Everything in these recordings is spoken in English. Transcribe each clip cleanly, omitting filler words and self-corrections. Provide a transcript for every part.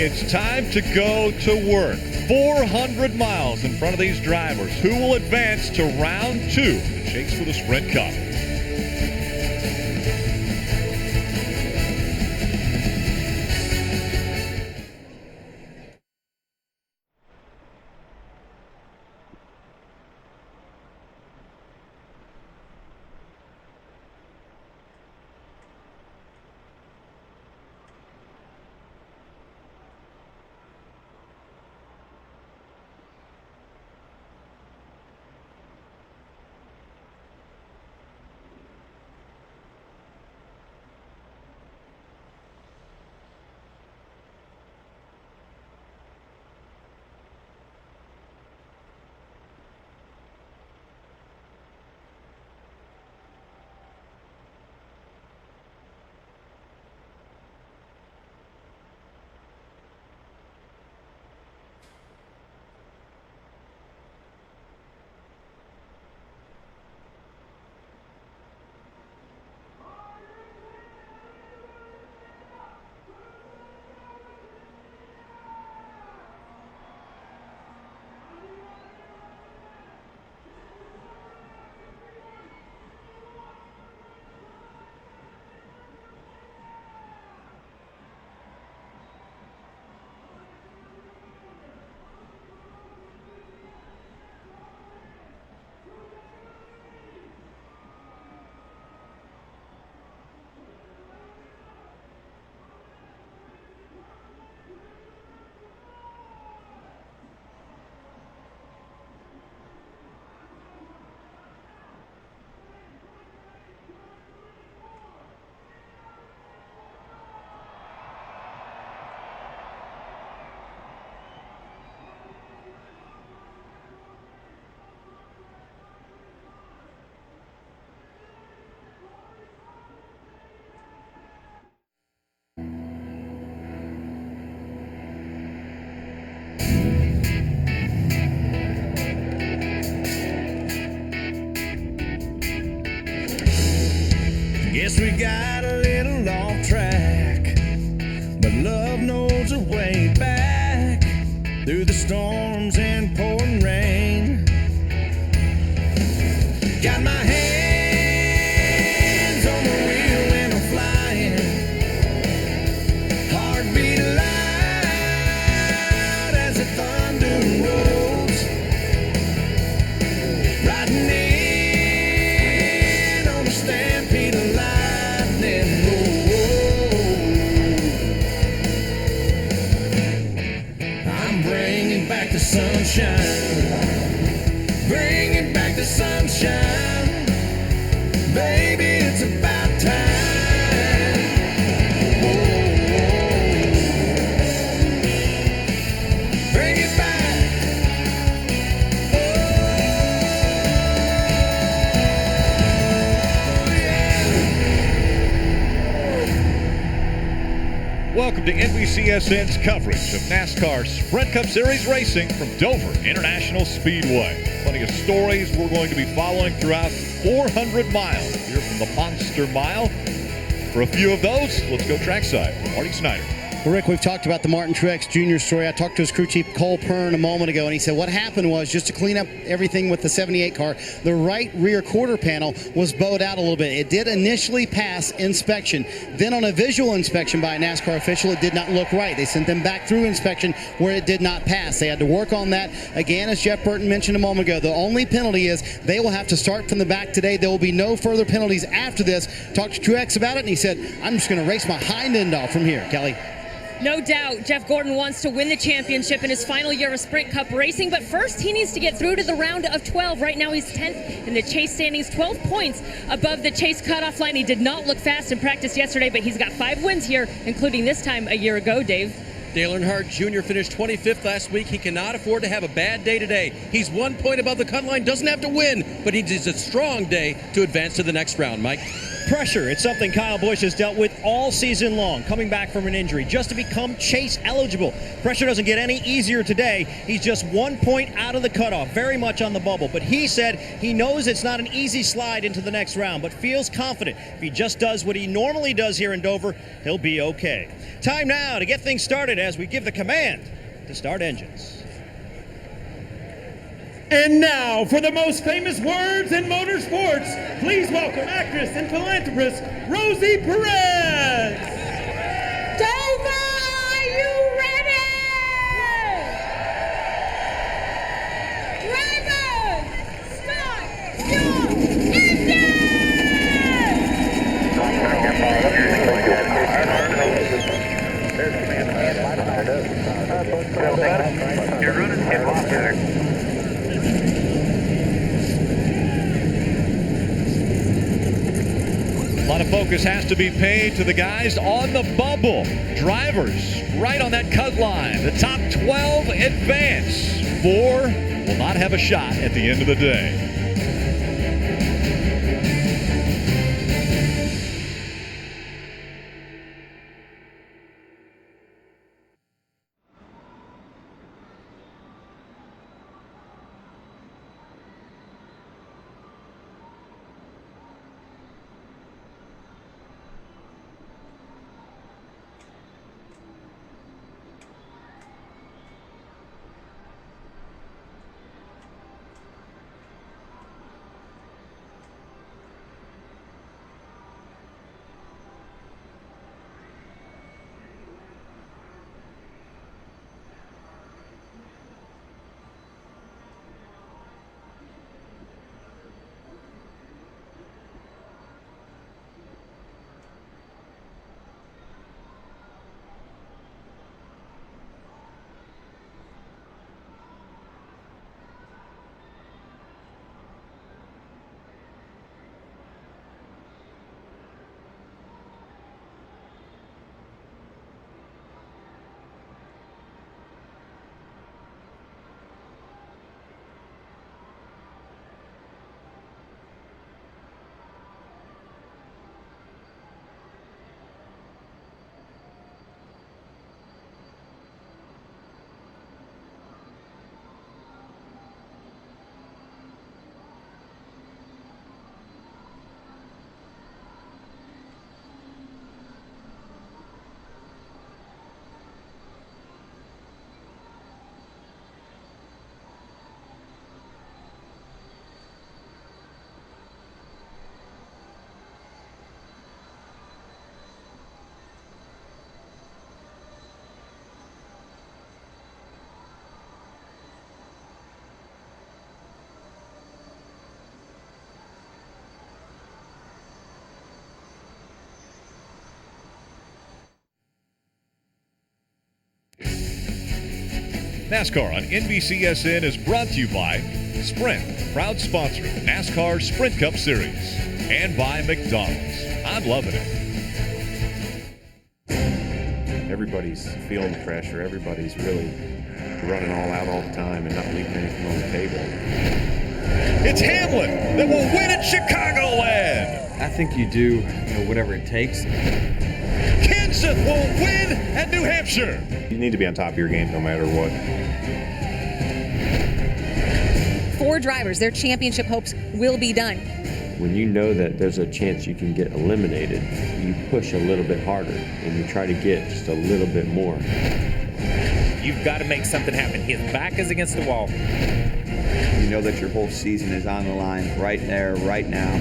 It's time to go to work. 400 miles in front of these drivers. Who will advance to round 2 in the chase for the Sprint Cup? Guess we got a little off track, but love knows a way back through the storms and pouring rain. Got my hands on the wheel and I'm flying, heartbeat loud as the thunder rolls, riding in on the stampede of lightning. I'm bringing back the sunshine, bringing back the sunshine, baby, it's about time. Bring it back. Welcome to NBCSN's coverage of NASCAR Sprint Cup Series racing from Dover International Speedway. Plenty of stories we're going to be following throughout 400 miles here from the Monster Mile. For a few of those, let's go trackside. Marty Snyder. Well, Rick, we've talked about the Martin Truex Jr. story. I talked to his crew chief, Cole Pern, a moment ago, and he said what happened was, just to clean up everything with the 78 car, the right rear quarter panel was bowed out a little bit. It did initially pass inspection. Then on a visual inspection by a NASCAR official, it did not look right. They sent them back through inspection where it did not pass. They had to work on that. Again, as Jeff Burton mentioned a moment ago, the only penalty is they will have to start from the back today. There will be no further penalties after this. Talked to Truex about it, and he said, I'm just going to race my hind end off from here, Kelly. No doubt, Jeff Gordon wants to win the championship in his final year of Sprint Cup racing, but first he needs to get through to the round of 12. Right now he's 10th in the chase standings, 12 points above the chase cutoff line. He did not look fast in practice yesterday, but he's got 5 wins here, including this time a year ago, Dave. Dale Earnhardt Jr. finished 25th last week. He cannot afford to have a bad day today. He's 1 point above the cut line, doesn't have to win, but he needs a strong day to advance to the next round, Mike. Pressure, it's something Kyle Busch has dealt with all season long, coming back from an injury just to become chase eligible. Pressure doesn't get any easier today. He's just 1 point out of the cutoff, very much on the bubble. But he said he knows it's not an easy slide into the next round, but feels confident if he just does what he normally does here in Dover, he'll be okay. Time now to get things started as we give the command to start engines. And now, for the most famous words in motorsports, please welcome actress and philanthropist, Rosie Perez. Dover, are you ready? Drivers, start your engine! You're running him off there. A lot of focus has to be paid to the guys on the bubble. Drivers right on that cut line. The top 12 advance. 4 will not have a shot at the end of the day. NASCAR on NBCSN is brought to you by Sprint, proud sponsor of the NASCAR Sprint Cup Series, and by McDonald's. I'm loving it. Everybody's feeling the pressure. Everybody's really running all out all the time and not leaving anything on the table. It's Hamlin that will win at Chicagoland. I think you do whatever it takes. Kenseth will win at New Hampshire. You need to be on top of your game no matter what. 4 drivers, their championship hopes will be done. When you know that there's a chance you can get eliminated, you push a little bit harder and you try to get just a little bit more. You've got to make something happen. His back is against the wall. You know that your whole season is on the line right there, right now.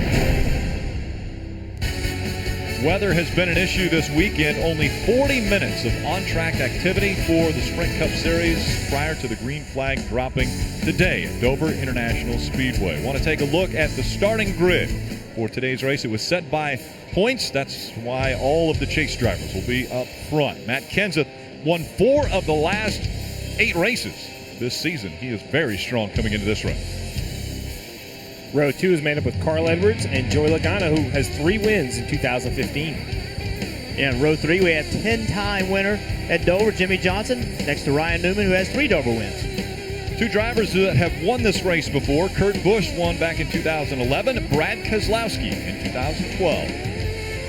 Weather has been an issue this weekend. Only 40 minutes of on-track activity for the Sprint Cup Series prior to the green flag dropping today at Dover International Speedway. Want to take a look at the starting grid for today's race. It was set by points. That's why all of the chase drivers will be up front. Matt Kenseth won 4 of the last 8 races this season. He is very strong coming into this race. Row 2 is made up with Carl Edwards and Joey Logano, who has 3 wins in 2015. In row 3, we have 10-time winner at Dover, Jimmy Johnson, next to Ryan Newman, who has 3 Dover wins. 2 drivers that have won this race before. Kurt Busch won back in 2011. Brad Keselowski in 2012.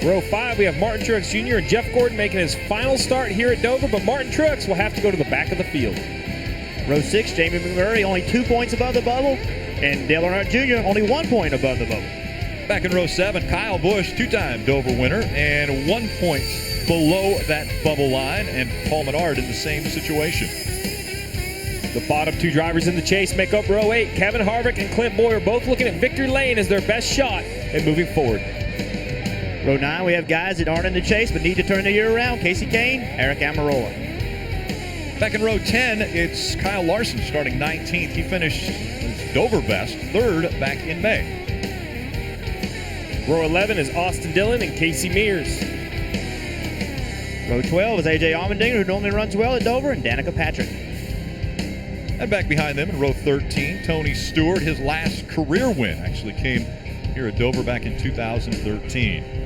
Row 5, we have Martin Truex Jr. and Jeff Gordon making his final start here at Dover, but Martin Truex will have to go to the back of the field. Row 6, Jamie McMurray only 2 points above the bubble, and Dale Earnhardt Jr. only 1 point above the bubble. Back in row 7, Kyle Busch, two-time Dover winner, and 1 point below that bubble line, and Paul Menard in the same situation. The bottom 2 drivers in the chase make up row 8. Kevin Harvick and Clint Boyer both looking at victory lane as their best shot at moving forward. Row 9, we have guys that aren't in the chase but need to turn the year around. Casey Kane, Eric Almirola. Back in row 10, it's Kyle Larson starting 19th. He finished his Dover best, 3rd back in May. Row 11 is Austin Dillon and Casey Mears. Row 12 is A.J. Allmendinger, who normally runs well at Dover, and Danica Patrick. And back behind them in row 13, Tony Stewart. His last career win actually came here at Dover back in 2013.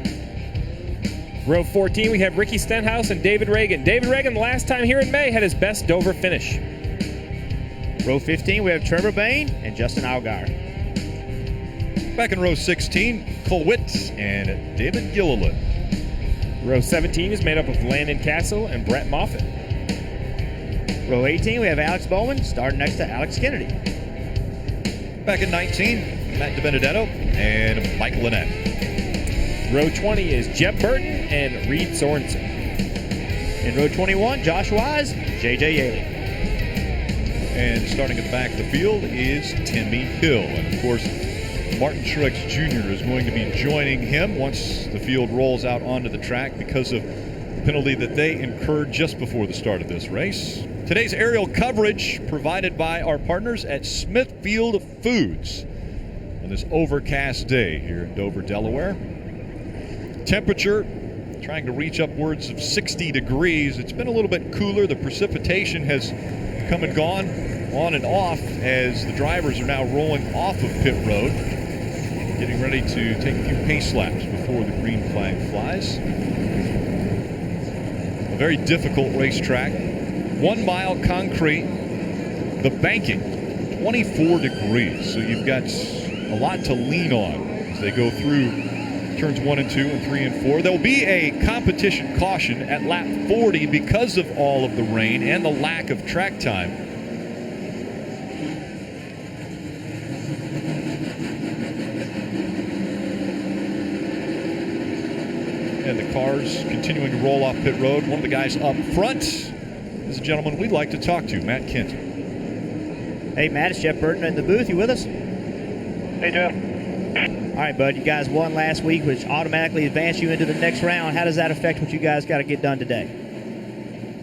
Row 14, we have Ricky Stenhouse and David Reagan. David Reagan, the last time here in May, had his best Dover finish. Row 15, we have Trevor Bayne and Justin Allgaier. Back in row 16, Cole Witt and David Gilliland. Row 17 is made up of Landon Castle and Brett Moffitt. Row 18, we have Alex Bowman starting next to Alex Kennedy. Back in 19, Matt DiBenedetto and Mike Lynette. Row 20 is Jeb Burton and Reed Sorensen. In row 21, Josh Wise, J.J. Yaley. And starting at the back of the field is Timmy Hill. And of course, Martin Truex Jr. is going to be joining him once the field rolls out onto the track because of the penalty that they incurred just before the start of this race. Today's aerial coverage provided by our partners at Smithfield Foods on this overcast day here in Dover, Delaware. Temperature trying to reach upwards of 60 degrees. It's been a little bit cooler. The precipitation has come and gone on and off as the drivers are now rolling off of pit road, getting ready to take a few pace laps before the green flag flies. A very difficult racetrack. 1 mile concrete. The banking, 24 degrees. So you've got a lot to lean on as they go through turns 1 and 2 and 3 and 4. There'll be a competition caution at lap 40 because of all of the rain and the lack of track time. And the cars continuing to roll off pit road. One of the guys up front is a gentleman we'd like to talk to, Matt Kenseth. Hey, Matt, it's Jeff Burton in the booth. You with us? Hey, Jeff. All right, bud, you guys won last week, which automatically advanced you into the next round. How does that affect what you guys got to get done today?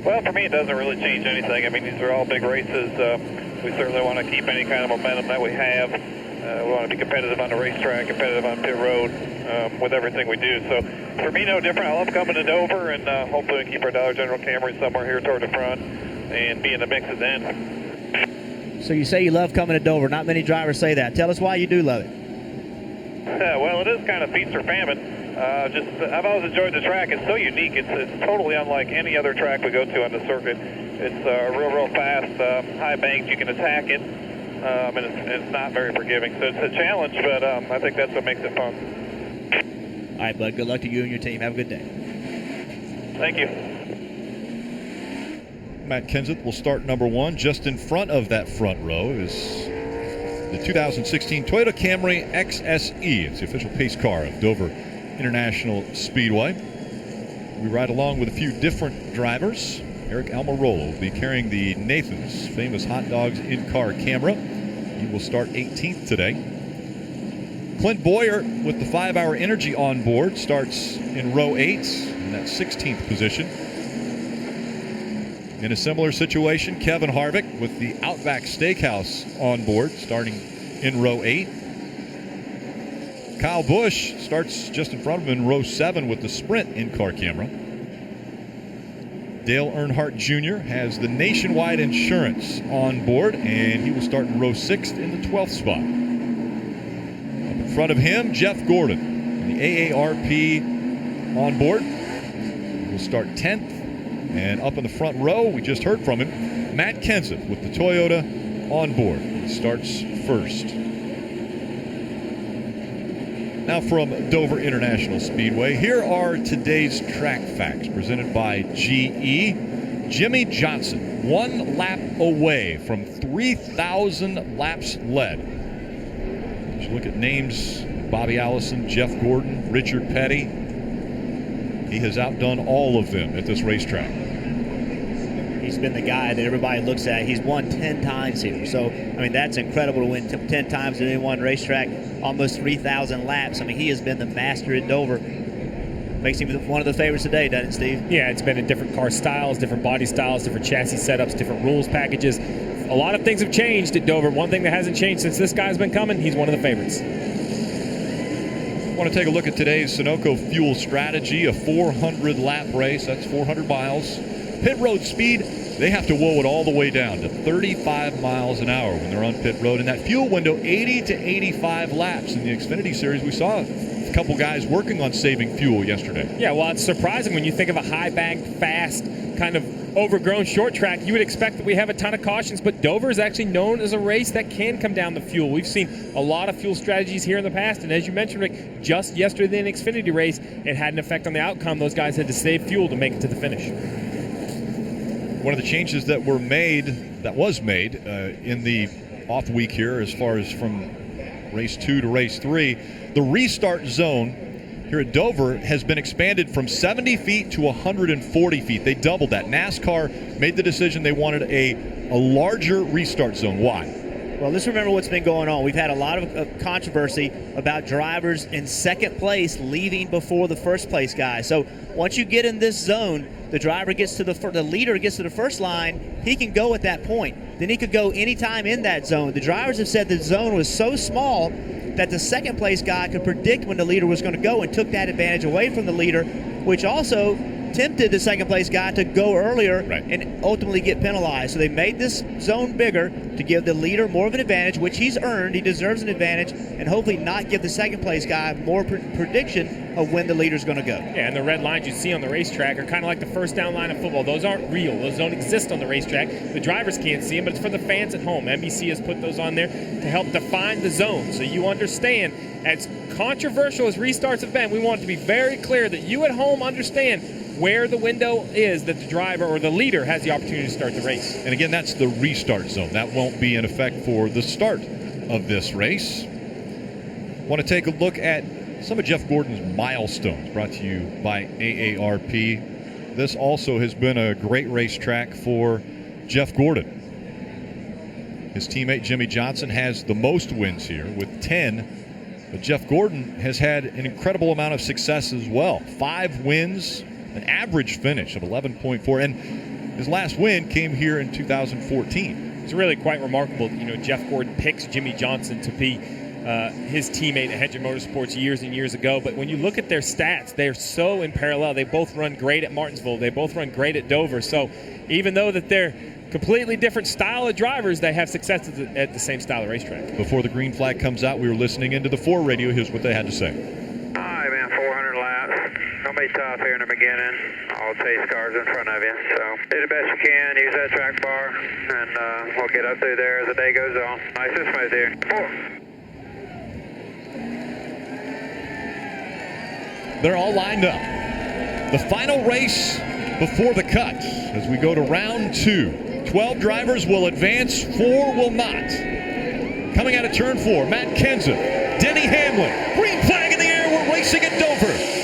Well, for me, it doesn't really change anything. I mean, these are all big races. We certainly want to keep any kind of momentum that we have. We want to be competitive on the racetrack, competitive on pit road, with everything we do. So, for me, no different. I love coming to Dover, and hopefully we can keep our Dollar General Camry somewhere here toward the front and be in the mix at the end. So you say you love coming to Dover. Not many drivers say that. Tell us why you do love it. Well, it is kind of feast or famine. I've always enjoyed the track. It's so unique. It's totally unlike any other track we go to on the circuit. It's real fast, high banks. You can attack it, and it's not very forgiving. So it's a challenge, but I think that's what makes it fun. All right, bud. Good luck to you and your team. Have a good day. Thank you. Matt Kenseth will start number 1. Just in front of that front row is the 2016 Toyota Camry XSE. It's the official pace car of Dover International Speedway. We ride along with a few different drivers. Eric Almirola will be carrying the Nathan's famous hot dogs in-car camera. He will start 18th today. Clint Boyer with the 5-hour Energy on board starts in row 8 in that 16th position. In a similar situation, Kevin Harvick with the Outback Steakhouse on board, starting in row 8. Kyle Busch starts just in front of him in row 7 with the Sprint in-car camera. Dale Earnhardt Jr. has the Nationwide Insurance on board, and he will start in row 6 in the 12th spot. Up in front of him, Jeff Gordon, the AARP on board. He will start 10th. And up in the front row, we just heard from him, Matt Kenseth with the Toyota on board. He starts first. Now from Dover International Speedway, here are today's track facts presented by GE. Jimmy Johnson, 1 lap away from 3,000 laps led. As you look at names, Bobby Allison, Jeff Gordon, Richard Petty, he has outdone all of them at this racetrack. He's been the guy that everybody looks at. He's won 10 times here. So, I mean, that's incredible to win 10 times at any one racetrack, almost 3,000 laps. I mean, he has been the master at Dover. Makes him one of the favorites today, doesn't it, Steve? Yeah, it's been in different car styles, different body styles, different chassis setups, different rules packages. A lot of things have changed at Dover. One thing that hasn't changed since this guy's been coming, he's one of the favorites. I want to take a look at today's Sunoco fuel strategy, a 400-lap race. That's 400 miles. Pit road speed, they have to whoa it all the way down to 35 miles an hour when they're on pit road. And that fuel window, 80 to 85 laps. In the Xfinity Series, we saw a couple guys working on saving fuel yesterday. Yeah, well, it's surprising when you think of a high-banked, fast, kind of overgrown short track. You would expect that we have a ton of cautions, but Dover is actually known as a race that can come down the fuel. We've seen a lot of fuel strategies here in the past, and as you mentioned, Rick, just yesterday in the Xfinity race, it had an effect on the outcome. Those guys had to save fuel to make it to the finish. One of the changes that was made in the off week here, as far as from race 2 to race 3, the restart zone here at Dover has been expanded from 70 feet to 140 feet. They doubled that. NASCAR made the decision they wanted a larger restart zone. Why? Well, let's remember what's been going on. We've had a lot of controversy about drivers in second place leaving before the first place guy. So once you get in this zone, the driver gets to the leader gets to the first line, he can go at that point. Then he could go anytime in that zone. The drivers have said the zone was so small that the second place guy could predict when the leader was going to go and took that advantage away from the leader, which also tempted the second place guy to go earlier and ultimately get penalized. So they made this zone bigger to give the leader more of an advantage, which he's earned. He deserves an advantage, and hopefully not give the second place guy more prediction of when the leader's going to go. Yeah, and the red lines you see on the racetrack are kind of like the first down line of football. Those aren't real. Those don't exist on the racetrack. The drivers can't see them, but it's for the fans at home. NBC has put those on there to help define the zone so you understand. As controversial as restarts have been, we want it to be very clear that you at home understand where the window is that the driver or the leader has the opportunity to start the race. And again, that's the restart zone. That won't be in effect for the start of this race. Want to take a look at some of Jeff Gordon's milestones, brought to you by AARP. This also has been a great racetrack for Jeff Gordon. His teammate Jimmy Johnson has the most wins here with 10, but Jeff Gordon has had an incredible amount of success as well. 5 wins, an average finish of 11.4, and his last win came here in 2014. It's really quite remarkable that, Jeff Gordon picks Jimmy Johnson to be his teammate at Hendrick Motorsports years and years ago. But when you look at their stats, they're so in parallel. They both run great at Martinsville. They both run great at Dover. So even though that they're completely different style of drivers, they have success at the same style of racetrack. Before the green flag comes out, we were listening into the 4 radio. Here's what they had to say. Hi, man, 400 laps. Don't be tough here in the beginning. All chase cars in front of you. So do the best you can. Use that track bar, and we'll get up through there as the day goes on. Nice and smooth here. 4. They're all lined up. The final race before the cut as we go to round 2. 12 drivers will advance, 4 will not. Coming out of turn 4, Matt Kenseth, Denny Hamlin. Green flag in the air. We're racing at Dover.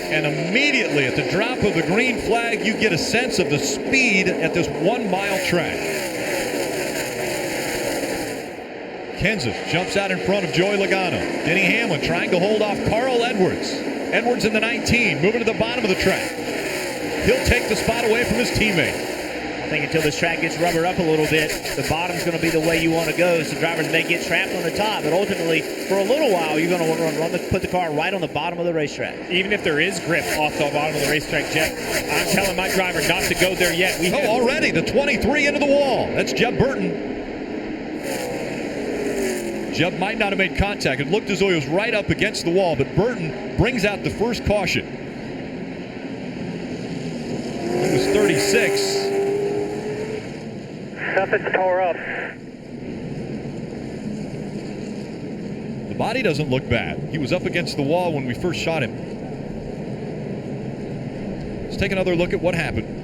And immediately at the drop of the green flag, you get a sense of the speed at this 1-mile track. Kenseth jumps out in front of Joey Logano. Denny Hamlin trying to hold off Carl Edwards. Edwards in the 19, moving to the bottom of the track. He'll take the spot away from his teammate. I think until this track gets rubbered up a little bit, the bottom's going to be the way you want to go. So drivers may get trapped on the top, but ultimately, for a little while, you're going to put the car right on the bottom of the racetrack. Even if there is grip off the bottom of the racetrack, Jeff, I'm telling my driver not to go there yet. Already the 23 into the wall. That's Jeb Burton. Jeb might not have made contact. It looked as though he was right up against the wall, but Burton brings out the first caution. It was 36. Nothing's tore up. The body doesn't look bad. He was up against the wall when we first shot him. Let's take another look at what happened.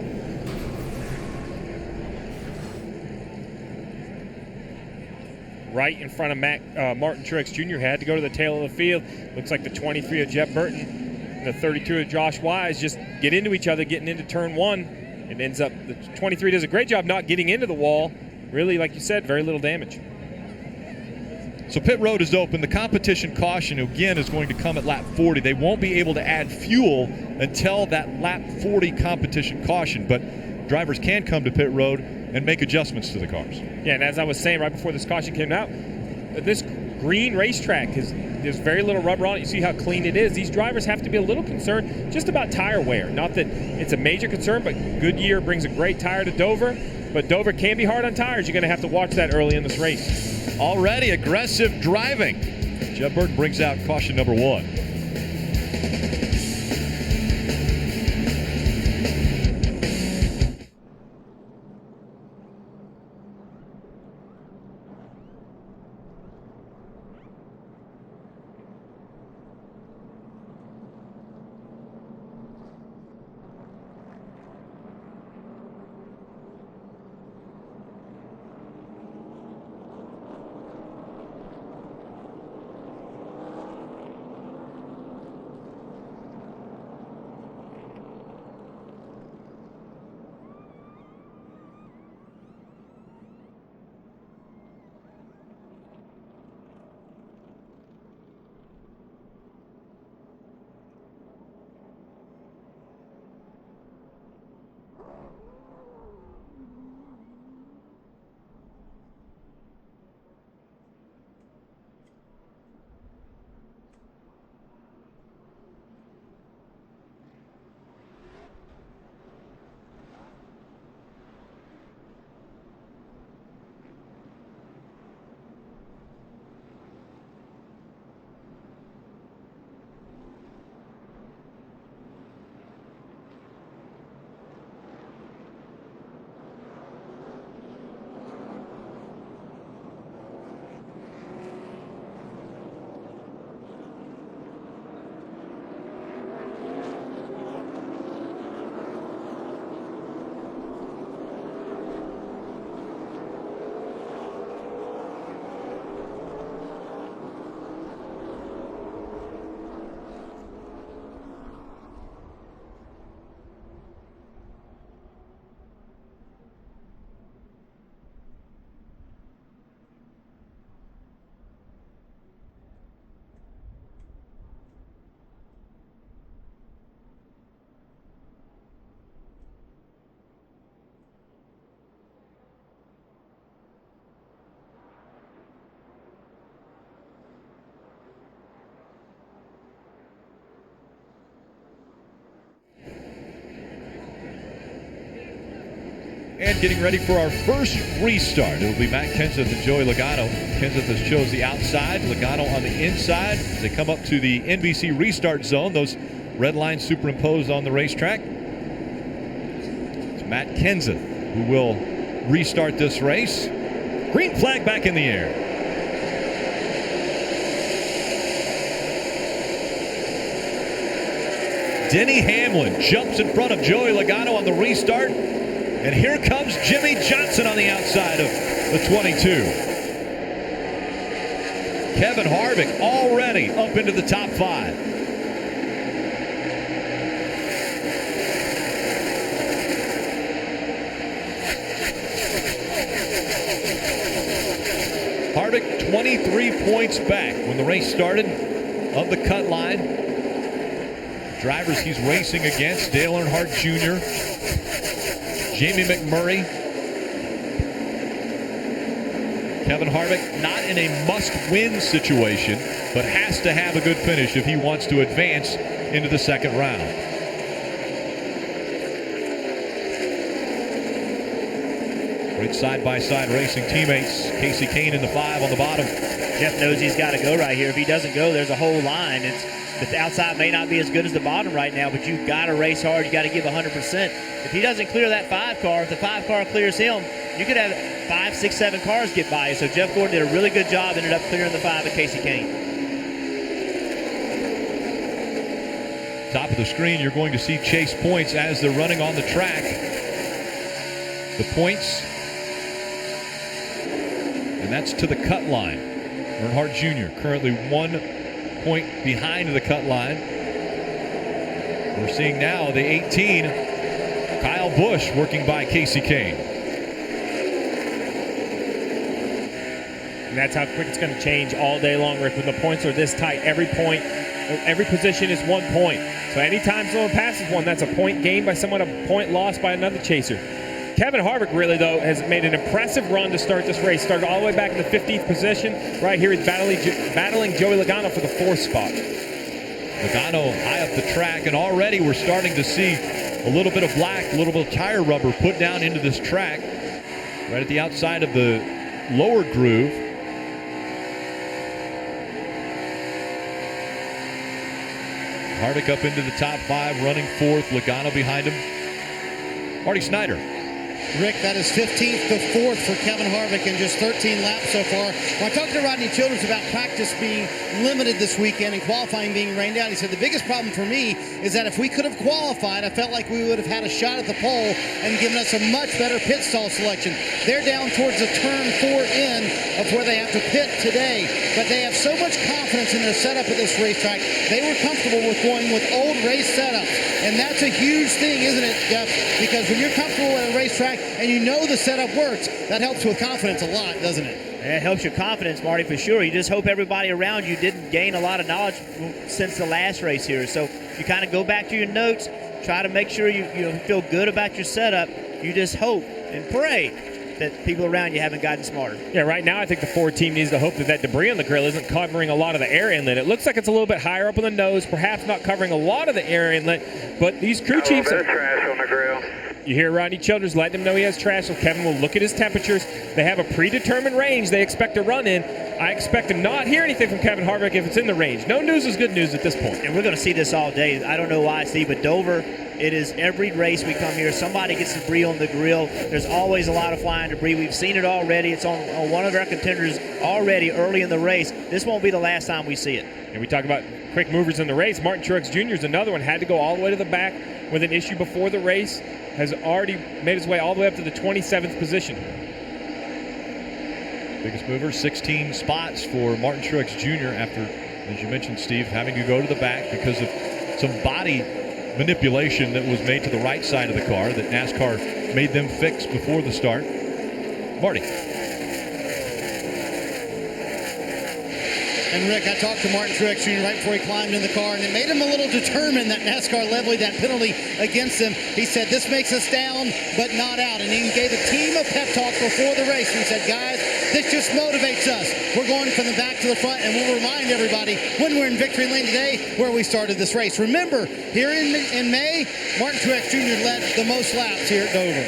Right in front of Martin Truex Jr. had to go to the tail of the field. Looks like the 23 of Jeff Burton and the 32 of Josh Wise just get into each other, getting into turn one. It ends up, the 23 does a great job not getting into the wall. Really, like you said, very little damage. So pit road is open. The competition caution, again, is going to come at lap 40. They won't be able to add fuel until that lap 40 competition caution, but drivers can come to pit road and make adjustments to the cars. Yeah, and as I was saying right before this caution came out, this green racetrack, there's very little rubber on it. You see how clean it is. These drivers have to be a little concerned just about tire wear. Not that it's a major concern, but Goodyear brings a great tire to Dover. But Dover can be hard on tires. You're going to have to watch that early in this race. Already aggressive driving. Jeb Burton brings out caution number one. And getting ready for our first restart. It'll be Matt Kenseth and Joey Logano. Kenseth has chose the outside, Logano on the inside. As they come up to the NBC restart zone, those red lines superimposed on the racetrack. It's Matt Kenseth who will restart this race. Green flag back in the air. Denny Hamlin jumps in front of Joey Logano on the restart. And here comes Jimmy Johnson on the outside of the 22. Kevin Harvick already up into the top 5. Harvick 23 points back when the race started of the cut line. The drivers he's racing against, Dale Earnhardt Jr., Jamie McMurray, Kevin Harvick, not in a must-win situation, but has to have a good finish if he wants to advance into the second round. Great side-by-side racing teammates. Casey Kane in the 5 on the bottom. Jeff knows he's got to go right here. If he doesn't go, there's a whole line. The outside may not be as good as the bottom right now, but you've got to race hard. You got to give 100%. If he doesn't clear that 5 car, if the 5 car clears him, you could have 5, 6, 7 cars get by you. So Jeff Gordon did a really good job, ended up clearing the 5 at Casey Kane. Top of the screen, you're going to see chase points as they're running on the track. The points, and that's to the cut line. Earnhardt Jr. currently 1 point behind the cut line. We're seeing now the 18, Kyle Busch working by Casey Kane. And that's how quick it's going to change all day long, Rick. When the points are this tight, every point, every position is 1 point. So anytime someone passes one, that's a point gained by someone, a point lost by another chaser. Kevin Harvick really, though, has made an impressive run to start this race. Started all the way back in the 15th position. Right here, he's battling Joey Logano for the 4th spot. Logano high up the track, and already we're starting to see a little bit of black, a little bit of tire rubber put down into this track. Right at the outside of the lower groove. Harvick up into the top 5, running 4th. Logano behind him. Marty Snyder. Rick, that is 15th to 4th for Kevin Harvick in just 13 laps so far. When I talked to Rodney Childers about practice being limited this weekend and qualifying being rained out, he said the biggest problem for me is that if we could have qualified, I felt like we would have had a shot at the pole and given us a much better pit stall selection. They're down towards the turn 4 end of where they have to pit today, but they have so much confidence in their setup at this racetrack. They were comfortable with going with old race setups, and that's a huge thing, isn't it, Jeff? Because when you're comfortable at a racetrack and you know the setup works, that helps with confidence a lot, doesn't it? It helps your confidence, Marty, for sure. You just hope everybody around you didn't gain a lot of knowledge since the last race here. So you kind of go back to your notes, try to make sure you feel good about your setup. You just hope and pray that people around you haven't gotten smarter. Yeah, right now I think the Ford team needs to hope that debris on the grill isn't covering a lot of the air inlet. It looks like it's a little bit higher up on the nose, perhaps not covering a lot of the air inlet, but these crew chiefs... trash on the grill. You hear Rodney Childers letting him know he has trash, so Kevin will look at his temperatures. They have a predetermined range they expect to run in. I expect to not hear anything from Kevin Harvick if it's in the range. No news is good news at this point. And we're going to see this all day. I don't know why, Steve, but Dover, it is every race we come here, somebody gets debris on the grill. There's always a lot of flying debris. We've seen it already. It's on one of our contenders already early in the race. This won't be the last time we see it. And we talk about quick movers in the race. Martin Truex Jr. is another one. Had to go all the way to the back with an issue before the race. Has already made his way all the way up to the 27th position. Biggest mover, 16 spots for Martin Truex Jr. after, as you mentioned, Steve, having to go to the back because of some body manipulation that was made to the right side of the car that NASCAR made them fix before the start. Marty. And Rick, I talked to Martin Truex Jr. right before he climbed in the car, and it made him a little determined that NASCAR levied that penalty against him. He said, this makes us down, but not out. And he gave the team a pep talk before the race. And he said, guys, this just motivates us. We're going from the back to the front, and we'll remind everybody when we're in victory lane today where we started this race. Remember, here in May, Martin Truex Jr. led the most laps here at Dover.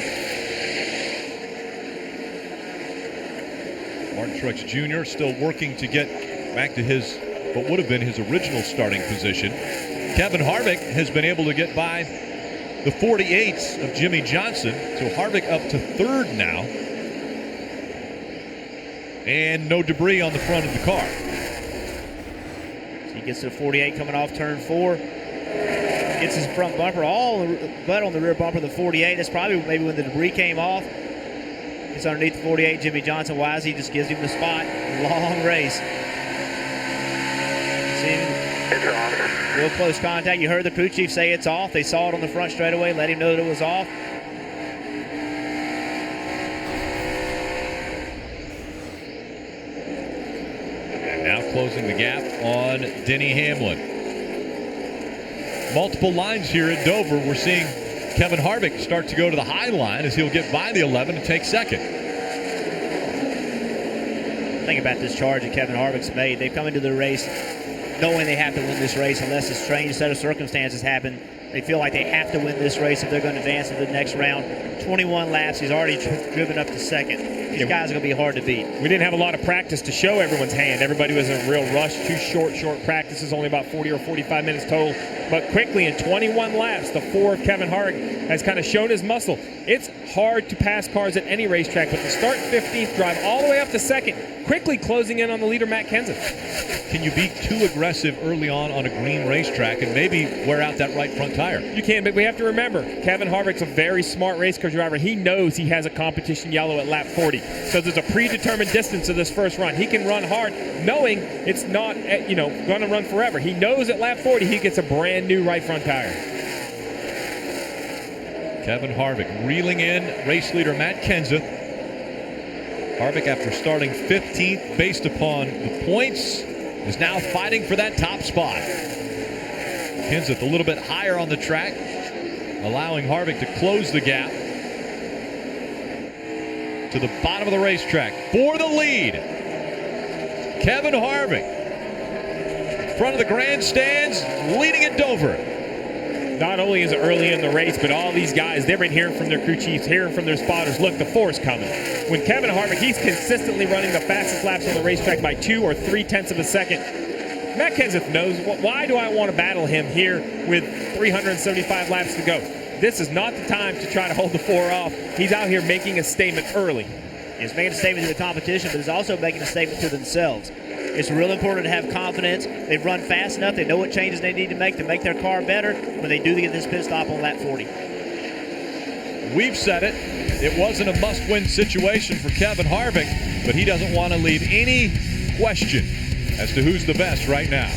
Martin Truex Jr. still working to get back to his, what would have been his original starting position. Kevin Harvick has been able to get by the 48s of Jimmy Johnson, so Harvick up to 3rd now. And no debris on the front of the car. So he gets to the 48 coming off turn 4. Gets his front bumper all but on the rear bumper of the 48. That's probably maybe when the debris came off. It's underneath the 48. Jimmy Johnson, wise, he just gives him the spot. Long race. It's off. Real close contact. You heard the crew chief say it's off. They saw it on the front straightaway, let him know that it was off. And now closing the gap on Denny Hamlin. Multiple lines here at Dover. We're seeing Kevin Harvick start to go to the high line as he'll get by the 11 and take second. Think about this charge that Kevin Harvick's made. They've come into the race knowing they have to win this race unless a strange set of circumstances happen. They feel like they have to win this race if they're going to advance to the next round. 21 laps. He's already driven up to second. These guys are going to be hard to beat. We didn't have a lot of practice to show everyone's hand. Everybody was in a real rush. 2 short practices, only about 40 or 45 minutes total. But quickly, in 21 laps, the 4 of Kevin Harvick has kind of shown his muscle. It's hard to pass cars at any racetrack, but to start 15th, drive all the way up to second, quickly closing in on the leader, Matt Kenseth. Can you be too aggressive early on a green racetrack and maybe wear out that right front tire? You can, but we have to remember, Kevin Harvick's a very smart race car driver. He knows he has a competition yellow at lap 40. So there's a predetermined distance of this first run. He can run hard knowing it's not, going to run forever. He knows at lap 40 he gets a brand new right front tire. Kevin Harvick reeling in race leader Matt Kenseth. Harvick, after starting 15th based upon the points, is now fighting for that top spot. Kenseth a little bit higher on the track, allowing Harvick to close the gap to the bottom of the racetrack for the lead. Kevin Harvick, in front of the grandstands, leading at Dover. Not only is it early in the race, but all these guys, they've been hearing from their crew chiefs, hearing from their spotters, look, the 4's coming. When Kevin Harvick, he's consistently running the fastest laps on the racetrack by 2 or 3/10 of a second. Matt Kenseth knows, why do I want to battle him here with 375 laps to go? This is not the time to try to hold the 4 off. He's out here making a statement early. He's making a statement to the competition, but he's also making a statement to themselves. It's real important to have confidence. They've run fast enough. They know what changes they need to make their car better when they do get this pit stop on lap 40. We've said it. It wasn't a must-win situation for Kevin Harvick, but he doesn't want to leave any question as to who's the best right now.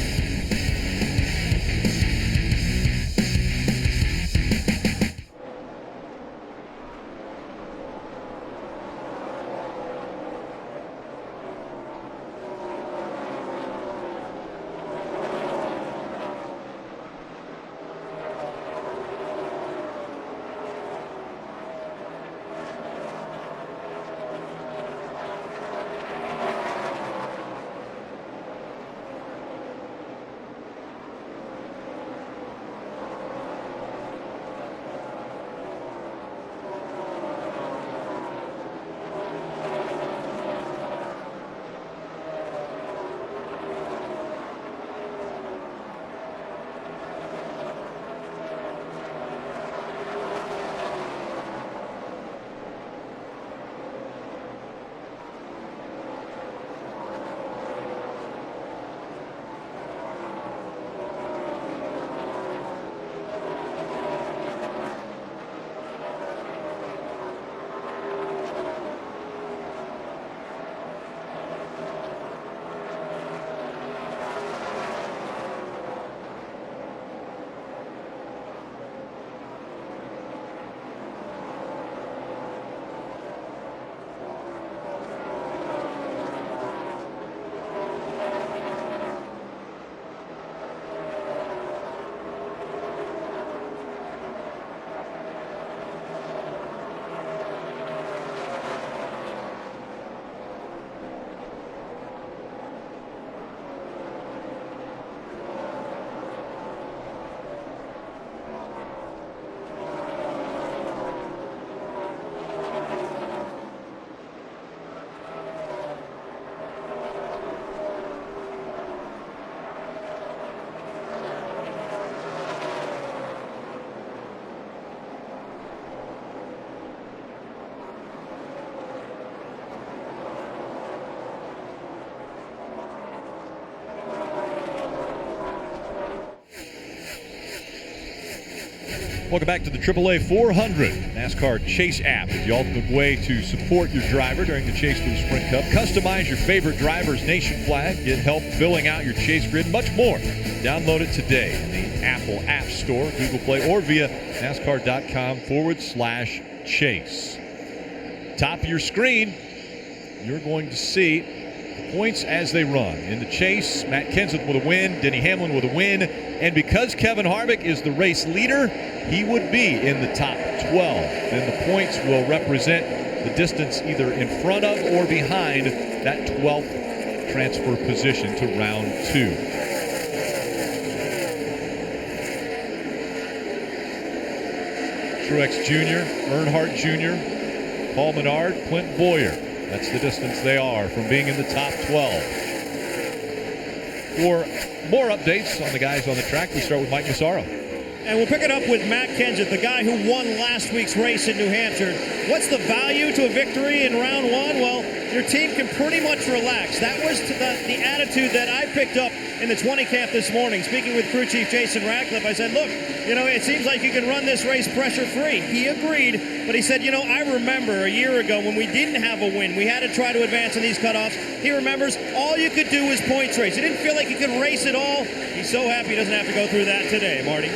Welcome back to the AAA 400 NASCAR Chase app. It's the ultimate way to support your driver during the chase for the Sprint Cup. Customize your favorite driver's nation flag. Get help filling out your chase grid. Much more. Download it today in the Apple App Store, Google Play, or via NASCAR.com/chase. Top of your screen, you're going to see the points as they run. In the chase, Matt Kenseth with a win, Denny Hamlin with a win. And because Kevin Harvick is the race leader, he would be in the top 12. Then the points will represent the distance either in front of or behind that 12th transfer position to round 2. Truex Jr., Earnhardt Jr., Paul Menard, Clint Boyer. That's the distance they are from being in the top 12. For more updates on the guys on the track, we start with Mike Massaro. And we'll pick it up with Matt Kenseth, the guy who won last week's race in New Hampshire. What's the value to a victory in round 1? Well, your team can pretty much relax. That was the attitude that I picked up in the 20 camp this morning. Speaking with crew chief Jason Ratcliffe, I said, look, it seems like you can run this race pressure-free. He agreed, but he said, I remember a year ago when we didn't have a win. We had to try to advance in these cutoffs. He remembers all you could do was points race. He didn't feel like he could race it all. He's so happy he doesn't have to go through that today, Marty.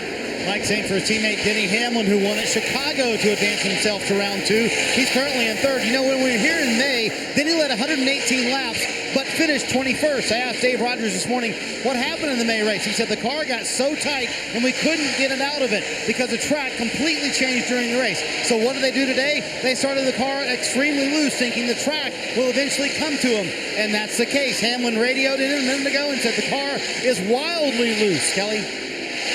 Mike saying for his teammate Denny Hamlin, who won at Chicago to advance himself to round 2. He's currently in 3rd. When we were here in May, Denny led 118 laps, but finished 21st. I asked Dave Rogers this morning what happened in the May race. He said the car got so tight and we couldn't get it out of it because the track completely changed during the race. So what did they do today? They started the car extremely loose, thinking the track will eventually come to him. And that's the case. Hamlin radioed in a minute ago and said the car is wildly loose. Kelly?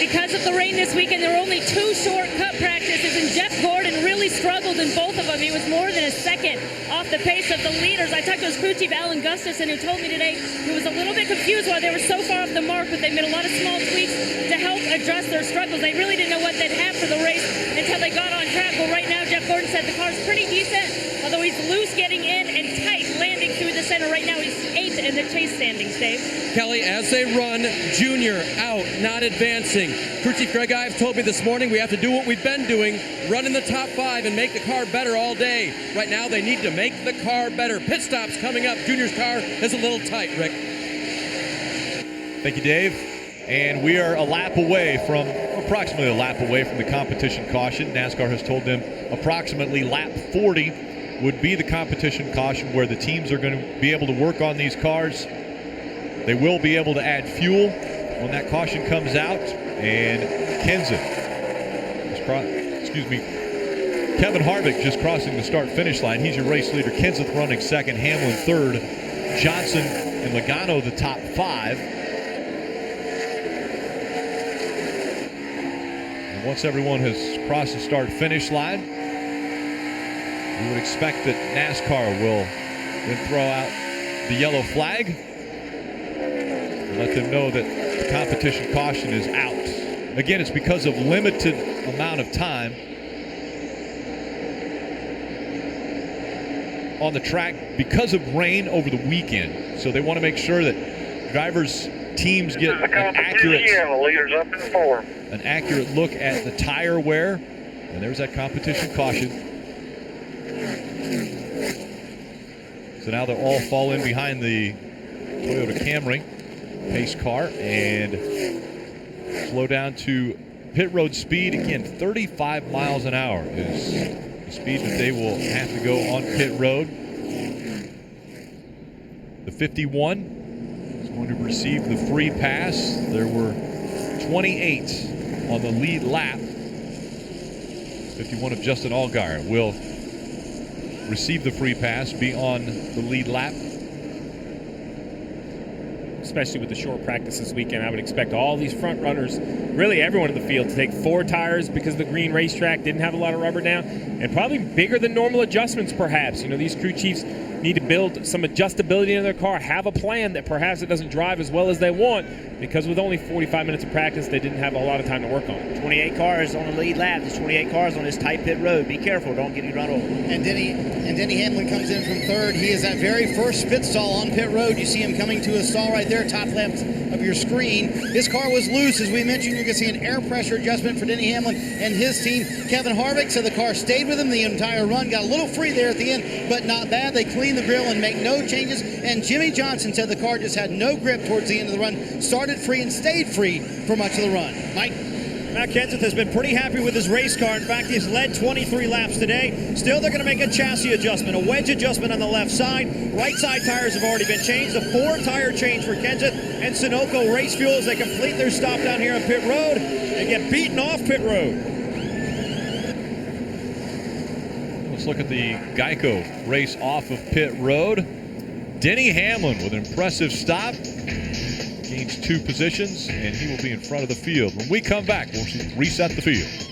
Because of the rain this weekend, there were only 2 short cup practices, and Jeff Gordon really struggled in both of them. He was more than a second off the pace of the leaders. I talked to his crew chief, Alan Gustafson, who told me today he was a little bit confused why they were so far off the mark, but they made a lot of small tweaks to help address their struggles. They really didn't know what they'd have for the race until they got on track. Well, right now, Jeff Gordon said the car's pretty decent, although he's loose getting in and tight landing through the center. Right now, he's 8th in the chase standings, Dave. Kelly, as they run, Junior out, not advancing. Crew Chief Greg Ives told me this morning we have to do what we've been doing, run in the top 5 and make the car better all day. Right now, they need to make the car better. Pit stops coming up. Junior's car is a little tight, Rick. Thank you, Dave. And we are approximately a lap away from the competition caution. NASCAR has told them approximately lap 40 would be the competition caution where the teams are going to be able to work on these cars. They will be able to add fuel when that caution comes out. And Kevin Harvick just crossing the start-finish line. He's your race leader. Kenseth running 2nd, Hamlin 3rd, Johnson and Logano the top 5. And once everyone has crossed the start-finish line, we would expect that NASCAR will then throw out the yellow flag and let them know that the competition caution is out. Again, it's because of limited amount of time on the track because of rain over the weekend. So they want to make sure that drivers, teams get an accurate look at the tire wear. And there's that competition caution. So now they'll all fall in behind the Toyota Camry pace car and slow down to pit road speed. Again, 35 miles an hour is the speed that they will have to go on pit road. The 51 is going to receive the free pass. There were 28 on the lead lap. 51 of Justin Allgaier will receive the free pass, be on the lead lap. Especially with the short practice this weekend, I would expect all these front runners, really everyone in the field, to take 4 tires because the green racetrack didn't have a lot of rubber down, and probably bigger than normal adjustments perhaps. These crew chiefs need to build some adjustability in their car, have a plan that perhaps it doesn't drive as well as they want, because with only 45 minutes of practice, they didn't have a lot of time to work on it. 28 cars on the lead lap. There's 28 cars on this tight pit road. Be careful, don't get you run over. And Denny Hamlin comes in from 3rd. He is that very first pit stall on pit road. You see him coming to a stall right there, top left of your screen. His car was loose, as we mentioned. You're going to see an air pressure adjustment for Denny Hamlin and his team. Kevin Harvick said the car stayed with him the entire run. Got a little free there at the end, but not bad. They cleaned the grill and make no changes. And Jimmy Johnson said the car just had no grip towards the end of the run. Started free and stayed free for much of the run. Mike? Matt Kenseth has been pretty happy with his race car. In fact, he's led 23 laps today. Still, they're going to make a chassis adjustment, a wedge adjustment on the left side. Right side tires have already been changed. A 4-tire change for Kenseth and Sunoco Race Fuel as they complete their stop down here on pit road and get beaten off pit road. Let's look at the Geico race off of pit road. Denny Hamlin with an impressive stop. Gains 2 positions, and he will be in front of the field. When we come back, we'll reset the field.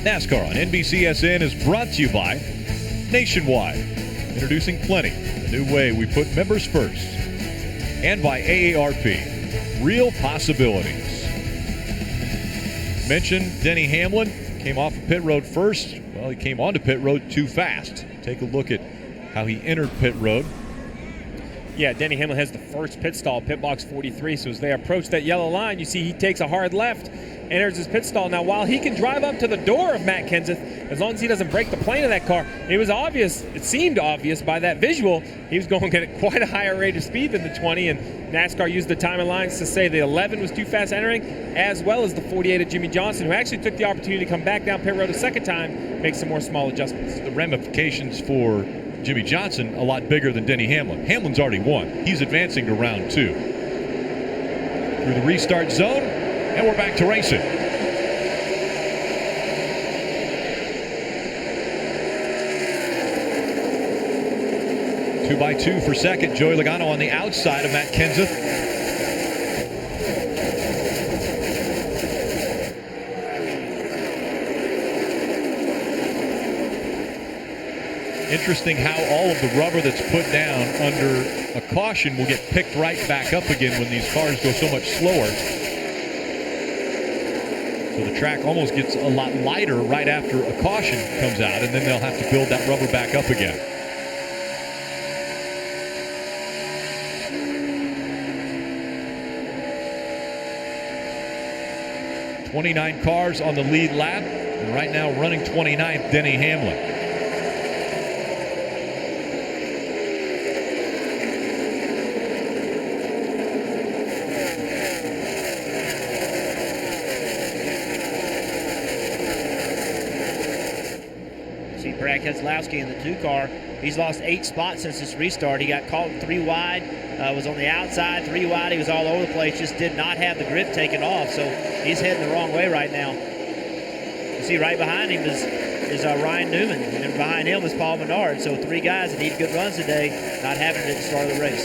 NASCAR on NBCSN is brought to you by Nationwide, introducing Plenty, a new way we put members first, and by AARP, real possibilities. Mentioned Denny Hamlin came off of pit road first. Well, he came onto pit road too fast. Take a look at how he entered pit road. Yeah, Denny Hamlin has the first pit stall, pit box 43. So as they approach that yellow line, you see he takes a hard left, enters his pit stall. Now, while he can drive up to the door of Matt Kenseth, as long as he doesn't break the plane of that car, it was obvious, it seemed obvious by that visual, he was going at quite a higher rate of speed than the 20, and NASCAR used the timing lines to say the 11 was too fast entering, as well as the 48 of Jimmy Johnson, who actually took the opportunity to come back down pit road a second time, make some more small adjustments. The ramifications for Jimmy Johnson a lot bigger than Denny Hamlin. Hamlin's already won. He's advancing to round 2. Through the restart zone, and we're back to racing. Two by two for second. Joey Logano on the outside of Matt Kenseth. Interesting how all of the rubber that's put down under a caution will get picked right back up again when these cars go so much slower. So the track almost gets a lot lighter right after a caution comes out, and then they'll have to build that rubber back up again. .29 cars on the lead lap, and right now running 29th, Denny Hamlin. Brad Keselowski in the 2 car. He's lost 8 spots since this restart. He got caught 3 wide, was on the outside, 3 wide. He was all over the place, just did not have the grip taken off. So he's heading the wrong way right now. You see right behind him is Ryan Newman, and behind him is Paul Menard. So 3 guys that need good runs today, not having it at the start of the race.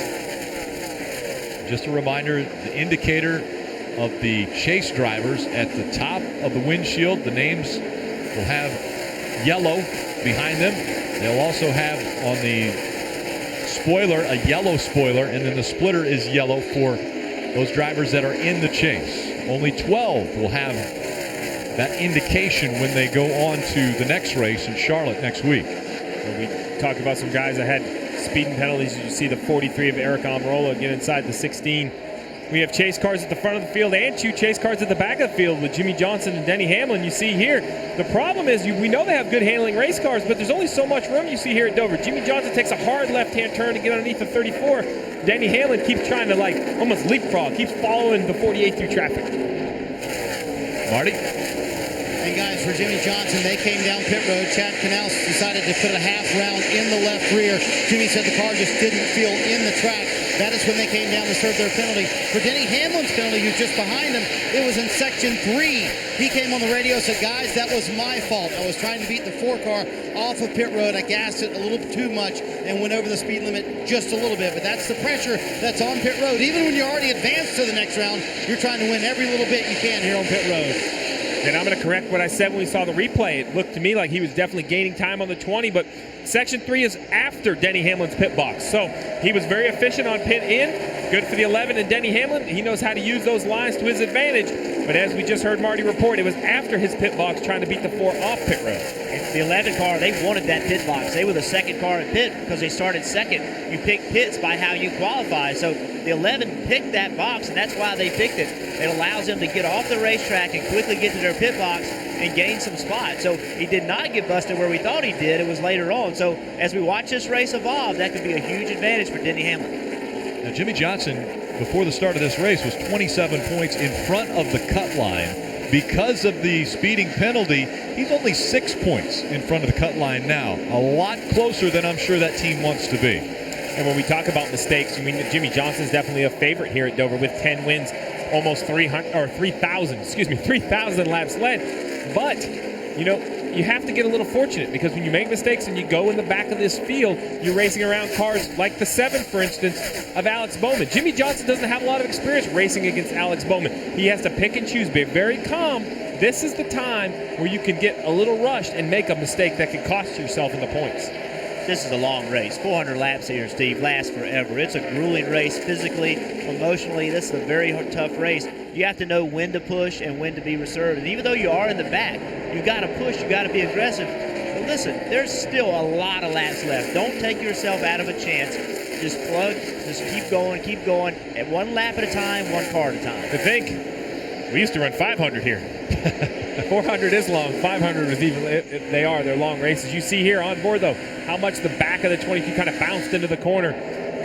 Just a reminder, the indicator of the Chase drivers at the top of the windshield. The names will have yellow behind them. They'll also have on the spoiler a yellow spoiler, and then the splitter is yellow for those drivers that are in the Chase. Only 12 will have that indication when they go on to the next race in Charlotte next week. We talked about some guys that had speeding penalties. You see the 43 of Eric Almirola get inside the 16. We have chase cars at the front of the field and 2 chase cars at the back of the field with Jimmy Johnson and Denny Hamlin. You see here, the problem is we know they have good handling race cars, but there's only so much room you see here at Dover. Jimmy Johnson takes a hard left-hand turn to get underneath the 34. Denny Hamlin keeps trying to almost leapfrog, keeps following the 48 through traffic. Marty? And guys, for Jimmy Johnson, they came down pit road. Chad Canals decided to put a half round in the left rear. Jimmy said the car just didn't feel in the track. That is when they came down to serve their penalty. For Denny Hamlin's penalty, who's just behind him, it was in section 3. He came on the radio and said, guys, that was my fault. I was trying to beat the 4 car off of pit road. I gassed it a little too much and went over the speed limit just a little bit. But that's the pressure that's on pit road. Even when you're already advanced to the next round, you're trying to win every little bit you can here on pit road. And I'm going to correct what I said when we saw the replay. It looked to me like he was definitely gaining time on the 20, but Section 3 is after Denny Hamlin's pit box. So he was very efficient on pit in. Good for the 11 and Denny Hamlin. He knows how to use those lines to his advantage. But as we just heard Marty report, it was after his pit box trying to beat the 4 off pit road. And the 11 car, they wanted that pit box. They were the second car at pit because they started second. You pick pits by how you qualify. So the 11 picked that box, and that's why they picked it. It allows them to get off the racetrack and quickly get to their pit box and gain some spots. So he did not get busted where we thought he did. It was later on. So as we watch this race evolve, that could be a huge advantage for Denny Hamlin. Now, Jimmy Johnson, before the start of this race, was 27 points in front of the cut line. Because of the speeding penalty, he's only 6 points in front of the cut line now. A lot closer than I'm sure that team wants to be. And when we talk about mistakes, I mean, Jimmy Johnson's definitely a favorite here at Dover with 10 wins, almost 3,000 laps led. But, you know, you have to get a little fortunate because when you make mistakes and you go in the back of this field, you're racing around cars like the 7, for instance, of Alex Bowman. Jimmy Johnson doesn't have a lot of experience racing against Alex Bowman. He has to pick and choose, be very calm. This is the time where you can get a little rushed and make a mistake that could cost yourself in the points. This is a long race. 400 laps here, Steve, lasts forever. It's a grueling race physically, emotionally. This is a very tough race. You have to know when to push and when to be reserved. And even though you are in the back, you got to push, you got to be aggressive. But listen, there's still a lot of laps left. Don't take yourself out of a chance. Just plug, just keep going, at one lap at a time, one car at a time. To think, we used to run 500 here. 400 is long. 500 is even. They're long races. You see here on board though how much the back of the 22 kind of bounced into the corner.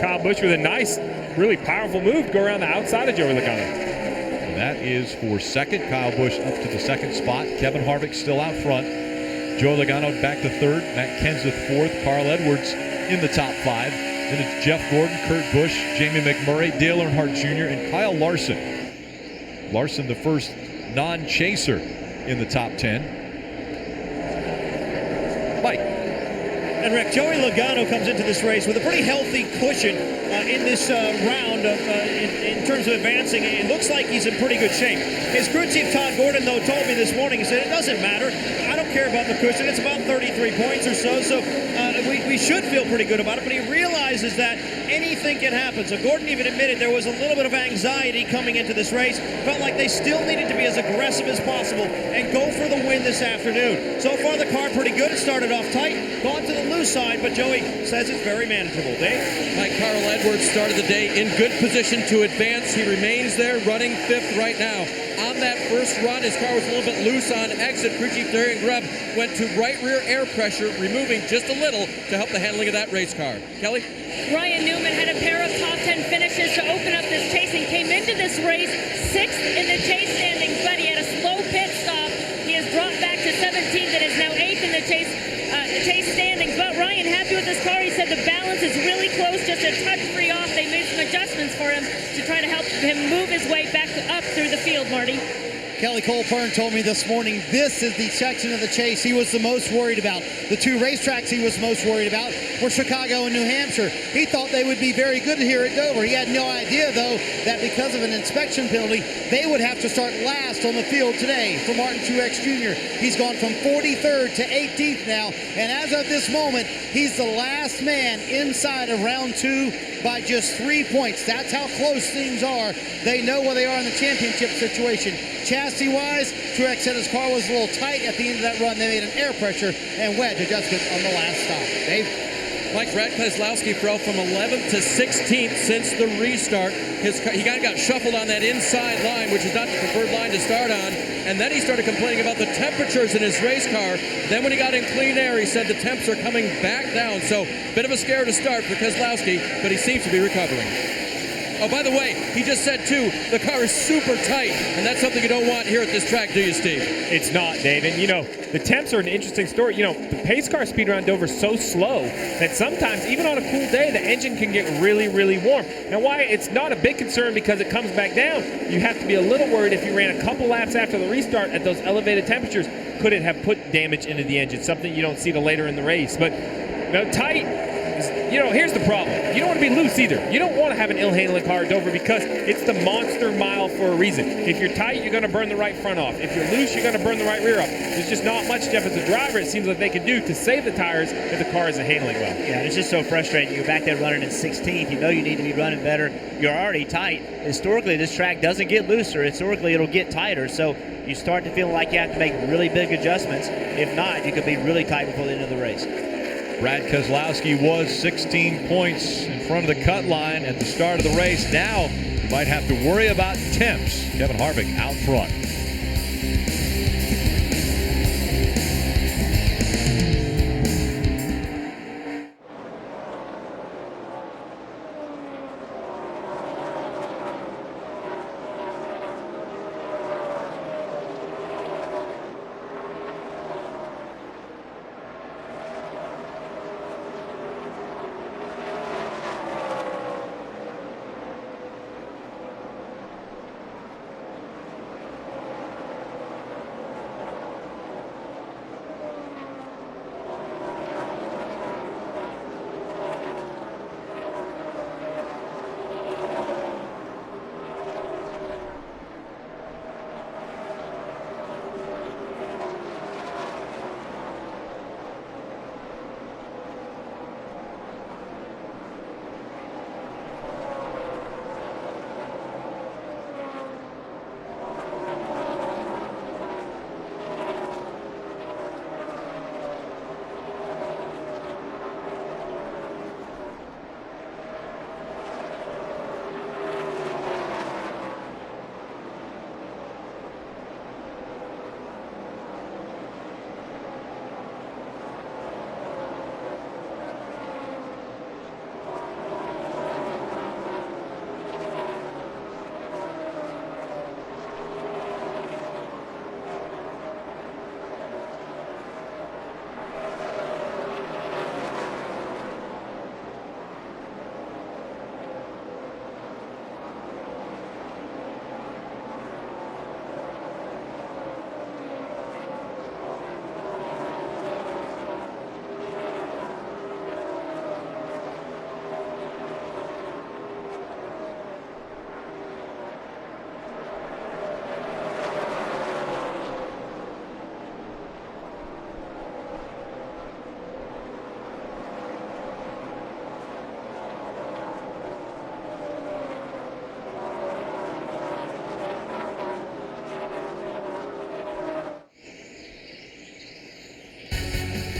Kyle Busch with a nice, really powerful move to go around the outside of Joey Logano. And that is for second. Kyle Busch up to the second spot. Kevin Harvick still out front. Joey Logano back to third. Matt Kenseth fourth. Carl Edwards in the top 5. Then it's Jeff Gordon, Kurt Busch, Jamie McMurray, Dale Earnhardt Jr., and Kyle Larson. Larson, the first non-chaser in the top 10. Mike. And Rick, Joey Logano comes into this race with a pretty healthy cushion in this round in terms of advancing. It looks like he's in pretty good shape. His crew chief, Todd Gordon, though, told me this morning, he said, it doesn't matter. I don't care about the cushion. It's about 33 points or so. So we should feel pretty good about it. But he realizes that anything can happen. So Gordon even admitted there was a little bit of anxiety coming into this race. Felt like they still needed to be as aggressive as possible and go for the win this afternoon. So far, the car pretty good. It started off tight, gone to the loose side, but Joey says it's very manageable. Dave? Mike, Carl Edwards started the day in good position to advance. He remains there, running 5th right now. On that first run, his car was a little bit loose on exit. Crew Chief Darian Grubb went to right rear air pressure, removing just a little to help the handling of that race car. Kelly? Ryan Newman had a pair of top 10 finishes to open up this chase and came into this race 6th in the chase standings, but he had a slow pit stop. He has dropped back to 17th and is now 8th in the chase standings. But Ryan, happy with this car. He said the balance is really close, just a touch free off. They made some adjustments for him to try to help him move his way back up through the field, Marty. Kelly Colburn told me this morning this is the section of the chase he was the most worried about. The two racetracks he was most worried about were Chicago and New Hampshire. He thought they would be very good here at Dover. He had no idea, though, that because of an inspection penalty, they would have to start last on the field today for Martin Truex Jr. He's gone from 43rd to 18th now, and as of this moment, he's the last man inside of round 2 by just 3 points. That's how close things are. They know where they are in the championship situation. Chassis-wise, Truex said his car was a little tight at the end of that run. They made an air pressure and wedge adjustment on the last stop. Dave? Mike, Brad Keselowski fell from 11th to 16th since the restart. He kind of got shuffled on that inside line, which is not the preferred line to start on. And then he started complaining about the temperatures in his race car. Then when he got in clean air, he said the temps are coming back down. So bit of a scare to start for Keselowski, but he seems to be recovering. Oh, by the way, he just said, too, the car is super tight, and that's something you don't want here at this track, do you, Steve? It's not, Dave. And, the temps are an interesting story. The pace car speed around Dover is so slow that sometimes, even on a cool day, the engine can get really, really warm. Now, why it's not a big concern because it comes back down, you have to be a little worried if you ran a couple laps after the restart at those elevated temperatures, could it have put damage into the engine, something you don't see till later in the race. But, tight. Here's the problem. You don't want to be loose either. You don't want to have an ill-handling car at Dover because it's the monster mile for a reason. If you're tight, you're going to burn the right front off. If you're loose, you're going to burn the right rear off. There's just not much, Jeff, as a driver, it seems like they can do to save the tires if the car isn't handling well. Yeah, it's just so frustrating. You're back there running in 16th. You know you need to be running better. You're already tight. Historically, this track doesn't get looser. Historically, it'll get tighter. So you start to feel like you have to make really big adjustments. If not, you could be really tight before the end of the race. Brad Keselowski was 16 points in front of the cut line at the start of the race. Now you might have to worry about temps. Kevin Harvick out front.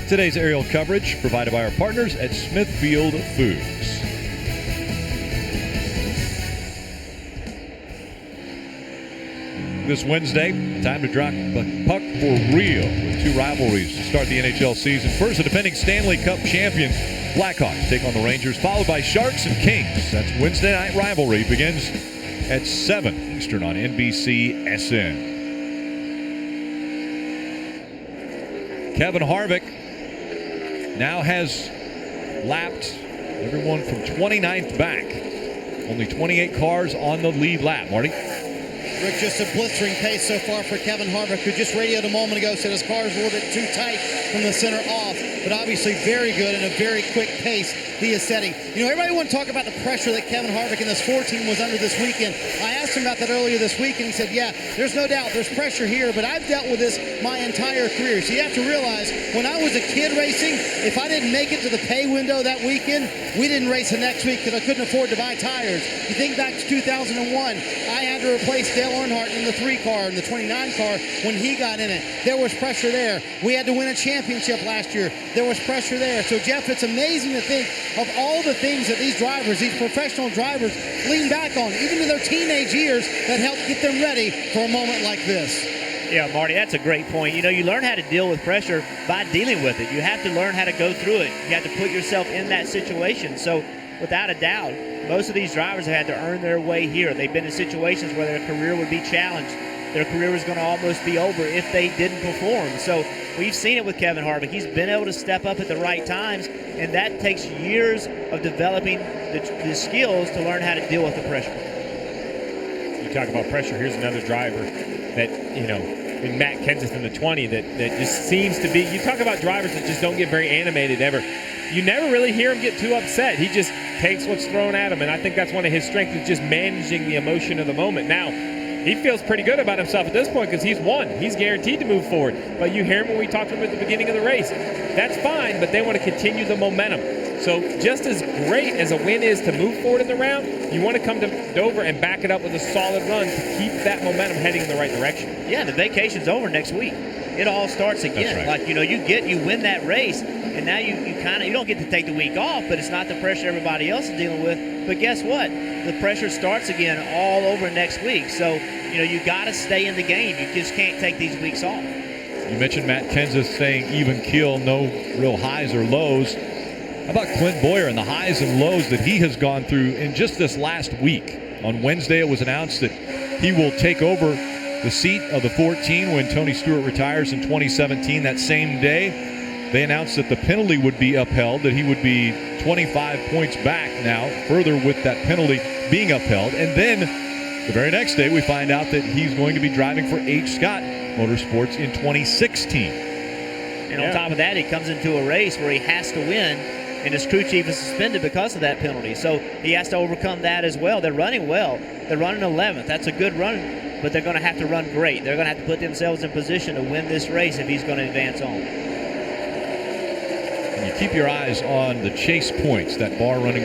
Today's aerial coverage provided by our partners at Smithfield Foods. This Wednesday, time to drop the puck for real with two rivalries to start the NHL season. First, the defending Stanley Cup champions Blackhawks take on the Rangers, followed by Sharks and Kings. That's Wednesday night rivalry. Begins at 7 Eastern on NBC SN. Kevin Harvick now has lapped everyone from 29th back. Only 28 cars on the lead lap. Marty? Rick, just a blistering pace so far for Kevin Harvick, who just radioed a moment ago, said his car is a little bit too tight from the center off, but obviously very good and a very quick pace he is setting. You know, everybody want to talk about the pressure that Kevin Harvick and this 4 team was under this weekend. I asked him about that earlier this week, and he said, yeah, there's no doubt there's pressure here, but I've dealt with this my entire career. So you have to realize, when I was a kid racing, if I didn't make it to the pay window that weekend, we didn't race the next week because I couldn't afford to buy tires. You think back to 2001, I had to replace Dale Earnhardt in the 3 car and the 29 car when he got in it. There was pressure there. We had to win a championship last year. There was pressure there. So, Jeff, it's amazing to think of all the things that these drivers, these professional drivers, lean back on, even in their teenage years, that help get them ready for a moment like this. Yeah, Marty, that's a great point. You know, you learn how to deal with pressure by dealing with it. You have to learn how to go through it. You have to put yourself in that situation. So, without a doubt, most of these drivers have had to earn their way here. They've been in situations where their career would be challenged. Their career was going to almost be over if they didn't perform. So we've seen it with Kevin Harvick. He's been able to step up at the right times, and that takes years of developing the skills to learn how to deal with the pressure. You talk about pressure. Here's another driver that, you know, in Matt Kenseth in the 20 that just seems to be, you talk about drivers that just don't get very animated ever. You never really hear him get too upset. He just takes what's thrown at him, and I think that's one of his strengths, is just managing the emotion of the moment. Now, he feels pretty good about himself at this point because he's won. He's guaranteed to move forward. But you hear him when we talked to him at the beginning of the race. That's fine, but they want to continue the momentum. So just as great as a win is to move forward in the round, you want to come to Dover and back it up with a solid run to keep that momentum heading in the right direction. Yeah, the vacation's over next week. It all starts again. That's right. Like, you know, you win that race, and now you don't get to take the week off, but it's not the pressure everybody else is dealing with. But guess what? The pressure starts again all over next week. So, you know, you got to stay in the game. You just can't take these weeks off. You mentioned Matt Kenseth saying even keel, no real highs or lows. How about Clint Boyer and the highs and lows that he has gone through in just this last week? On Wednesday, it was announced that he will take over the seat of the 14 when Tony Stewart retires in 2017. That same day, they announced that the penalty would be upheld, that he would be 25 points back now, further with that penalty being upheld. And then the very next day, we find out that he's going to be driving for H. Scott Motorsports in 2016. And on top of that, he comes into a race where he has to win, and his crew chief is suspended because of that penalty. So he has to overcome that as well. They're running well. They're running 11th. That's a good run, but they're going to have to run great. They're going to have to put themselves in position to win this race if he's going to advance on. And you keep your eyes on the chase points, that bar running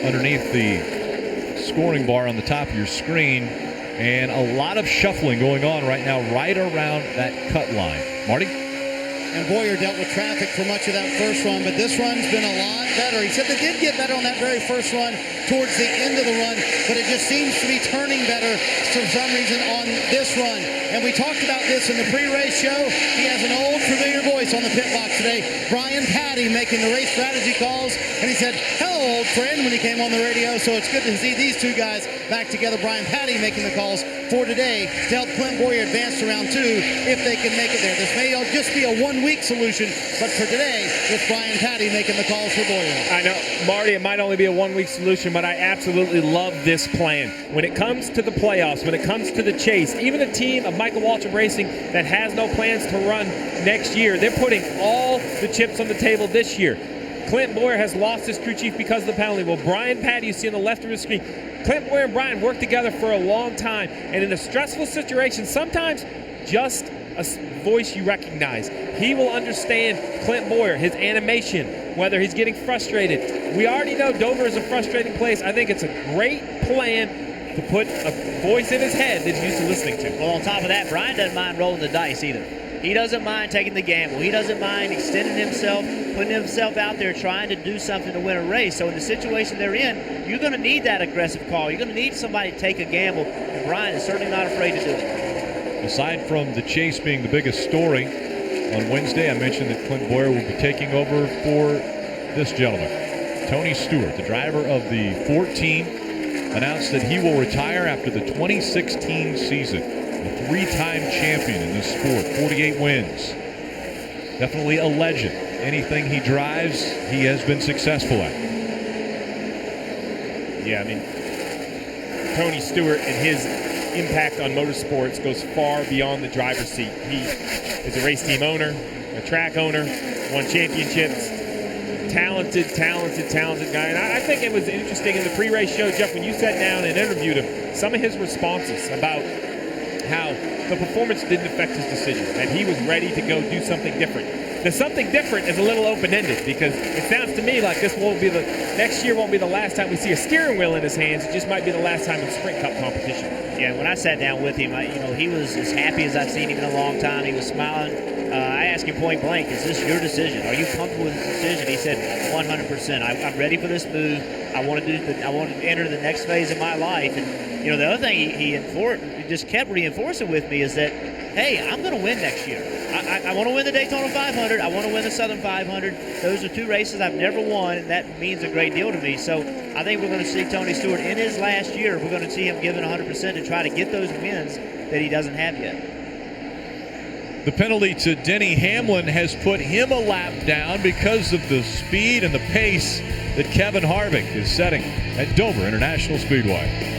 underneath the scoring bar on the top of your screen, and a lot of shuffling going on right now right around that cut line. Marty? And Boyer dealt with traffic for much of that first run, but this run's been a lot better. He said they did get better on that very first run towards the end of the run, but it just seems to be turning better for some reason on this run. And we talked about this in the pre-race show. He has an old familiar voice on the pit box today, Brian Patty, making the race strategy calls. And he said, hello, old friend, when he came on the radio. So it's good to see these two guys back together. Brian Patty making the calls for today to help Clint Boyer advance to round 2 if they can make it there. This may just be a one-week solution, but for today, it's Brian Patty making the calls for Boyer. I know, Marty, it might only be a one-week solution, but I absolutely love this plan. When it comes to the playoffs, when it comes to the chase, even a team of Michael Waltrip Racing that has no plans to run next year, they're putting all the chips on the table this year. Clint Boyer has lost his crew chief because of the penalty. Well, Brian Patty, you see on the left of the screen, Clint Boyer and Brian worked together for a long time, and in a stressful situation, sometimes just a voice you recognize. He will understand Clint Boyer, his animation, whether he's getting frustrated. We already know Dover is a frustrating place. I think it's a great plan to put a voice in his head that he's used to listening to. Well, on top of that, Brian doesn't mind rolling the dice either. He doesn't mind taking the gamble. He doesn't mind extending himself, putting himself out there, trying to do something to win a race. So in the situation they're in, you're going to need that aggressive call. You're going to need somebody to take a gamble, and Brian is certainly not afraid to do it. Aside from the chase being the biggest story, on Wednesday I mentioned that Clint Boyer will be taking over for this gentleman. Tony Stewart, the driver of the 14, announced that he will retire after the 2016 season. A three-time champion in this sport, 48 wins. Definitely a legend. Anything he drives, he has been successful at. Yeah, I mean, Tony Stewart and his impact on motorsports goes far beyond the driver's seat. He is a race team owner, a track owner, won championships. Talented guy. And I think it was interesting in the pre-race show, Jeff, when you sat down and interviewed him, some of his responses about how the performance didn't affect his decision, that he was ready to go do something different. The something different is a little open-ended because it sounds to me like next year won't be the last time we see a steering wheel in his hands. It just might be the last time in Sprint Cup competition. Yeah, when I sat down with him, he was as happy as I've seen him in a long time. He was smiling. I asked him point blank, is this your decision? Are you comfortable with the decision? He said, 100%. I'm ready for this move. I want to enter the next phase of my life. And the other thing he just kept reinforcing with me is that, hey, I'm going to win next year. I want to win the Daytona 500. I want to win the Southern 500. Those are two races I've never won, and that means a great deal to me. So I think we're going to see Tony Stewart in his last year. We're going to see him giving 100% to try to get those wins that he doesn't have yet. The penalty to Denny Hamlin has put him a lap down because of the speed and the pace that Kevin Harvick is setting at Dover International Speedway.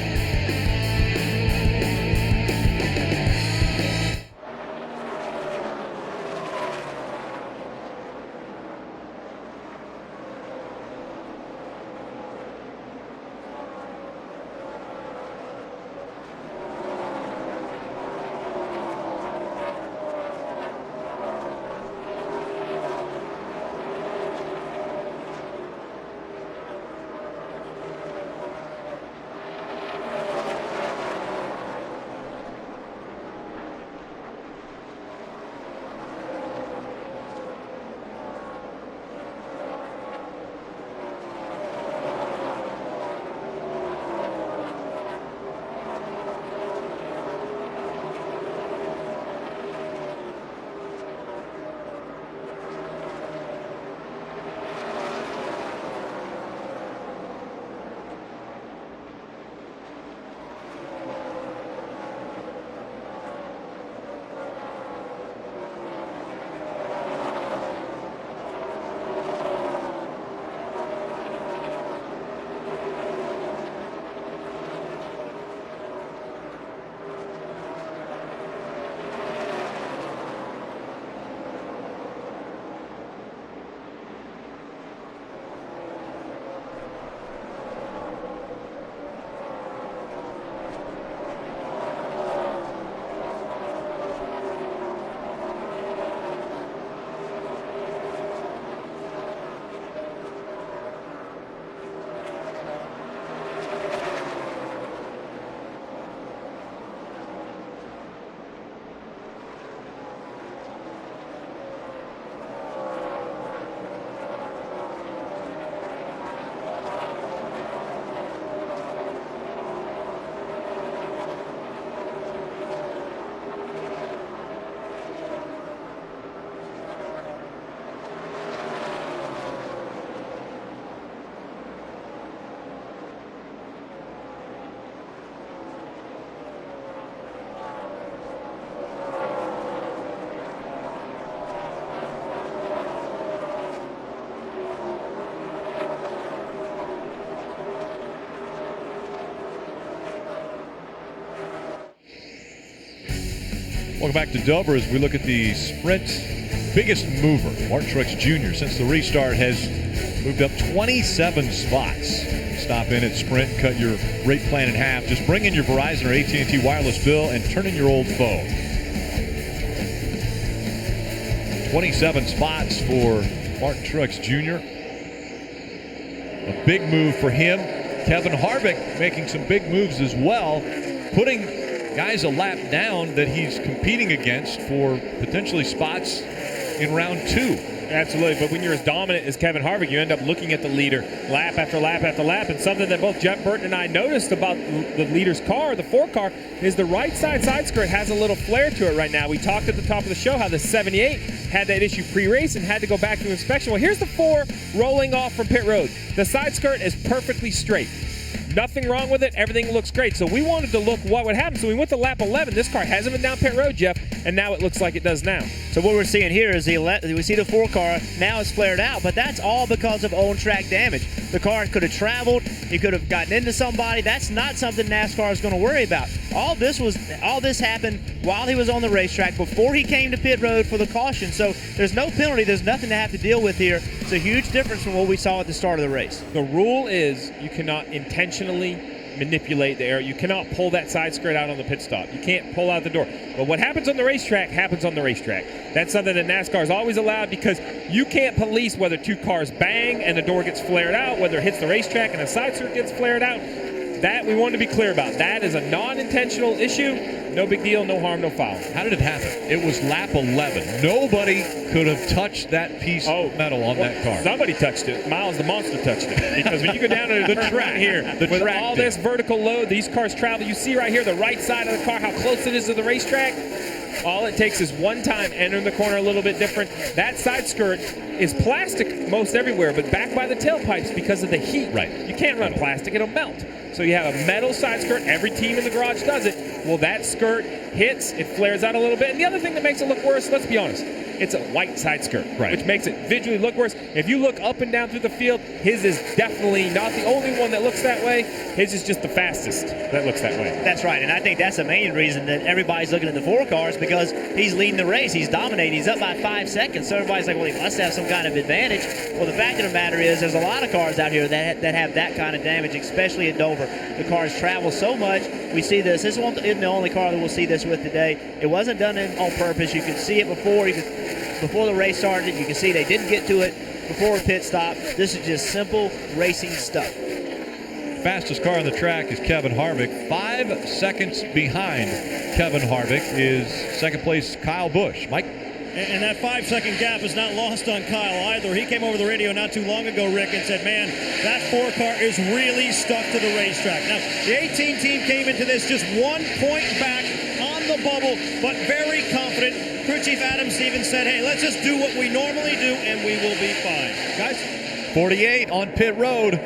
Welcome back to Dover as we look at the Sprint's biggest mover, Martin Truex Jr. since the restart has moved up 27 spots. Stop in at Sprint, cut your rate plan in half. Just bring in your Verizon or AT&T wireless bill and turn in your old phone. 27 spots for Martin Truex Jr. A big move for him. Kevin Harvick making some big moves as well, putting guys a lap down that he's competing against for potentially spots in round two. Absolutely, but when you're as dominant as Kevin Harvick, you end up looking at the leader lap after lap after lap, and something that both Jeff Burton and I noticed about the leader's car, the 4 car, is the right side skirt has a little flare to it right now. We talked at the top of the show how the 78 had that issue pre-race and had to go back to inspection. Well, here's the 4 rolling off from pit road. The side skirt is perfectly straight. nothing wrong with it. Everything looks great. So we wanted to look what would happen. So we went to lap 11. This car hasn't been down pit road, Jeff, and now it looks like it does now. So what we're seeing here is we see the 4 car now is flared out, but that's all because of on-track damage. The car could have traveled. He could have gotten into somebody. That's not something NASCAR is going to worry about. All this happened while he was on the racetrack before he came to pit road for the caution. So there's no penalty. There's nothing to have to deal with here. It's a huge difference from what we saw at the start of the race. The rule is you cannot intentionally manipulate the air. You cannot pull that side skirt out on the pit stop. You can't pull out the door. But what happens on the racetrack happens on the racetrack. That's something that NASCAR is always allowed because you can't police whether 2 cars bang and the door gets flared out, whether it hits the racetrack and a side skirt gets flared out. That we want to be clear about. That is a non-intentional issue. No big deal, no harm, no foul. How did it happen? It was lap 11. Nobody could have touched that piece of metal on that car. Somebody touched it. Miles the Monster touched it. Because when you go down to the track here, with all this vertical load, these cars travel. You see right here the right side of the car, how close it is to the racetrack. All it takes is one time, entering the corner a little bit different. That side skirt is plastic most everywhere, but back by the tailpipes because of the heat. Right. You can't run plastic, it'll melt. So you have a metal side skirt. Every team in the garage does it. Well, that skirt hits, it flares out a little bit. And the other thing that makes it look worse, let's be honest, it's a white side skirt, which makes it visually look worse. If you look up and down through the field, his is definitely not the only one that looks that way. His is just the fastest that looks that way. That's right, and I think that's the main reason that everybody's looking at the 4 cars because he's leading the race. He's dominating. He's up by 5 seconds. So everybody's like, well, he must have some kind of advantage. Well, the fact of the matter is there's a lot of cars out here that have that kind of damage, especially at Dover. The cars travel so much. We see this. This isn't the only car that we'll see this with today. It wasn't done on purpose. You could see it before. Before the race started, you can see they didn't get to it before a pit stop. This is just simple racing stuff. Fastest car on the track is Kevin Harvick. 5 seconds behind Kevin Harvick is second place Kyle Busch. Mike? And that 5-second gap is not lost on Kyle either. He came over the radio not too long ago, Rick, and said, man, that 4 car is really stuck to the racetrack. Now, the 18 team came into this just 1 point back on the bubble, but very confident. Crew Chief Adam Stevens said, hey, let's just do what we normally do, and we will be fine. Guys? 48 on pit road.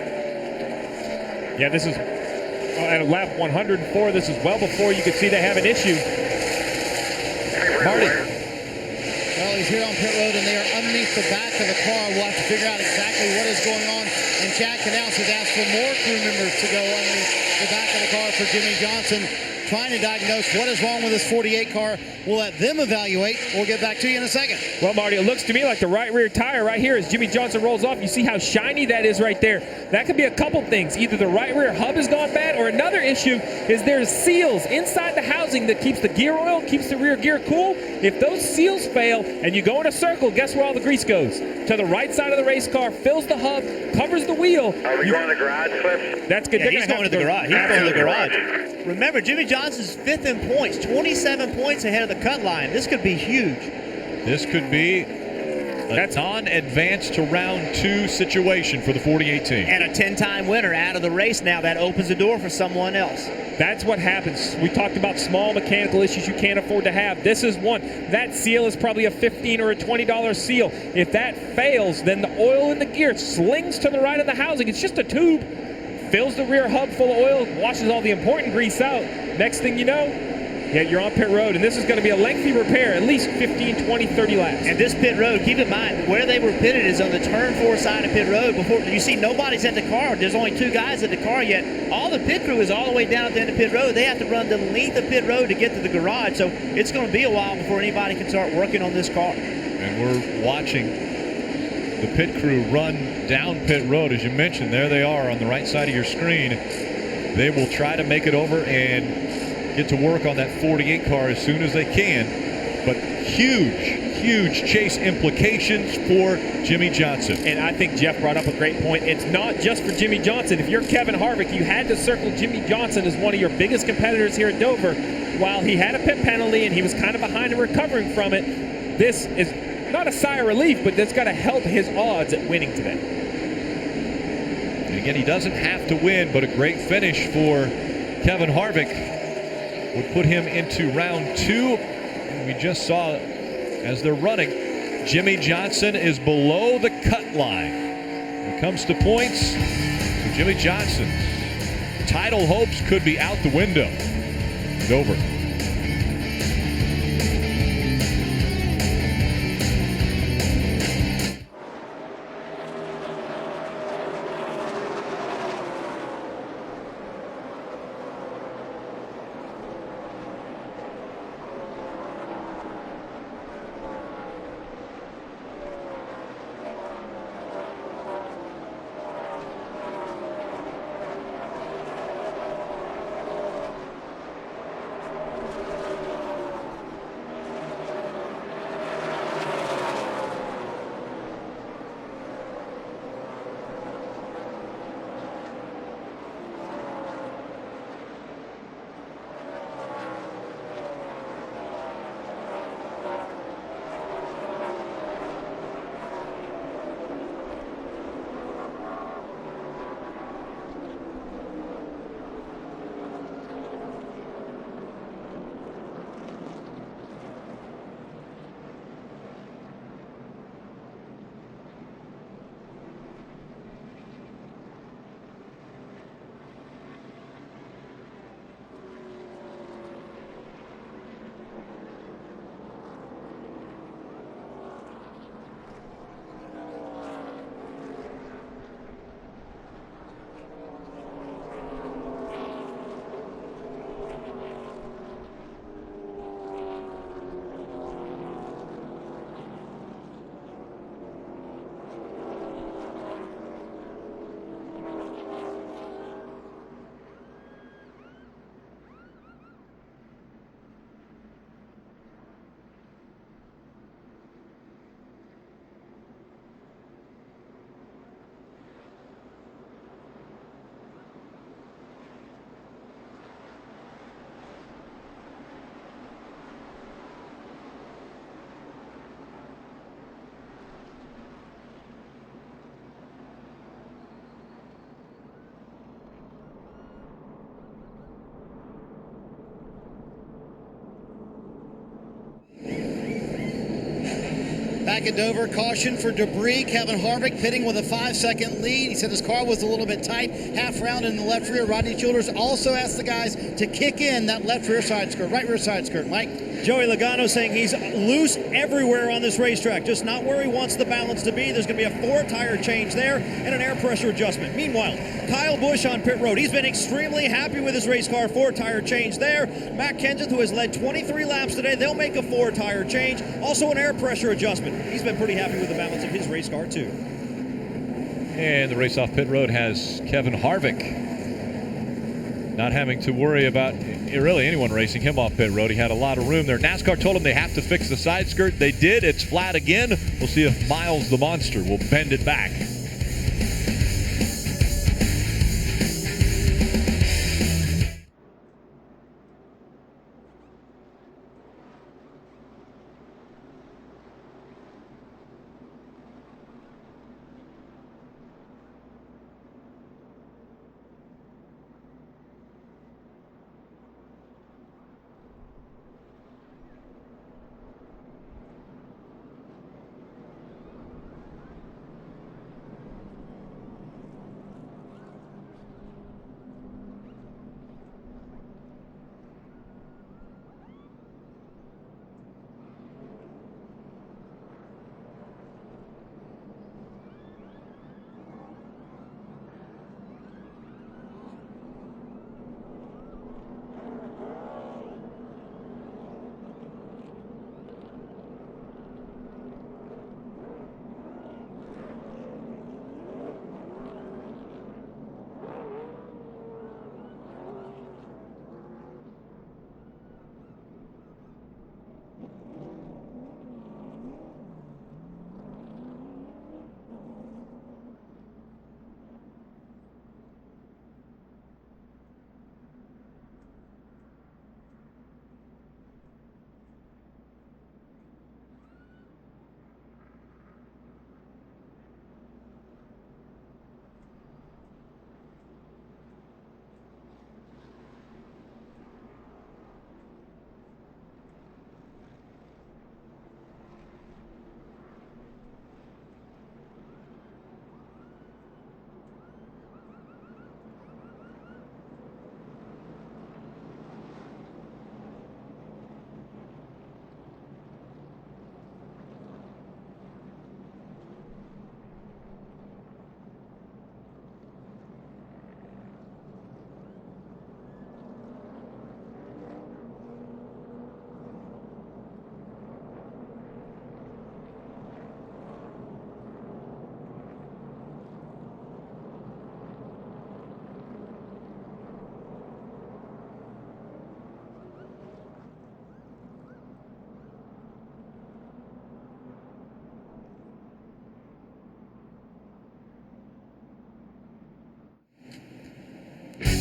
Yeah, this is at lap 104. This is well before you could see they have an issue. Marty. Well, he's here on pit road, and they are underneath the back of the car. We'll have to figure out exactly what is going on. And Jack Canals has asked for more crew members to go underneath the back of the car for Jimmy Johnson, trying to diagnose what is wrong with this 48 car. We'll let them evaluate. We'll get back to you in a second. Well, Marty, it looks to me like the right rear tire right here as Jimmy Johnson rolls off. You see how shiny that is right there. That could be a couple things. Either the right rear hub has gone bad, or another issue is there's seals inside the housing that keeps the gear oil, keeps the rear gear cool. If those seals fail and you go in a circle, guess where all the grease goes? To the right side of the race car, fills the hub, covers the wheel. Are we going to the garage, Cliff? That's good. Yeah, he's going to the garage. He's going to the garage. Remember, Jimmy Johnson's 5th in points, 27 points ahead of the cut line. This could be huge. This could be a non-advance to round 2 situation for the 48 team. And a 10-time winner out of the race now. That opens the door for someone else. That's what happens. We talked about small mechanical issues you can't afford to have. This is one. That seal is probably a $15 or a $20 seal. If that fails, then the oil in the gear slings to the right of the housing. It's just a tube. Fills the rear hub full of oil, washes all the important grease out. Next thing you know, yeah, you're on pit road, and this is going to be a lengthy repair, at least 15, 20, 30 laps. And this pit road, keep in mind, where they were pitted is on the turn 4 side of pit road. Before you see nobody's at the car. There's only 2 guys at the car yet. All the pit crew is all the way down at the end of pit road. They have to run the length of pit road to get to the garage, so it's going to be a while before anybody can start working on this car. And we're watching the pit crew run down pit road. As you mentioned, there they are on the right side of your screen. They will try to make it over and get to work on that 48 car as soon as they can. But huge chase implications for Jimmy Johnson. And I think Jeff brought up a great point. It's not just for Jimmy Johnson. If you're Kevin Harvick, you had to circle Jimmy Johnson as one of your biggest competitors here at Dover. While he had a pit penalty and he was kind of behind and recovering from it, this is not a sigh of relief, but that's got to help his odds at winning today. And again, he doesn't have to win, but a great finish for Kevin Harvick would put him into round 2. And we just saw as they're running, Jimmy Johnson is below the cut line. When it comes to points, so Jimmy Johnson title hopes could be out the window. Dover. Back at Dover, caution for debris. Kevin Harvick pitting with a 5-second lead. He said his car was a little bit tight, half round in the left rear. Rodney Childers also asked the guys to kick in that left rear side skirt, right rear side skirt. Mike? Joey Logano saying he's loose everywhere on this racetrack, just not where he wants the balance to be. There's going to be a 4-tire change there and an air pressure adjustment. Meanwhile, Kyle Busch on pit road. He's been extremely happy with his race car. 4-tire change there. Matt Kenseth, who has led 23 laps today, they'll make a 4-tire change. Also an air pressure adjustment. He's been pretty happy with the balance of his race car too. And the race off pit road has Kevin Harvick. Not having to worry about really anyone racing him off pit road. He had a lot of room there. NASCAR told him they have to fix the side skirt. They did. It's flat again. We'll see if Miles the Monster will bend it back.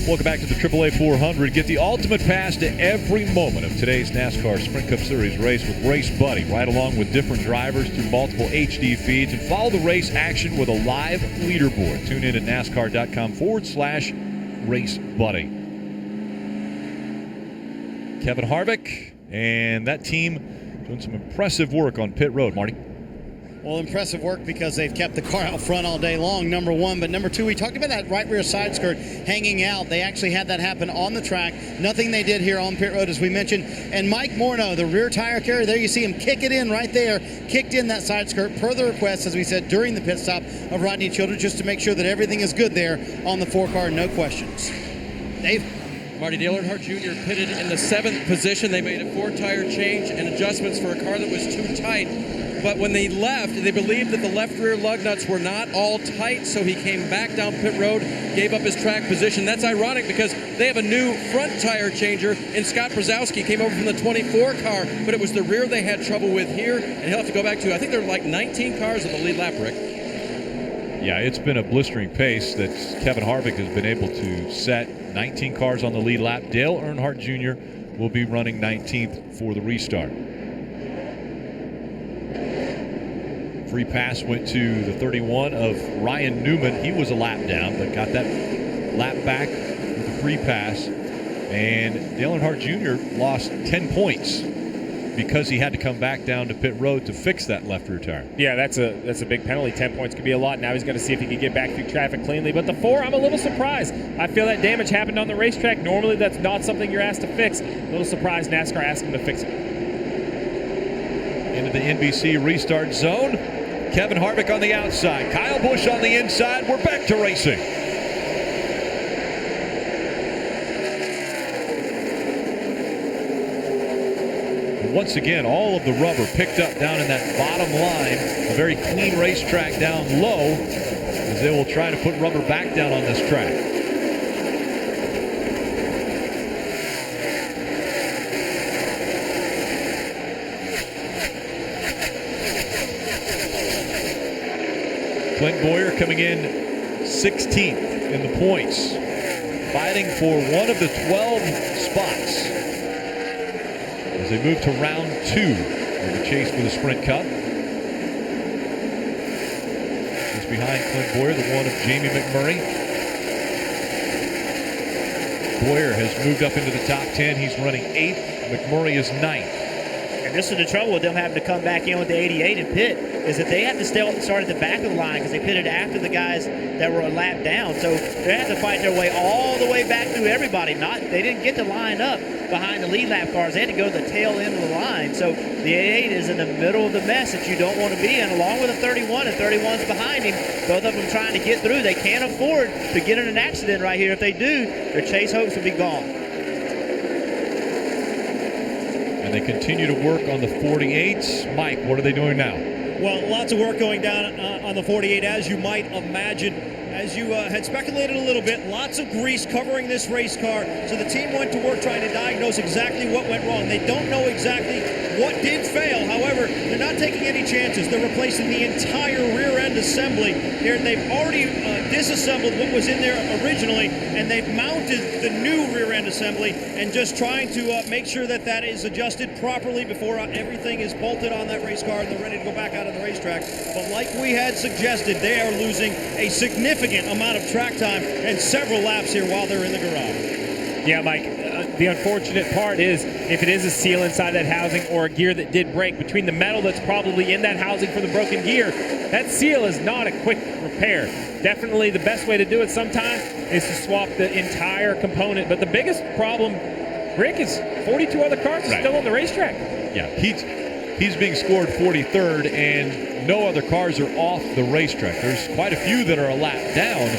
Welcome back to the AAA 400. Get the ultimate pass to every moment of today's NASCAR Sprint Cup Series race with Race Buddy, right along with different drivers through multiple HD feeds, and follow the race action with a live leaderboard. Tune in at NASCAR.com/Race Buddy. Kevin Harvick and that team doing some impressive work on pit road, Marty. Well, impressive work because they've kept the car out front all day long, number one. But number two, we talked about that right rear side skirt hanging out. They actually had that happen on the track. Nothing they did here on pit road, as we mentioned. And Mike Morneau, the rear tire carrier, there you see him kick it in right there. Kicked in that side skirt per the request, as we said, during the pit stop of Rodney Childers, just to make sure that everything is good there on the 4-car, no questions. Dave? Marty Dale Earnhardt Jr. pitted in the 7th position. They made a 4-tire change and adjustments for a car that was too tight. But when they left, they believed that the left rear lug nuts were not all tight, so he came back down pit road, gave up his track position. That's ironic because they have a new front tire changer, and Scott Brzezowski came over from the 24 car, but it was the rear they had trouble with here, and he'll have to go back to, I think there are like 19 cars in the lead lap, Rick. Yeah, it's been a blistering pace that Kevin Harvick has been able to set. 19 cars on the lead lap. Dale Earnhardt Jr. will be running 19th for the restart. Free pass went to the 31 of Ryan Newman. He was a lap down, but got that lap back with the free pass. And Dale Earnhardt Jr. lost 10 points because he had to come back down to pit road to fix that left rear tire. Yeah, that's a big penalty. 10 points could be a lot. Now he's going to see if he can get back through traffic cleanly. But the 4, I'm a little surprised. I feel that damage happened on the racetrack. Normally that's not something you're asked to fix. A little surprised NASCAR asked him to fix it. Into the NBC restart zone. Kevin Harvick on the outside. Kyle Busch on the inside. We're back to racing. And once again, all of the rubber picked up down in that bottom line. A very clean racetrack down low, as they will try to put rubber back down on this track. Clint Boyer coming in 16th in the points, fighting for one of the 12 spots as they move to round 2 of the chase for the Sprint Cup. Just behind Clint Boyer, the one of Jamie McMurray. Boyer has moved up into the top 10. He's running 8th. McMurray is 9th. And this is the trouble with them having to come back in with the 88 and pit, is that they have to start at the back of the line because they pitted after the guys that were a lap down. So they have to fight their way all the way back through everybody. They didn't get to line up behind the lead lap cars. They had to go to the tail end of the line. So the 88 is in the middle of the mess that you don't want to be in, along with a 31, and 31's behind him. Both of them trying to get through. They can't afford to get in an accident right here. If they do, their chase hopes will be gone. And they continue to work on the 48s. Mike, what are they doing now? Well, lots of work going down on the 48, as you might imagine. As you had speculated a little bit, lots of grease covering this race car. So the team went to work trying to diagnose exactly what went wrong. They don't know exactly what did fail. However, they're not taking any chances. They're replacing the entire rear end assembly here. They've already disassembled what was in there originally, and they've mounted the new rear end assembly and just trying to make sure that that is adjusted properly before everything is bolted on that race car and they're ready to go back out on the racetrack. But like we had suggested, they are losing a significant amount of track time and several laps here while they're in the garage. Yeah, Mike, the unfortunate part is if it is a seal inside that housing or a gear that did break, between the metal that's probably in that housing for the broken gear, that seal is not a quick repair. Definitely the best way to do it sometime is to swap the entire component. But the biggest problem, Rick, is 42 other cars are still on the racetrack. Yeah, he's being scored 43rd, and no other cars are off the racetrack. There's quite a few that are a lap down,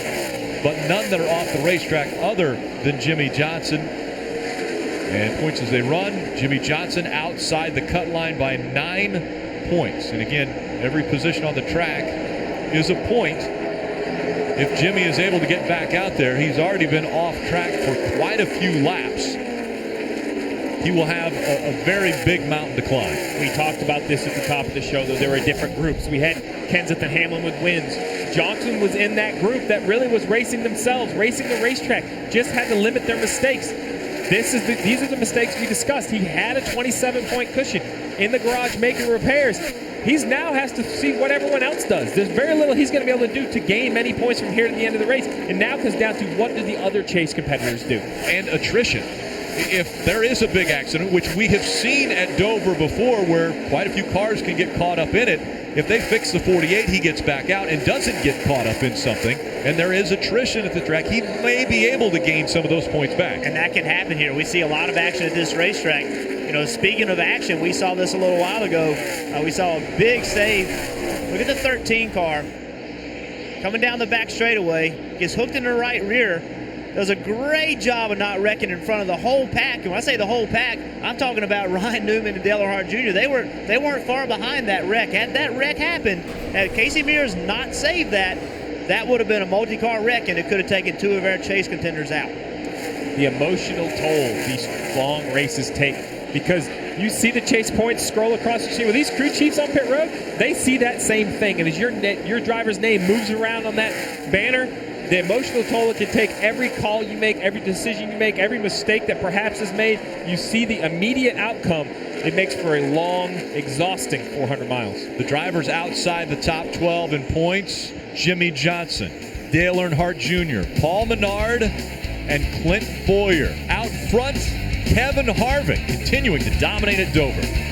but none that are off the racetrack other than Jimmy Johnson. And points as they run, Jimmy Johnson outside the cut line by 9 points. And again, every position on the track is a point. If Jimmy is able to get back out there, he's already been off track for quite a few laps. He will have a very big mountain to climb. We talked about this at the top of the show, though. There were different groups. We had Kenseth and Hamlin with wins. Johnson was in that group that really was racing themselves, racing the racetrack, just had to limit their mistakes. These are the mistakes we discussed. He had a 27-point cushion in the garage making repairs. He now has to see what everyone else does. There's very little he's going to be able to do to gain many points from here to the end of the race. And now it comes down to what do the other Chase competitors do. And attrition. If there is a big accident, which we have seen at Dover before where quite a few cars can get caught up in it, if they fix the 48, he gets back out and doesn't get caught up in something, and there is attrition at the track, he may be able to gain some of those points back. And that can happen here. We see a lot of action at this racetrack. You know, speaking of action, we saw this a little while ago. We saw a big save. Look at the 13 car coming down the back straightaway, gets hooked in the right rear, does a great job of not wrecking in front of the whole pack. And when I say the whole pack, I'm talking about Ryan Newman and Dale Earnhardt Jr. They weren't far behind that wreck. Had that wreck happened, had Casey Mears not saved that, that would have been a multi-car wreck, and it could have taken two of our Chase contenders out. The emotional toll these long races take, because you see the Chase points scroll across the screen. With these crew chiefs on pit road, they see that same thing. And as your driver's name moves around on that banner, the emotional toll it can take, every call you make, every decision you make, every mistake that perhaps is made, you see the immediate outcome. It makes for a long, exhausting 400 miles. The drivers outside the top 12 in points, Jimmy Johnson, Dale Earnhardt Jr., Paul Menard, and Clint Bowyer. Out front, Kevin Harvick continuing to dominate at Dover.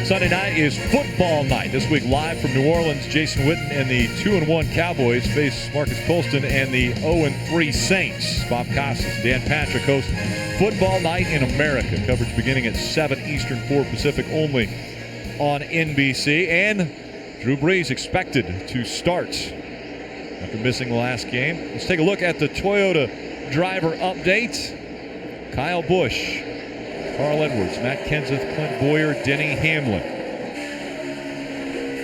Sunday night is football night. This week live from New Orleans, Jason Witten and the 2-1 Cowboys face Marcus Colston and the 0-3 Saints. Bob Costas, Dan Patrick host Football Night in America. Coverage beginning at 7 Eastern, 4 Pacific only on NBC. And Drew Brees expected to start after missing the last game. Let's take a look at the Toyota driver update. Kyle Busch, Carl Edwards, Matt Kenseth, Clint Bowyer, Denny Hamlin.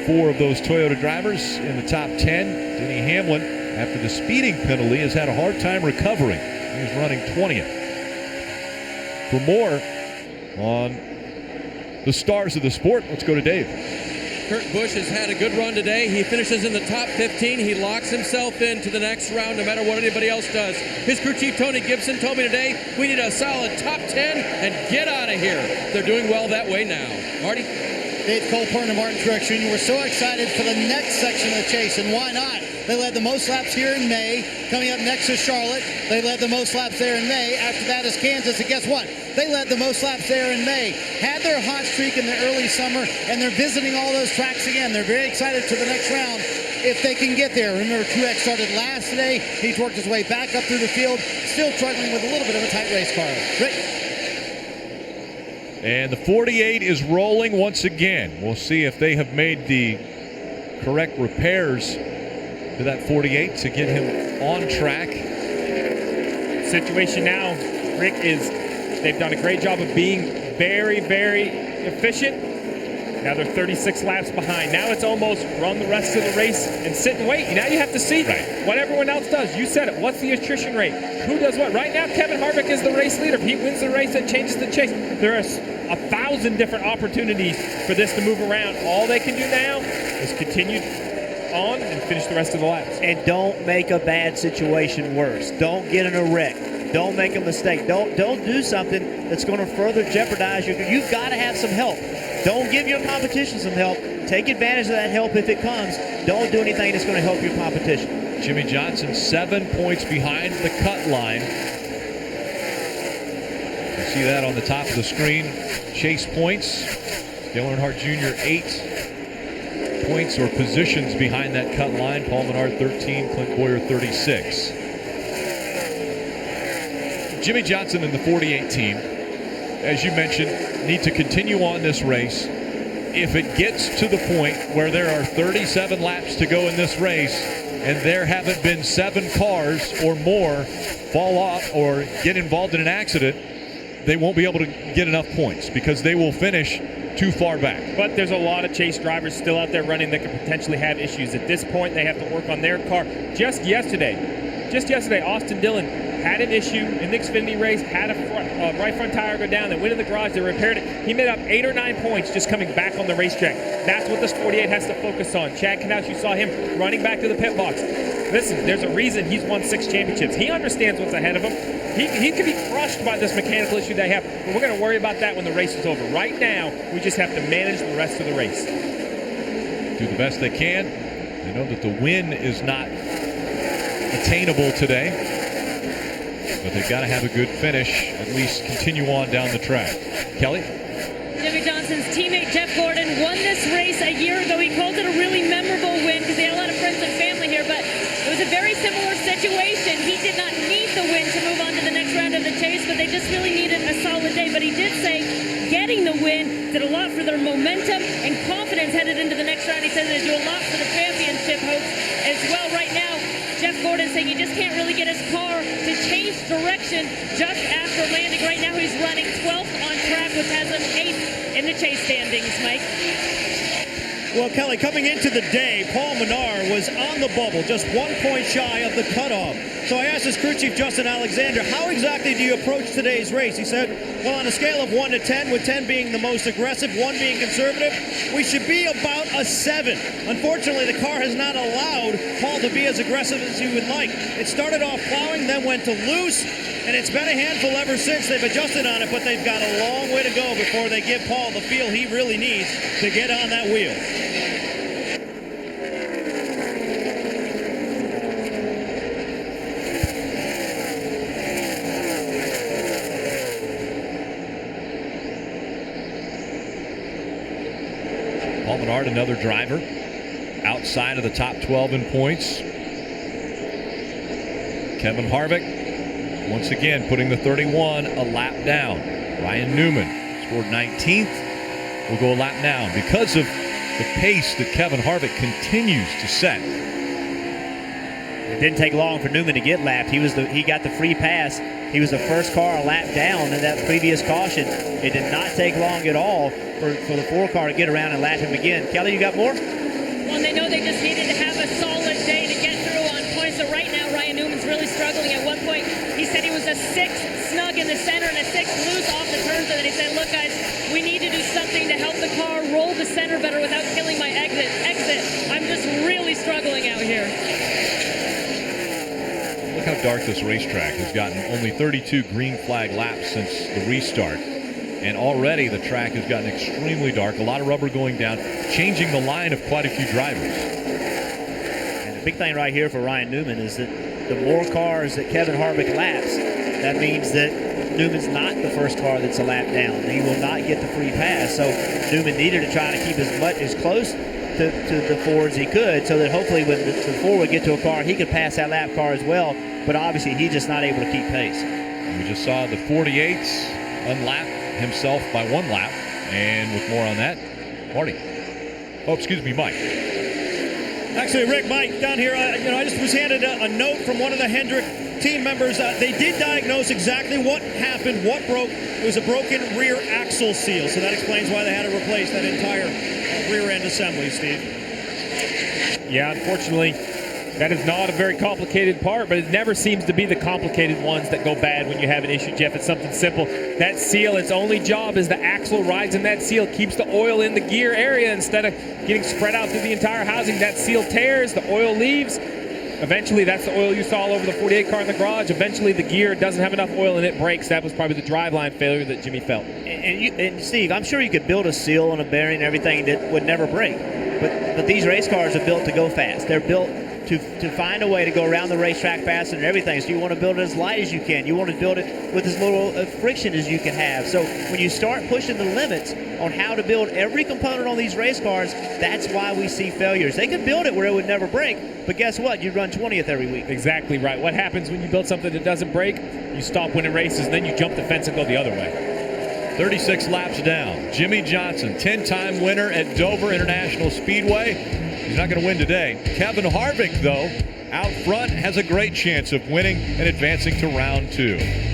4 of those Toyota drivers in the top 10. Denny Hamlin, after the speeding penalty, has had a hard time recovering. He's running 20th. For more on the stars of the sport, let's go to Dave. Kurt Busch has had a good run today. He finishes in the top 15. He locks himself into the next round no matter what anybody else does. His crew chief, Tony Gibson, told me today we need a solid top 10 and get out of here. They're doing well that way now. Marty? Dave Colpern and Martin Truex Jr. were so excited for the next section of the chase, and why not? They led the most laps here in May. Coming up next is Charlotte. They led the most laps there in May. After that is Kansas, and guess what? They led the most laps there in May. Had their hot streak in the early summer, and they're visiting all those tracks again. They're very excited for the next round if they can get there. Remember, Truex started last today. He's worked his way back up through the field, still struggling with a little bit of a tight race car. Rick? And the 48 is rolling once again. We'll see if they have made the correct repairs to that 48 to get him on track. Situation now, Rick, is they've done a great job of being very, very efficient. Now they're 36 laps behind. Now it's almost run the rest of the race and sit and wait. Now you have to see what everyone else does. You said it. What's the attrition rate? Who does what? Right now, Kevin Harvick is the race leader. If he wins the race, it changes the chase. There are 1,000 different opportunities for this to move around. All they can do now is continue on and finish the rest of the laps. And don't make a bad situation worse. Don't get in a wreck. Don't make a mistake. Don't do something that's going to further jeopardize you. You've got to have some help. Don't give your competition some help. Take advantage of that help if it comes. Don't do anything that's going to help your competition. Jimmy Johnson 7 points behind the cut line. You see that on the top of the screen. Chase points. Dale Earnhardt Jr. 8 points or positions behind that cut line. Paul Menard 13, Clint Boyer 36. Jimmy Johnson and the 48 team, as you mentioned, need to continue on this race. If it gets to the point where there are 37 laps to go in this race and there haven't been 7 cars or more fall off or get involved in an accident, they won't be able to get enough points because they will finish too far back. But there's a lot of Chase drivers still out there running that could potentially have issues. At this point, they have to work on their car. Just yesterday, Austin Dillon had an issue in the Xfinity race, had a right front tire go down. They went in the garage, they repaired it. He made up 8 or 9 points just coming back on the racetrack. That's what this 48 has to focus on. Chad Knaus, you saw him running back to the pit box. Listen, there's a reason he's won 6 championships. He understands what's ahead of him. He could be crushed by this mechanical issue they have, but we're going to worry about that when the race is over. Right now, we just have to manage the rest of the race. Do the best they can. They know that the win is not attainable today, but they've got to have a good finish, at least continue on down the track. Kelly? Jimmy Johnson's teammate Jeff Gordon won this race a year ago. He called it a really memorable win because he had a lot of friends and family here, but it was a very similar situation. He did not need the win to move on to the next round of the chase, but they just really needed a solid day. But he did say getting the win did a lot for their momentum and confidence headed into the next round. He said they do a lot for the championship hopes as well. Right now, Jeff Gordon saying he just can't really get his car to change direction just after landing. Right now he's running 12th on track, which has him 8th in the chase standings, Mike. Well, Kelly, coming into the day, Paul Menard was on the bubble, just 1 point shy of the cutoff. So I asked his crew chief, Justin Alexander, how exactly do you approach today's race? He said, well, on a scale of 1 to 10, with 10 being the most aggressive, 1 being conservative, we should be about a 7. Unfortunately, the car has not allowed Paul to be as aggressive as he would like. It started off plowing, then went to loose, and it's been a handful ever since. They've adjusted on it, but they've got a long way to go before they give Paul the feel he really needs to get on that wheel. Paul Menard, another driver outside of the top 12 in points. Kevin Harvick, once again, putting the 31 a lap down. Ryan Newman scored 19th. Will go a lap down because of the pace that Kevin Harvick continues to set. It didn't take long for Newman to get lapped. He got the free pass. He was the first car a lap down in that previous caution. It did not take long at all for the 4 car to get around and lap him again. Kelly, you got more? Well, they know they just needed to have a solid day to get through on points. So right now, Ryan Newman's really struggling. At one point, he said he was a 6th snug in the center and a 6th loose off the turns. And then he said, look, guys, we need to do something to help the car roll the center better without killing my exit. I'm just really struggling out here. Look how dark this racetrack has gotten. Only 32 green flag laps since the restart. and already the track has gotten extremely dark. A lot of rubber going down, changing the line of quite a few drivers. And the big thing right here for Ryan Newman is that the more cars that Kevin Harvick laps, that means that Newman's not the first car that's a lap down. He will not get the free pass. So Newman needed to try to keep as close to the four as he could, so that hopefully when the four would get to a car, he could pass that lap car as well. But obviously, he's just not able to keep pace. We just saw the 48s unlap himself by 1 lap, and with more on that, Marty. Oh, excuse me, Mike. Actually, Rick, Mike, down here, I just was handed a note from one of the Hendrick team members. They did diagnose exactly what happened, what broke. It was a broken rear axle seal, so that explains why they had to replace that entire rear end assembly, Steve. Yeah, unfortunately, that is not a very complicated part, but it never seems to be the complicated ones that go bad when you have an issue, Jeff. It's something simple. That seal, its only job is the axle rides in that seal, keeps the oil in the gear area instead of getting spread out through the entire housing. That seal tears, the oil leaves. Eventually, that's the oil you saw all over the 48 car in the garage. Eventually, the gear doesn't have enough oil and it breaks. That was probably the driveline failure that Jimmy felt. And Steve, I'm sure you could build a seal on a bearing and everything that would never break. But these race cars are built to go fast. They're built to find a way to go around the racetrack faster and everything. So you want to build it as light as you can. You want to build it with as little friction as you can have. So when you start pushing the limits on how to build every component on these race cars, that's why we see failures. They could build it where it would never break, but guess what? You'd run 20th every week. Exactly right. What happens when you build something that doesn't break? You stop winning races, and then you jump the fence and go the other way. 36 laps down. Jimmy Johnson, 10-time winner at Dover International Speedway. He's not going to win today. Kevin Harvick, though, out front, has a great chance of winning and advancing to round 2.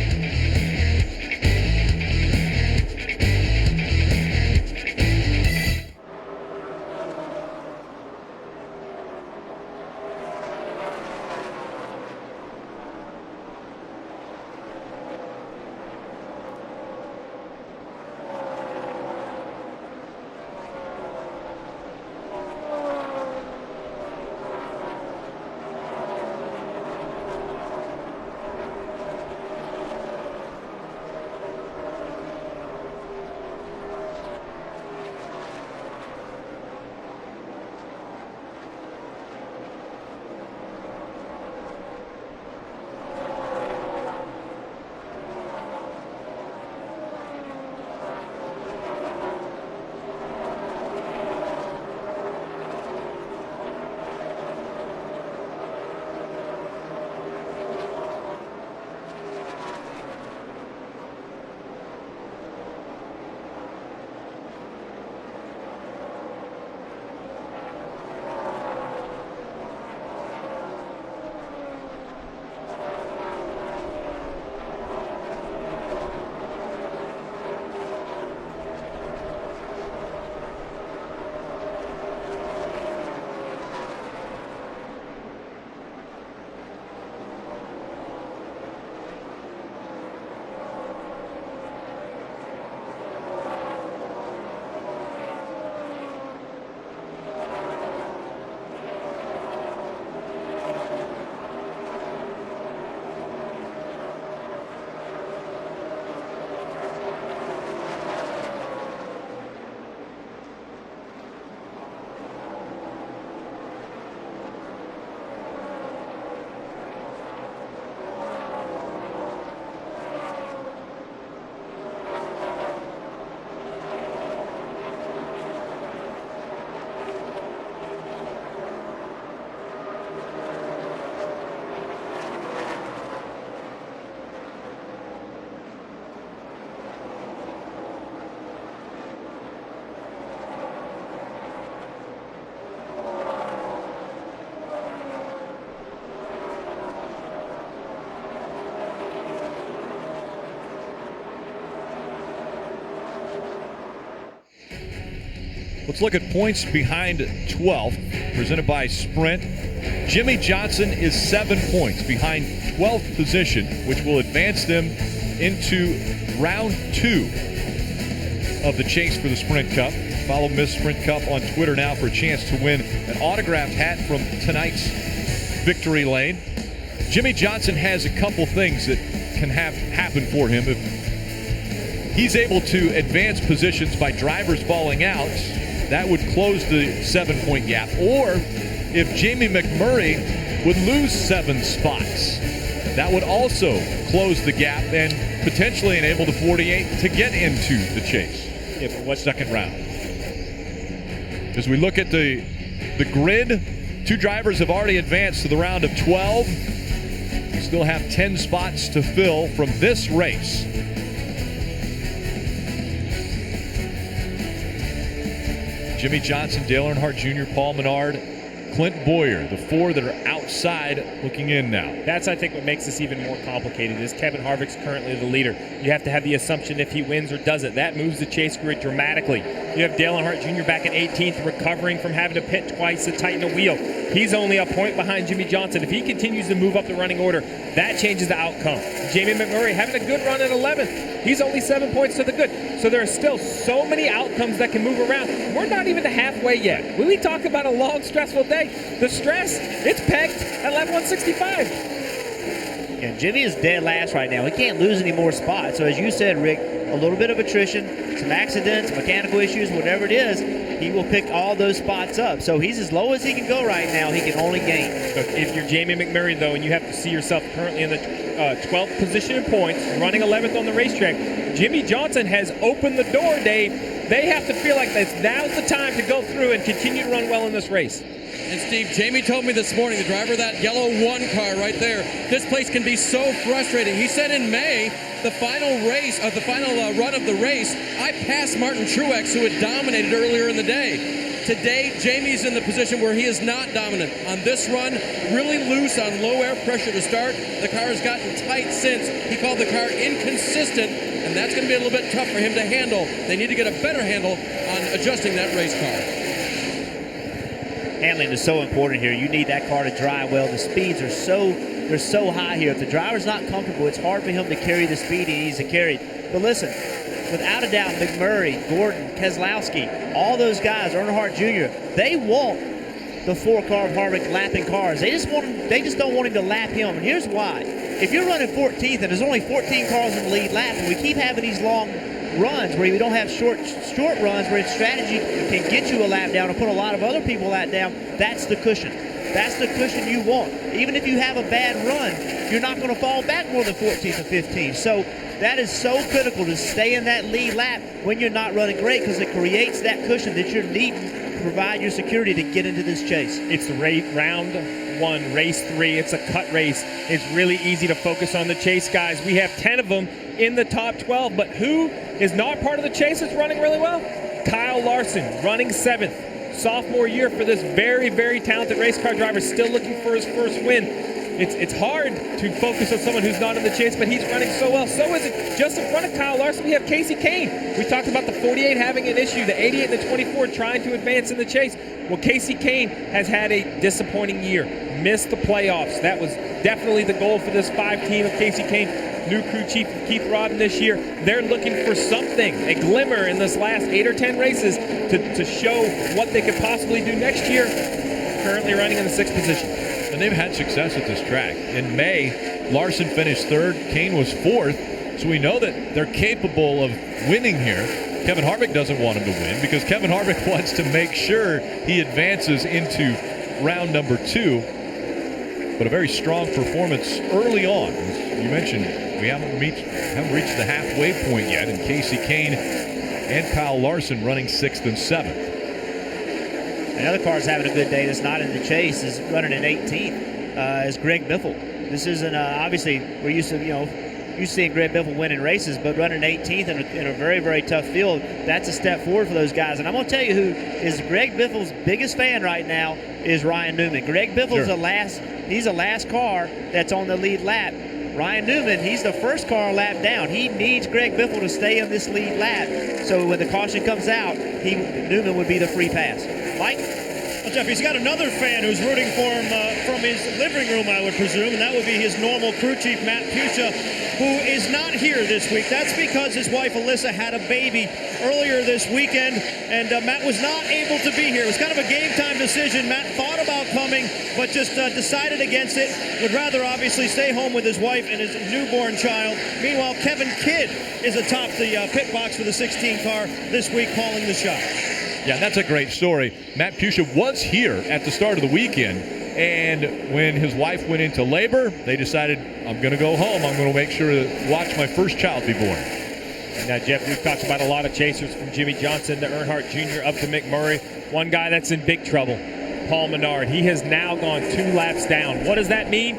Let's look at points behind 12th, presented by Sprint. Jimmy Johnson is 7 points behind 12th position, which will advance them into round 2 of the chase for the Sprint Cup. Follow Miss Sprint Cup on Twitter now for a chance to win an autographed hat from tonight's victory lane. Jimmy Johnson has a couple things that can happen for him if he's able to advance positions by drivers falling out, that would close the 7-point gap. Or if Jamie McMurray would lose 7 spots, that would also close the gap and potentially enable the 48 to get into the chase. If what's second round. As we look at the grid, 2 drivers have already advanced to the round of 12. We still have 10 spots to fill from this race. Jimmy Johnson, Dale Earnhardt Jr., Paul Menard, Clint Boyer, the 4 that are outside looking in now. That's, I think, what makes this even more complicated is Kevin Harvick's currently the leader. You have to have the assumption if he wins or doesn't. That moves the chase grid dramatically. You have Dale Earnhardt Jr. back in 18th, recovering from having to pit twice to tighten a wheel. He's only a point behind Jimmy Johnson. If he continues to move up the running order, that changes the outcome. Jamie McMurray having a good run at 11th. He's only 7 points to the good. So there are still so many outcomes that can move around. We're not even to halfway yet. When we talk about a long, stressful day, the stress, it's pegged at lap 165. And Jimmy is dead last right now. He can't lose any more spots. So as you said, Rick, a little bit of attrition, some accidents, mechanical issues, whatever it is, he will pick all those spots up. So he's as low as he can go right now. He can only gain. If you're Jamie McMurray, though, and you have to see yourself currently in the 12th position in points, running 11th on the racetrack, Jimmy Johnson has opened the door, Dave. They have to feel like now's the time to go through and continue to run well in this race. And Steve, Jamie told me this morning, the driver of that yellow 1 car right there, this place can be so frustrating. He said in May, the final run of the race, I passed Martin Truex, who had dominated earlier in the day. Today, Jamie's in the position where he is not dominant. On this run, really loose on low air pressure to start. The car has gotten tight since. He called the car inconsistent, and that's going to be a little bit tough for him to handle. They need to get a better handle on adjusting that race car. Handling is so important here. You need that car to drive well. The speeds are so high here. If the driver's not comfortable, it's hard for him to carry the speed he needs to carry. But listen, without a doubt, McMurray, Gordon, Keselowski, all those guys, Earnhardt Jr., they want the 4-car of Harvick lapping cars. They just don't want him to lap him. And here's why. If you're running 14th and there's only 14 cars in the lead lap, and we keep having these long runs where we don't have short runs where strategy can get you a lap down and put a lot of other people lap down, that's the cushion. That's the cushion you want. Even if you have a bad run, you're not going to fall back more than 14th or 15th. So that is so critical to stay in that lead lap when you're not running great, because it creates that cushion that you're needing to provide your security to get into this chase. It's the round 1, race 3. It's a cut race. It's really easy to focus on the chase guys. We have 10 of them in the top 12, but who is not part of the chase that's running really well? Kyle Larson, running 7th. Sophomore year for this very, very talented race car driver, still looking for his first win. It's hard to focus on someone who's not in the chase, but he's running so well. So is it just in front of Kyle Larson, we have Casey Kane. We talked about the 48 having an issue, the 88 and the 24 trying to advance in the chase. Well, Casey Kane has had a disappointing year, missed the playoffs. That was definitely the goal for this 5 team of Casey Kane. New crew chief Keith Rodden this year. They're looking for something, a glimmer in this last 8 or 10 races to show what they could possibly do next year. Currently running in the 6th position. And they've had success at this track. In May, Larson finished 3rd, Kane was 4th, so we know that they're capable of winning here. Kevin Harvick doesn't want him to win because Kevin Harvick wants to make sure he advances into round number 2. But a very strong performance early on. As you mentioned, we haven't reached the halfway point yet, and Casey Kane and Kyle Larson running 6th and 7th. Another car's having a good day that's not in the chase is running in 18th is Greg Biffle. This isn't obviously we're used to seeing Greg Biffle winning races, but running 18th in a very, very tough field, that's a step forward for those guys. And I'm going to tell you who is Greg Biffle's biggest fan right now is Ryan Newman. Greg Biffle's he's the last car that's on the lead lap. Ryan Newman, he's the first car lap down. He needs Greg Biffle to stay in this lead lap. So when the caution comes out, Newman would be the free pass. Mike? Well, Jeff, he's got another fan who's rooting for him from his living room, I would presume, and that would be his normal crew chief, Matt Puccia, who is not here this week. That's because his wife, Alyssa, had a baby earlier this weekend, and Matt was not able to be here. It was kind of a game-time decision. Matt thought about coming, but just decided against it. Would rather, obviously, stay home with his wife and his newborn child. Meanwhile, Kevin Kidd is atop the pit box for the 16 car this week, calling the shots. Yeah, that's a great story. Matt Puccia was here at the start of the weekend, and when his wife went into labor, they decided, I'm going to go home. I'm going to make sure to watch my first child be born. Now, Jeff, we've talked about a lot of chasers, from Jimmy Johnson to Earnhardt Jr. up to McMurray. One guy that's in big trouble, Paul Menard. He has now gone 2 laps down. What does that mean?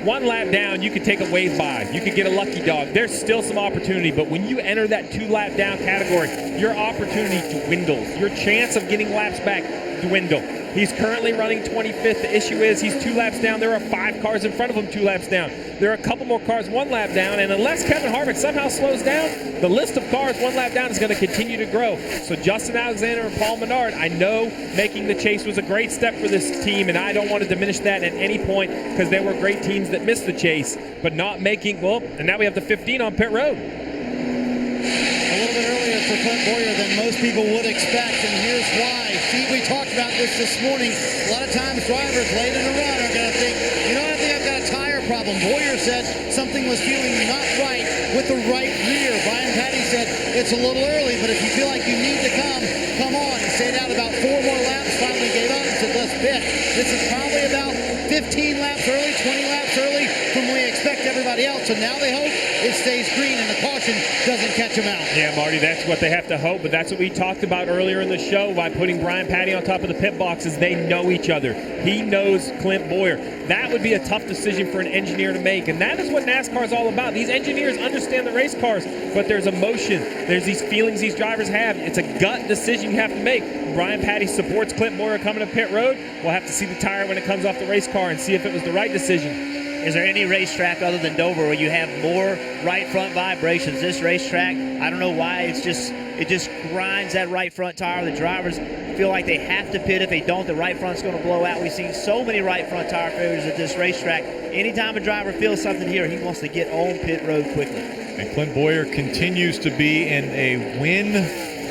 1 lap down, you could take a wave by. You could get a lucky dog. There's still some opportunity, but when you enter that 2 lap down category, your opportunity dwindles. Your chance of getting laps back dwindle. He's currently running 25th. The issue is he's 2 laps down. There are 5 cars in front of him 2 laps down. There are a couple more cars 1 lap down, and unless Kevin Harvick somehow slows down, the list of cars 1 lap down is going to continue to grow. So Justin Alexander and Paul Menard, I know making the chase was a great step for this team, and I don't want to diminish that at any point because there were great teams that missed the chase, but not making, well, and now we have the 15 on pit road. A little bit earlier for Clint Boyer than most people would expect, and here's why. See, we talked about this morning. A lot of times drivers late in a run are going to think, you know, I think I've got a tire problem. Boyer said something was feeling not right with the right rear. Brian Patty said it's a little early, but if you feel like you need to come on. He stayed out about 4 more laps, finally gave up and said, let's pit. This is probably about 15 laps early, 20 laps early from when we expect everybody else. So now they hope it stays green and the caution doesn't catch them out. Yeah, Marty, that's what they have to hope, but that's what we talked about earlier in the show by putting Brian Patty on top of the pit boxes. They know each other. He knows Clint Boyer. That would be a tough decision for an engineer to make, and that is what NASCAR is all about. These engineers understand the race cars, but there's emotion. There's these feelings these drivers have. It's a gut decision you have to make. Brian Patty supports Clint Boyer coming to pit road. We'll have to see the tire when it comes off the race car and see if it was the right decision. Is there any racetrack other than Dover where you have more right front vibrations? This racetrack, I don't know why, it just grinds that right front tire. The drivers feel like they have to pit. If they don't, the right front's going to blow out. We've seen so many right front tire failures at this racetrack. Anytime a driver feels something here, he wants to get on pit road quickly. And Clint Boyer continues to be in a win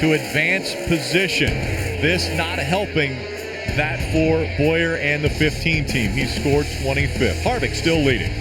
to advance position. This not helping that for Boyer and the 15 team. He scored 25th. Harvick still leading.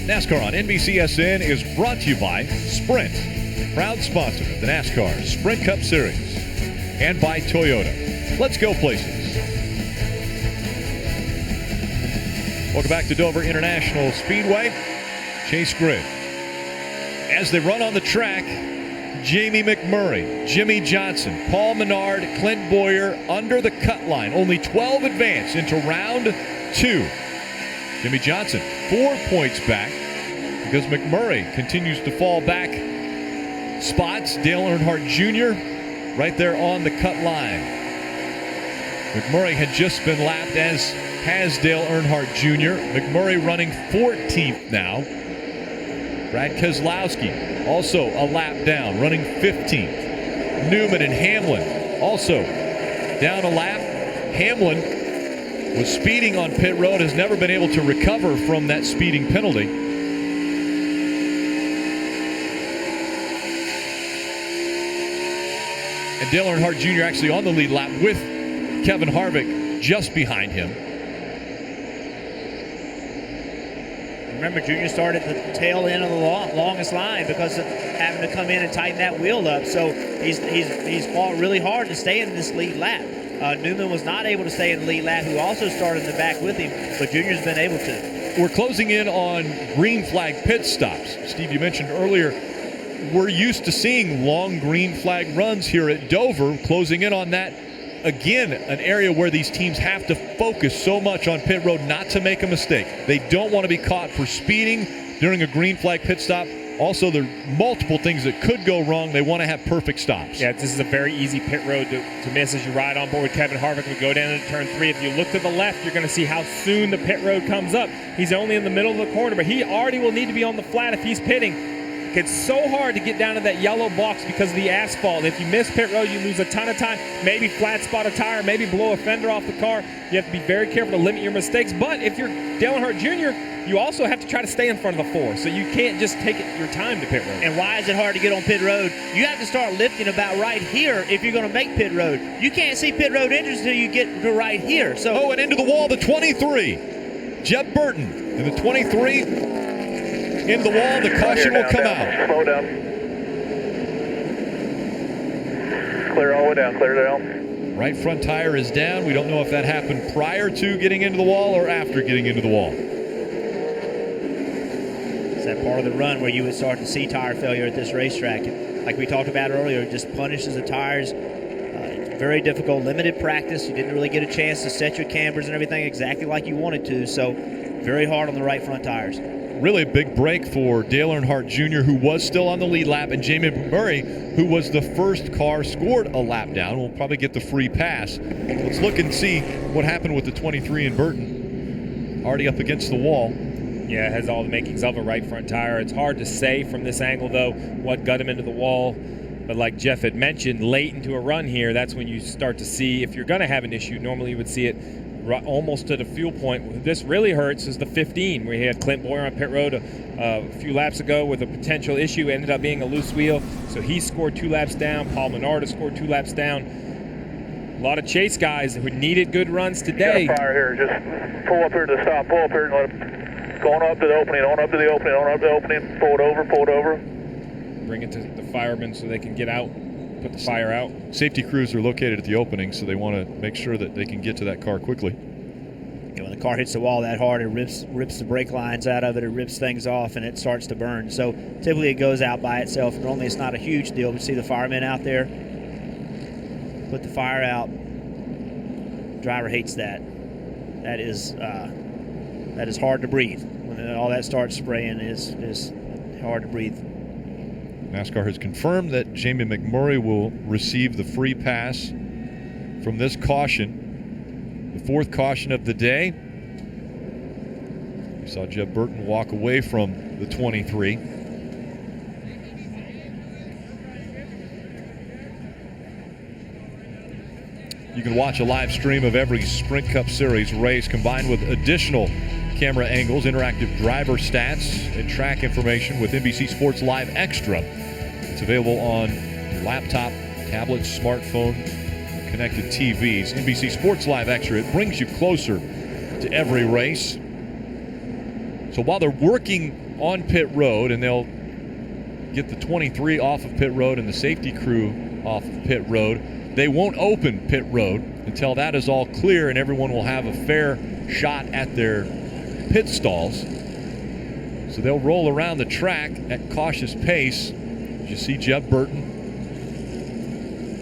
NASCAR on NBCSN is brought to you by Sprint, proud sponsor of the NASCAR Sprint Cup Series, and by Toyota. Let's go places. Welcome back to Dover International Speedway. Chase Grid. As they run on the track, Jamie McMurray, Jimmy Johnson, Paul Menard, Clint Boyer under the cut line. Only 12 advance into round 2. Jimmy Johnson 4 points back because McMurray continues to fall back spots. Dale Earnhardt Jr. right there on the cut line. McMurray had just been lapped, as has Dale Earnhardt Jr. McMurray running 14th now. Brad Keselowski also a lap down, running 15th. Newman and Hamlin also down a lap. Hamlin was speeding on pit road, has never been able to recover from that speeding penalty. And Dale Earnhardt Jr. actually on the lead lap with Kevin Harvick just behind him. Remember, Junior started at the tail end of the longest line because of having to come in and tighten that wheel up. So he's fought really hard to stay in this lead lap. Newman was not able to stay in the lead lap, who also started in the back with him, but Junior's been able to. We're closing in on green flag pit stops. Steve, you mentioned earlier, we're used to seeing long green flag runs here at Dover, closing in on that. Again, an area where these teams have to focus so much on pit road not to make a mistake. They don't want to be caught for speeding during a green flag pit stop. Also, there are multiple things that could go wrong. They want to have perfect stops. Yeah, this is a very easy pit road to miss as you ride on board with Kevin Harvick. We go down into turn 3. If you look to the left, you're going to see how soon the pit road comes up. He's only in the middle of the corner, but he already will need to be on the flat if he's pitting. It's so hard to get down to that yellow box because of the asphalt. If you miss pit road, you lose a ton of time. Maybe flat spot a tire, maybe blow a fender off the car. You have to be very careful to limit your mistakes. But if you're Dale Earnhardt Jr., you also have to try to stay in front of the 4. So you can't just take your time to pit road. And why is it hard to get on pit road? You have to start lifting about right here if you're going to make pit road. You can't see pit road entries until you get to right here. So and into the wall, the 23. Jeb Burton in the 23. In the wall, the caution will come out. Slow down. Clear all the way down, clear down. Right front tire is down. We don't know if that happened prior to getting into the wall or after getting into the wall. It's that part of the run where you would start to see tire failure at this racetrack. Like we talked about earlier, it just punishes the tires. It's very difficult, limited practice. You didn't really get a chance to set your cambers and everything exactly like you wanted to. So very hard on the right front tires. Really a big break for Dale Earnhardt Jr., who was still on the lead lap, and Jamie McMurray, who was the first car scored a lap down. We'll probably get the free pass. Let's look and see what happened with the 23 in Burton. Already up against the wall. Yeah, it has all the makings of a right front tire. It's hard to say from this angle, though, what got him into the wall. But like Jeff had mentioned, late into a run here, that's when you start to see, if you're going to have an issue, normally you would see it almost to the fuel point. This really hurts is the 15, where he had Clint Boyer on pit road a few laps ago with a potential issue. Ended up being a loose wheel, so he scored 2 laps down. Paul Menard has scored 2 laps down. A lot of Chase guys who needed good runs today. Got a fire here. Just pull up here to the stop. Pull up here and let it go on up to the opening. On up to the opening. On up to the opening. Pull it over. Pull it over. Bring it to the firemen so they can get out. Put the fire out. Safety crews are located at the opening, so they want to make sure that they can get to that car quickly. When the car hits the wall that hard, it rips the brake lines out of it, it rips things off, and it starts to burn. So typically it goes out by itself. Normally it's not a huge deal. We see the firemen out there put the fire out. Driver hates that. That is hard to breathe. When all that starts spraying, is hard to breathe. NASCAR has confirmed that Jamie McMurray will receive the free pass from this caution, the 4th caution of the day. We saw Jeb Burton walk away from the 23. You can watch a live stream of every Sprint Cup Series race combined with additional camera angles, interactive driver stats, and track information with NBC Sports Live Extra. It's available on your laptop, tablet, smartphone, connected TVs. NBC Sports Live Extra, it brings you closer to every race. So while they're working on pit road, and they'll get the 23 off of pit road and the safety crew off of pit road, they won't open pit road until that is all clear and everyone will have a fair shot at their pit stalls. So they'll roll around the track at cautious pace. As you see Jeff Burton,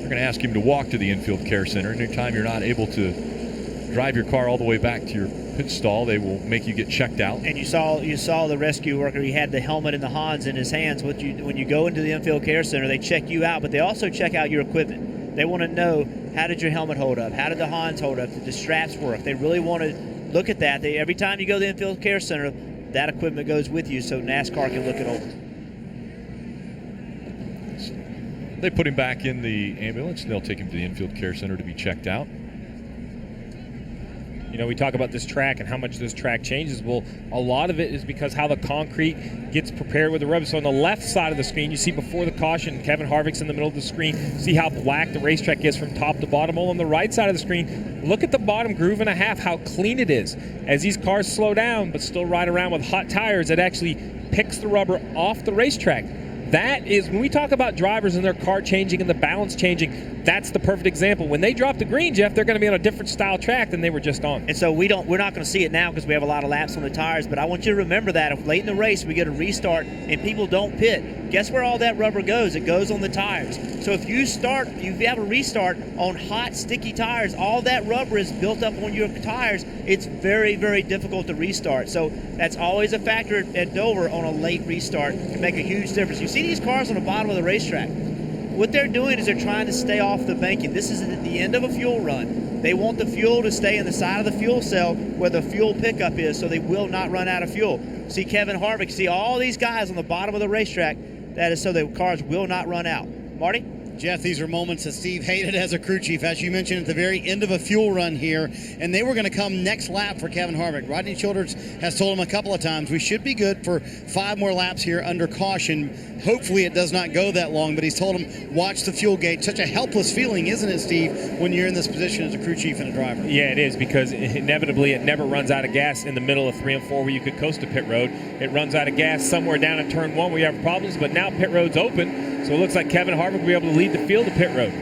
they're going to ask him to walk to the infield care center. Anytime you're not able to drive your car all the way back to your pit stall, they will make you get checked out. And you saw the rescue worker. He had the helmet and the Hans in his hands. When you go into the infield care center, they check you out, but they also check out your equipment. They want to know, how did your helmet hold up? How did the Hans hold up? Did the straps work? They really want to look at that. Every time you go to the infield care center, that equipment goes with you so NASCAR can look it over. They put him back in the ambulance and they'll take him to the infield care center to be checked out. You know, we talk about this track and how much this track changes. Well, a lot of it is because how the concrete gets prepared with the rubber. So on the left side of the screen, you see before the caution, Kevin Harvick's in the middle of the screen. See how black the racetrack is from top to bottom. Well, on the right side of the screen, look at the bottom groove and a half, how clean it is. As these cars slow down but still ride around with hot tires, it actually picks the rubber off the racetrack. That is, when we talk about drivers and their car changing and the balance changing, that's the perfect example. When they drop the green, Jeff, they're going to be on a different style track than they were just on. And so we're not going to see it now because we have a lot of laps on the tires, but I want you to remember that if late in the race we get a restart and people don't pit, guess where all that rubber goes? It goes on the tires. So if you have a restart on hot, sticky tires, all that rubber is built up on your tires. It's very, very difficult to restart. So that's always a factor at Dover on a late restart. It can make a huge difference. You see these cars on the bottom of the racetrack. What they're doing is they're trying to stay off the banking. This is at the end of a fuel run. They want the fuel to stay in the side of the fuel cell where the fuel pickup is so they will not run out of fuel. See Kevin Harvick, see all these guys on the bottom of the racetrack. That is so the cars will not run out. Marty? Jeff, these are moments that Steve hated as a crew chief, as you mentioned at the very end of a fuel run here, and they were going to come next lap for Kevin Harvick. Rodney Childers has told him a couple of times, we should be good for 5 more laps here under caution. Hopefully it does not go that long, but he's told him, watch the fuel gauge. Such a helpless feeling, isn't it, Steve, when you're in this position as a crew chief and a driver? Yeah, it is, because inevitably it never runs out of gas in the middle of 3 and 4 where you could coast to pit road. It runs out of gas somewhere down in turn 1 where you have problems, but now pit road's open, so it looks like Kevin Harvick will be able to lead the field to pit road.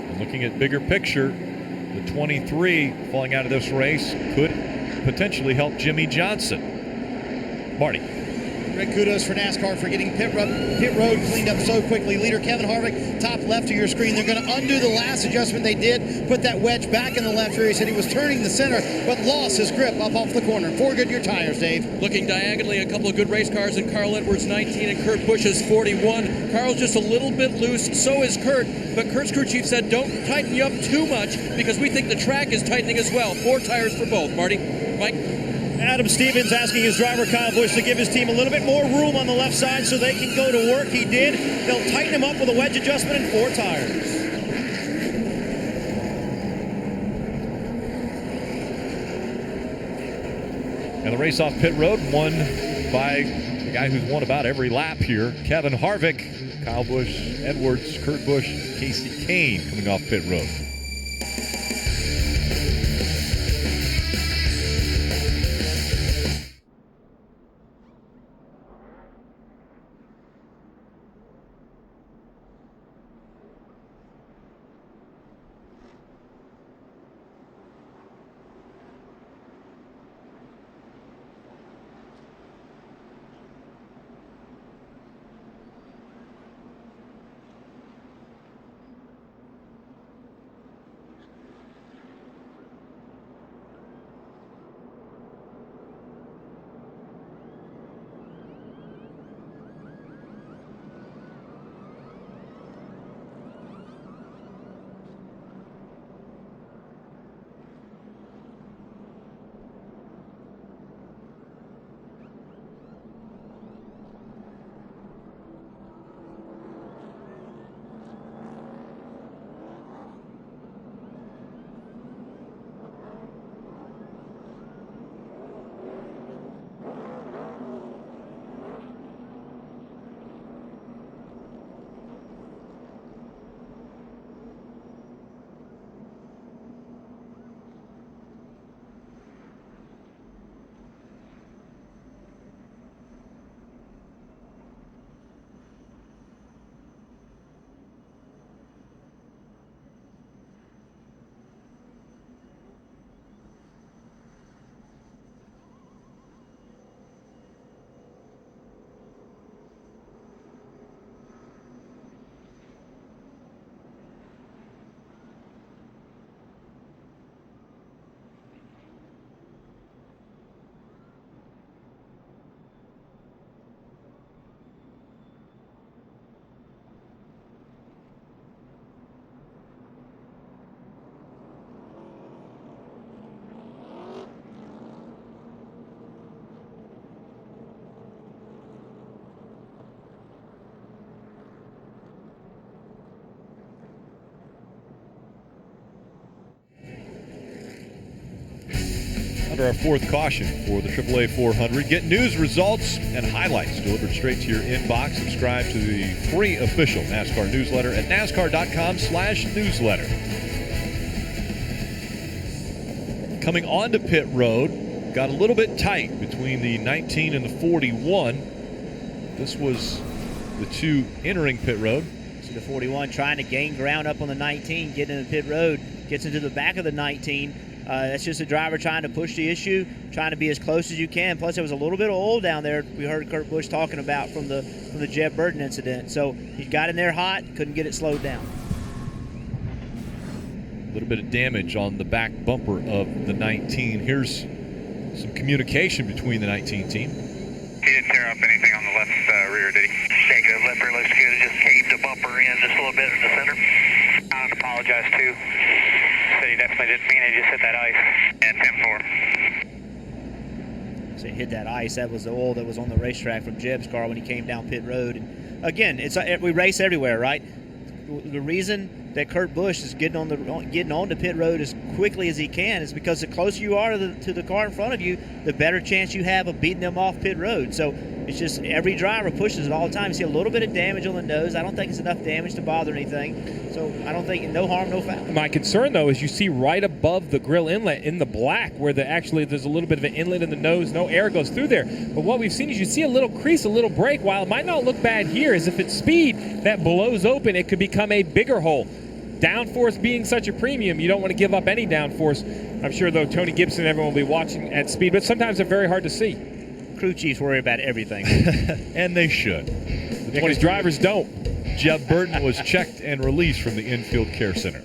And looking at bigger picture, the 23 falling out of this race could potentially help Jimmy Johnson. Marty. Rick, kudos for NASCAR for getting pit road cleaned up so quickly. Leader Kevin Harvick, top left of your screen. They're going to undo the last adjustment they did, put that wedge back in the left rear. He said he was turning the center, but lost his grip up off the corner. 4 Goodyear tires, Dave. Looking diagonally, a couple of good race cars in Carl Edwards' 19 and Kurt Busch's 41. Carl's just a little bit loose, so is Kurt, but Kurt's crew chief said don't tighten you up too much because we think the track is tightening as well. 4 tires for both. Marty? Mike? Adam Stevens asking his driver Kyle Busch to give his team a little bit more room on the left side so they can go to work. He did. They'll tighten him up with a wedge adjustment and 4 tires. And the race off pit road won by the guy who's won about every lap here, Kevin Harvick. Kyle Busch, Edwards, Kurt Busch, Casey Kane coming off pit road. Under our fourth caution for the AAA 400. Get news, results, and highlights delivered straight to your inbox. Subscribe to the free official NASCAR newsletter at NASCAR.com/newsletter. Coming onto pit road, got a little bit tight between the 19 and the 41. This was the two entering pit road. So the 41 trying to gain ground up on the 19, getting into pit road, gets into the back of the 19. That's just a driver trying to push the issue, trying to be as close as you can. Plus, there was a little bit of oil down there. We heard Kurt Busch talking about from the Jeb Burton incident. So he got in there hot, couldn't get it slowed down. A little bit of damage on the back bumper of the 19. Here's some communication between the 19 team. He didn't tear up anything on the left rear, did he? Okay, good. Left rear looks good. Just caved the bumper in just a little bit in the center. I apologize too. Said he definitely didn't mean it. Just hit that ice. And 10-4. So he hit that ice. That was the oil that was on the racetrack from Jeb's car when he came down pit road. And again, we race everywhere, right? The reason that Kurt Busch is getting onto pit road as quickly as he can is because the closer you are to the car in front of you, the better chance you have of beating them off pit road. So it's just every driver pushes it all the time. You see a little bit of damage on the nose. I don't think it's enough damage to bother anything. So I don't think no harm, no foul. My concern, though, is you see right above the grill inlet in the black where actually there's a little bit of an inlet in the nose. No air goes through there. But what we've seen is you see a little crease, a little break. While it might not look bad here, is if it's speed that blows open, it could become a bigger hole. Downforce being such a premium, you don't want to give up any downforce. I'm sure, though, Tony Gibson and everyone will be watching at speed, but sometimes they're very hard to see. Crew chiefs worry about everything. And they should. Because drivers don't. Jeb Burton was checked and released from the infield care center.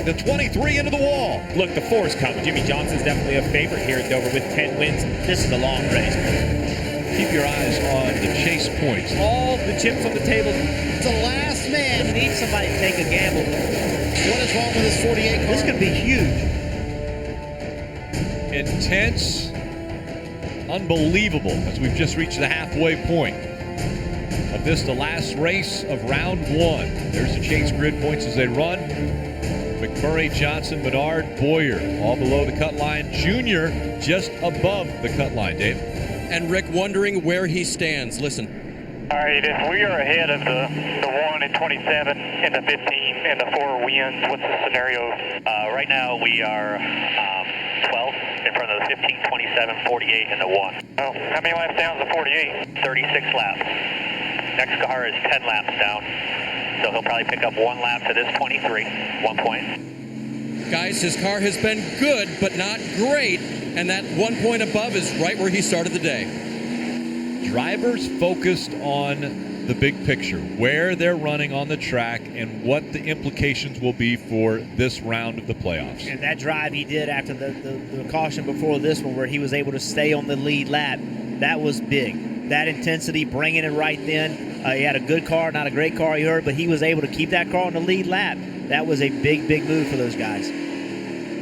The 23 into the wall. Look, the 4 is coming. Jimmy Johnson's definitely a favorite here at Dover with 10 wins. This is a long race. Keep your eyes on the chase points. All the chips on the table. The last man. We need somebody to take a gamble. What is wrong with this 48 car? This could be huge. Intense. Unbelievable as we've just reached the halfway point. of this, the last race of round 1. There's the chase grid points as they run. McMurray, Johnson, Menard, Boyer, all below the cut line. Junior just above the cut line, Dave. And Rick wondering where he stands. Listen. All right, if we are ahead of the 1 and 27 and the 15 and the 4 wins, what's the scenario? Right now we are 12 in front of the 15, 27, 48, and the 1. Oh, how many laps down is the 48? 36 laps. Next car is 10 laps down. So he'll probably pick up 1 lap to this 23, 1 point. Guys, his car has been good, but not great. And that 1 point above is right where he started the day. Drivers focused on the big picture, where they're running on the track and what the implications will be for this round of the playoffs. And that drive he did after the caution before this one, where he was able to stay on the lead lap, that was big. That intensity, bringing it right then. He had a good car, not a great car, you heard, but he was able to keep that car on the lead lap. That was a big, big move for those guys.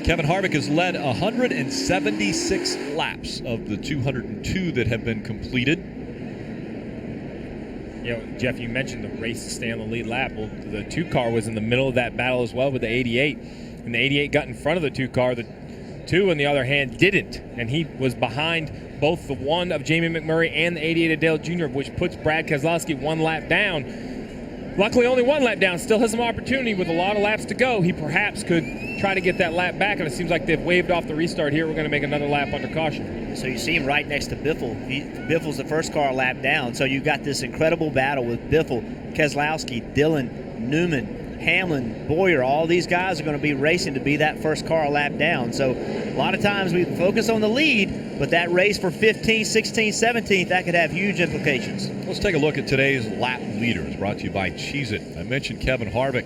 Kevin Harvick has led 176 laps of the 202 that have been completed. You know, Jeff, you mentioned the race to stay on the lead lap. Well, the 2 car was in the middle of that battle as well with the 88. And the 88 got in front of the 2 car. The 2, on the other hand, didn't. And he was behind both the 1 of Jamie McMurray and the 88 of Dale Jr., which puts Brad Keselowski 1 lap down. Luckily, only 1 lap down. Still has some opportunity with a lot of laps to go. He perhaps could try to get that lap back, and it seems like they've waved off the restart here. We're going to make another lap under caution. So you see him right next to Biffle. Biffle's the first car lap down. So you got this incredible battle with Biffle, Keselowski, Dillon, Newman, Hamlin, Boyer. All these guys are going to be racing to be that first car lap down. So a lot of times we focus on the lead, but that race for 15th, 16th, 17th, that could have huge implications. Let's take a look at today's lap leaders, brought to you by Cheez-It. I mentioned Kevin Harvick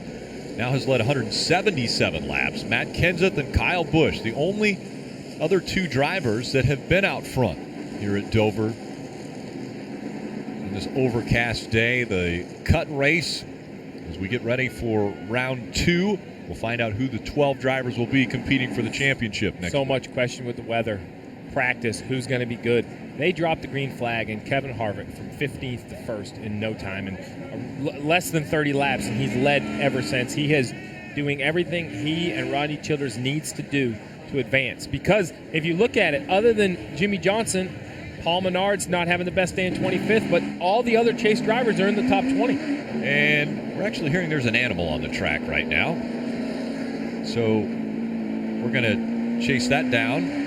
now has led 177 laps. Matt Kenseth and Kyle Busch, the only other 2 drivers that have been out front here at Dover on this overcast day. The cut race, as we get ready for round 2, we'll find out who the 12 drivers will be competing for the championship next. So much question with the weather. Practice, who's going to be good. They dropped the green flag, and Kevin Harvick from 15th to 1st in no time, and less than 30 laps, and he's led ever since. He is doing everything he and Rodney Childers needs to do to advance. Because if you look at it, other than Jimmy Johnson, Paul Menard's not having the best day in 25th, but all the other Chase drivers are in the top 20. And we're actually hearing there's an animal on the track right now. So we're going to chase that down.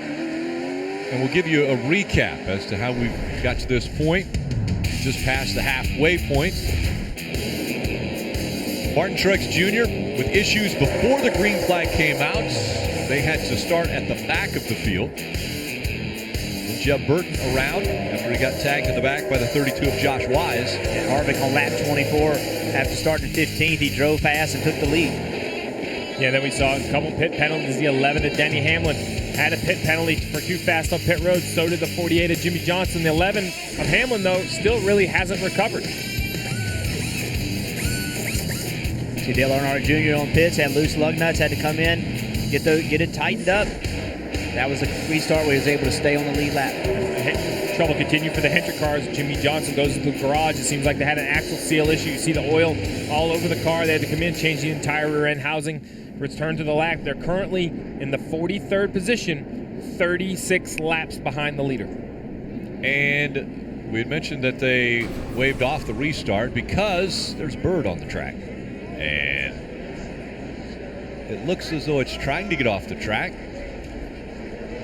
And we'll give you a recap as to how we got to this point, just past the halfway point. Martin Truex Jr. with issues before the green flag came out. They had to start at the back of the field. And Jeb Burton around after he got tagged in the back by the 32 of Josh Wise. And Harvick on lap 24, after starting 15th, he drove past and took the lead. Yeah, then we saw a couple pit penalties. The 11 of Denny Hamlin had a pit penalty for too fast on pit road. So did the 48 of Jimmy Johnson. The 11 of Hamlin, though, still really hasn't recovered. See Dale Earnhardt Jr. on pits, had loose lug nuts, had to come in, get it tightened up. That was a restart where he was able to stay on the lead lap. Trouble continued for the Hendrick cars. Jimmy Johnson goes into the garage. It seems like they had an axle seal issue. You see the oil all over the car. They had to come in, change the entire rear end housing, return to the lap. They're currently in the 43rd position, 36 laps behind the leader. And we had mentioned that they waved off the restart because there's Bird on the track. And it looks as though it's trying to get off the track.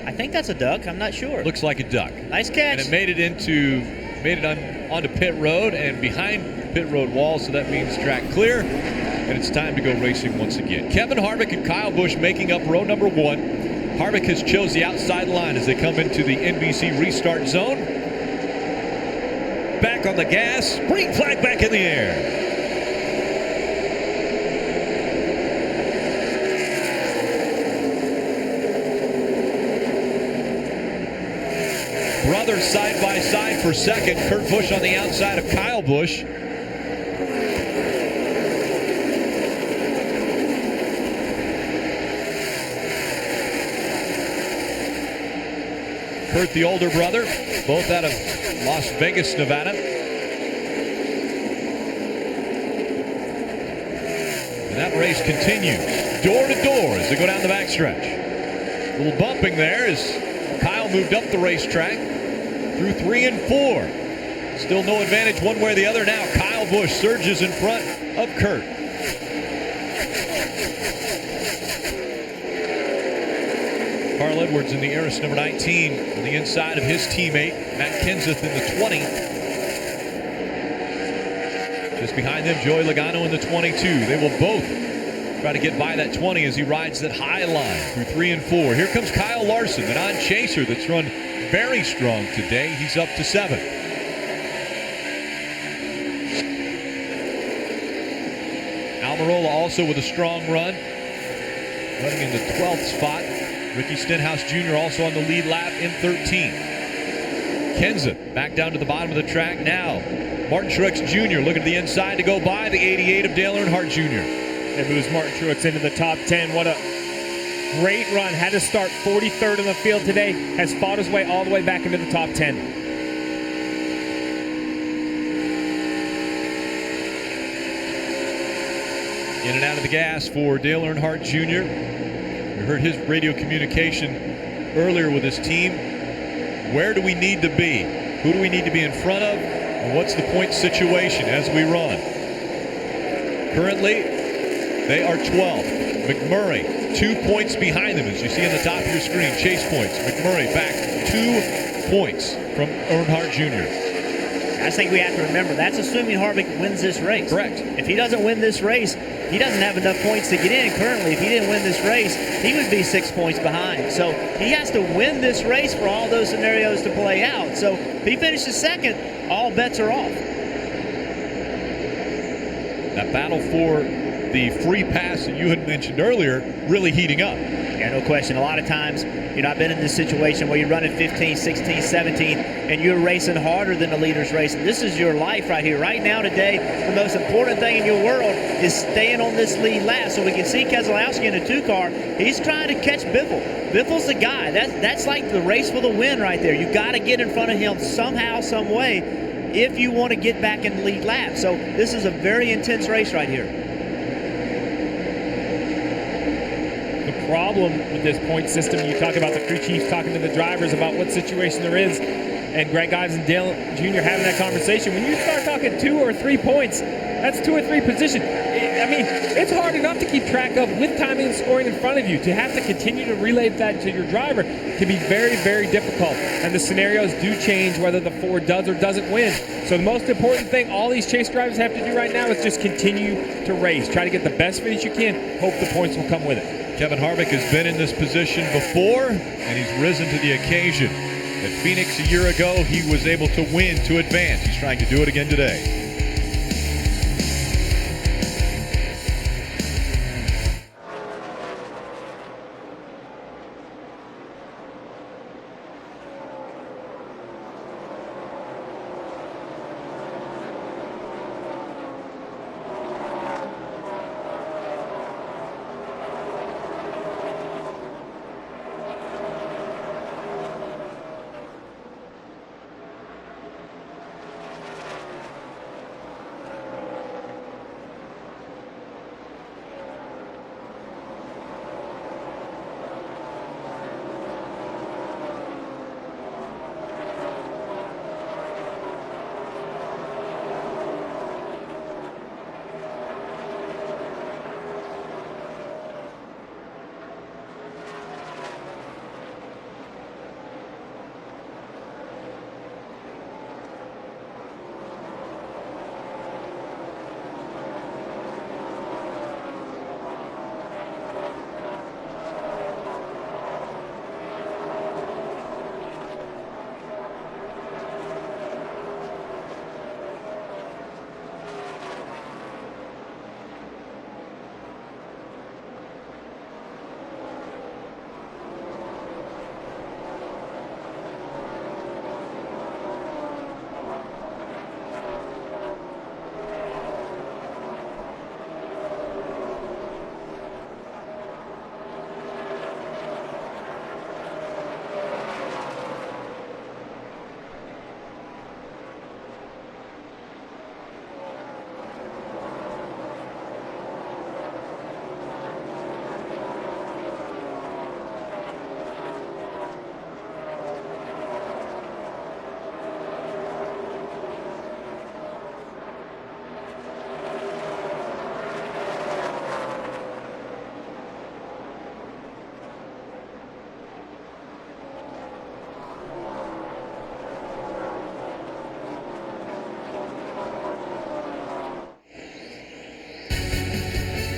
I think that's a duck. I'm not sure. Looks like a duck. Nice catch. And it made it onto pit road and behind pit road wall, so that means track clear. And it's time to go racing once again. Kevin Harvick and Kyle Busch making up row number 1. Harvick has chose the outside line as they come into the NBC restart zone. Back on the gas. Green flag back in the air. Brothers side by side for second. Kurt Busch on the outside of Kyle Busch. Kurt, the older brother, both out of Las Vegas, Nevada. That race continues door to door as they go down the backstretch. A little bumping there as Kyle moved up the racetrack through 3 and 4. Still no advantage one way or the other now. Kyle Busch surges in front of Kurt. Carl Edwards in the Eris number 19 on the inside of his teammate Matt Kenseth in the 20. Just behind them, Joey Logano in the 22. They will both try to get by that 20 as he rides that high line through 3 and 4. Here comes Kyle Larson, the non-chaser that's run very strong today. He's up to 7. Almirola also with a strong run, running in the 12th spot. Ricky Stenhouse Jr. also on the lead lap in 13. Kenseth back down to the bottom of the track now. Martin Truex Jr. looking to the inside to go by the 88 of Dale Earnhardt Jr. It moves Martin Truex into the top 10. What a great run. Had to start 43rd in the field today. Has fought his way all the way back into the top 10. In and out of the gas for Dale Earnhardt Jr. We heard his radio communication earlier with his team. Where do we need to be? Who do we need to be in front of? And what's the point situation as we run? Currently, they are 12th. McMurray, 2 points behind them, as you see on the top of your screen. Chase points. McMurray back 2 points from Earnhardt Jr. I think we have to remember, that's assuming Harvick wins this race. Correct. If he doesn't win this race, he doesn't have enough points to get in. Currently, if he didn't win this race, he would be 6 points behind. So he has to win this race for all those scenarios to play out. So if he finishes second, all bets are off. That battle for the free pass that you had mentioned earlier really heating up. Yeah, no question. A lot of times, I've been in this situation where you're running 15, 16, 17, and you're racing harder than the leaders racing. This is your life right here. Right now, today, the most important thing in your world is staying on this lead lap. So we can see Keselowski in the 2 car. He's trying to catch Biffle. Biffle's the guy. That's like the race for the win right there. You got to get in front of him somehow, some way, if you want to get back in the lead lap. So this is a very intense race right here. Problem with this point system, you talk about the crew chiefs talking to the drivers about what situation there is, and Greg Ives and Dale Jr. having that conversation. When you start talking 2 or 3 points, that's 2 or 3 positions. I mean, it's hard enough to keep track of with timing and scoring in front of you. To have to continue to relay that to your driver can be very, very difficult. And the scenarios do change whether the Ford does or doesn't win. So the most important thing all these chase drivers have to do right now is just continue to race. Try to get the best finish you can. Hope the points will come with it. Kevin Harvick has been in this position before, and he's risen to the occasion. At Phoenix a year ago, he was able to win to advance. He's trying to do it again today.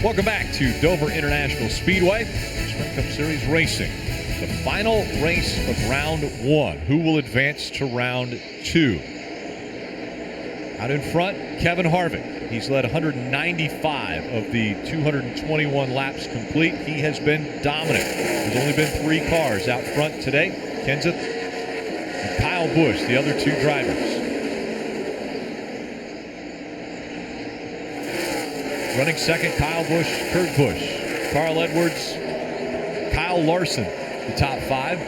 Welcome back to Dover International Speedway, Sprint Cup Series Racing. The final race of round 1. Who will advance to round 2? Out in front, Kevin Harvick. He's led 195 of the 221 laps complete. He has been dominant. There's only been 3 cars out front today. Kenseth and Kyle Busch, the other 2 drivers. Running second, Kyle Busch, Kurt Busch, Carl Edwards, Kyle Larson, the top 5.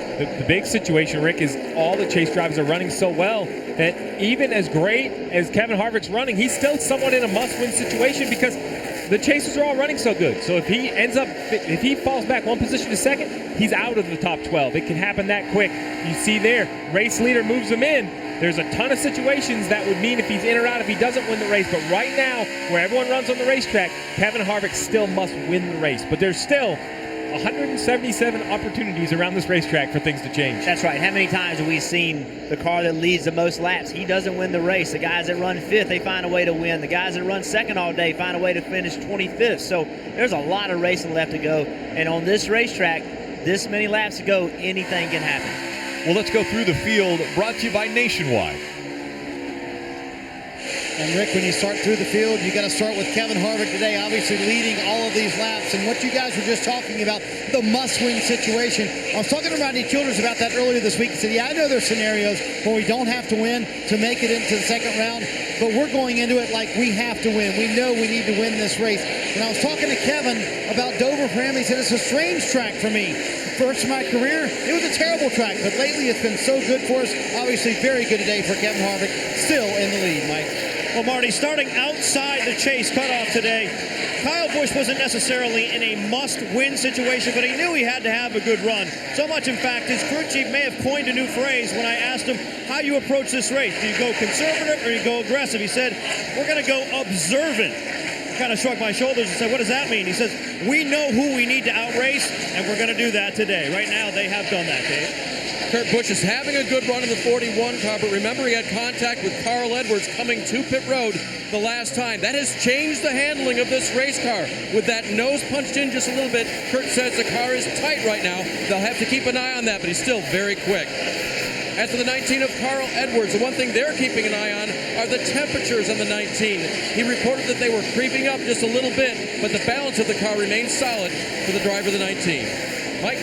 The big situation, Rick, is all the Chase drivers are running so well that even as great as Kevin Harvick's running, he's still somewhat in a must-win situation because the Chasers are all running so good. So if he falls back 1 position to second, he's out of the top 12. It can happen that quick. You see there, race leader moves him in. There's a ton of situations that would mean if he's in or out if he doesn't win the race. But right now, where everyone runs on the racetrack, Kevin Harvick still must win the race. But there's still 177 opportunities around this racetrack for things to change. That's right. How many times have we seen the car that leads the most laps? He doesn't win the race. The guys that run 5th, they find a way to win. The guys that run 2nd all day find a way to finish 25th. So there's a lot of racing left to go. And on this racetrack, this many laps to go, anything can happen. Well, let's go through the field, brought to you by Nationwide. And Rick, when you start through the field, you got to start with Kevin Harvick today, obviously leading all of these laps. And what you guys were just talking about, the must-win situation. I was talking to Rodney Childers about that earlier this week. He said, yeah, I know there's scenarios where we don't have to win to make it into the second round, but we're going into it like we have to win. We know we need to win this race. And I was talking to Kevin about Dover for him. He said, it's a strange track for me. First of my career, it was a terrible track, but lately it's been so good for us. Obviously, very good today for Kevin Harvick, still in the lead, Mike. Well, Marty, starting outside the Chase cutoff today, Kyle Busch wasn't necessarily in a must-win situation, but he knew he had to have a good run. So much, in fact, his crew chief may have coined a new phrase when I asked him how you approach this race. Do you go conservative or you go aggressive? He said, we're going to go observant. I kind of shrugged my shoulders and said, what does that mean? He says, we know who we need to outrace, and we're going to do that today. Right now, they have done that, Dave. Kurt Busch is having a good run in the 41 car, but remember he had contact with Carl Edwards coming to pit road the last time. That has changed the handling of this race car. With that nose punched in just a little bit, Kurt says the car is tight right now. They'll have to keep an eye on that, but he's still very quick. As for the 19 of Carl Edwards, the one thing they're keeping an eye on are the temperatures on the 19. He reported that they were creeping up just a little bit, but the balance of the car remains solid for the driver of the 19. Mike?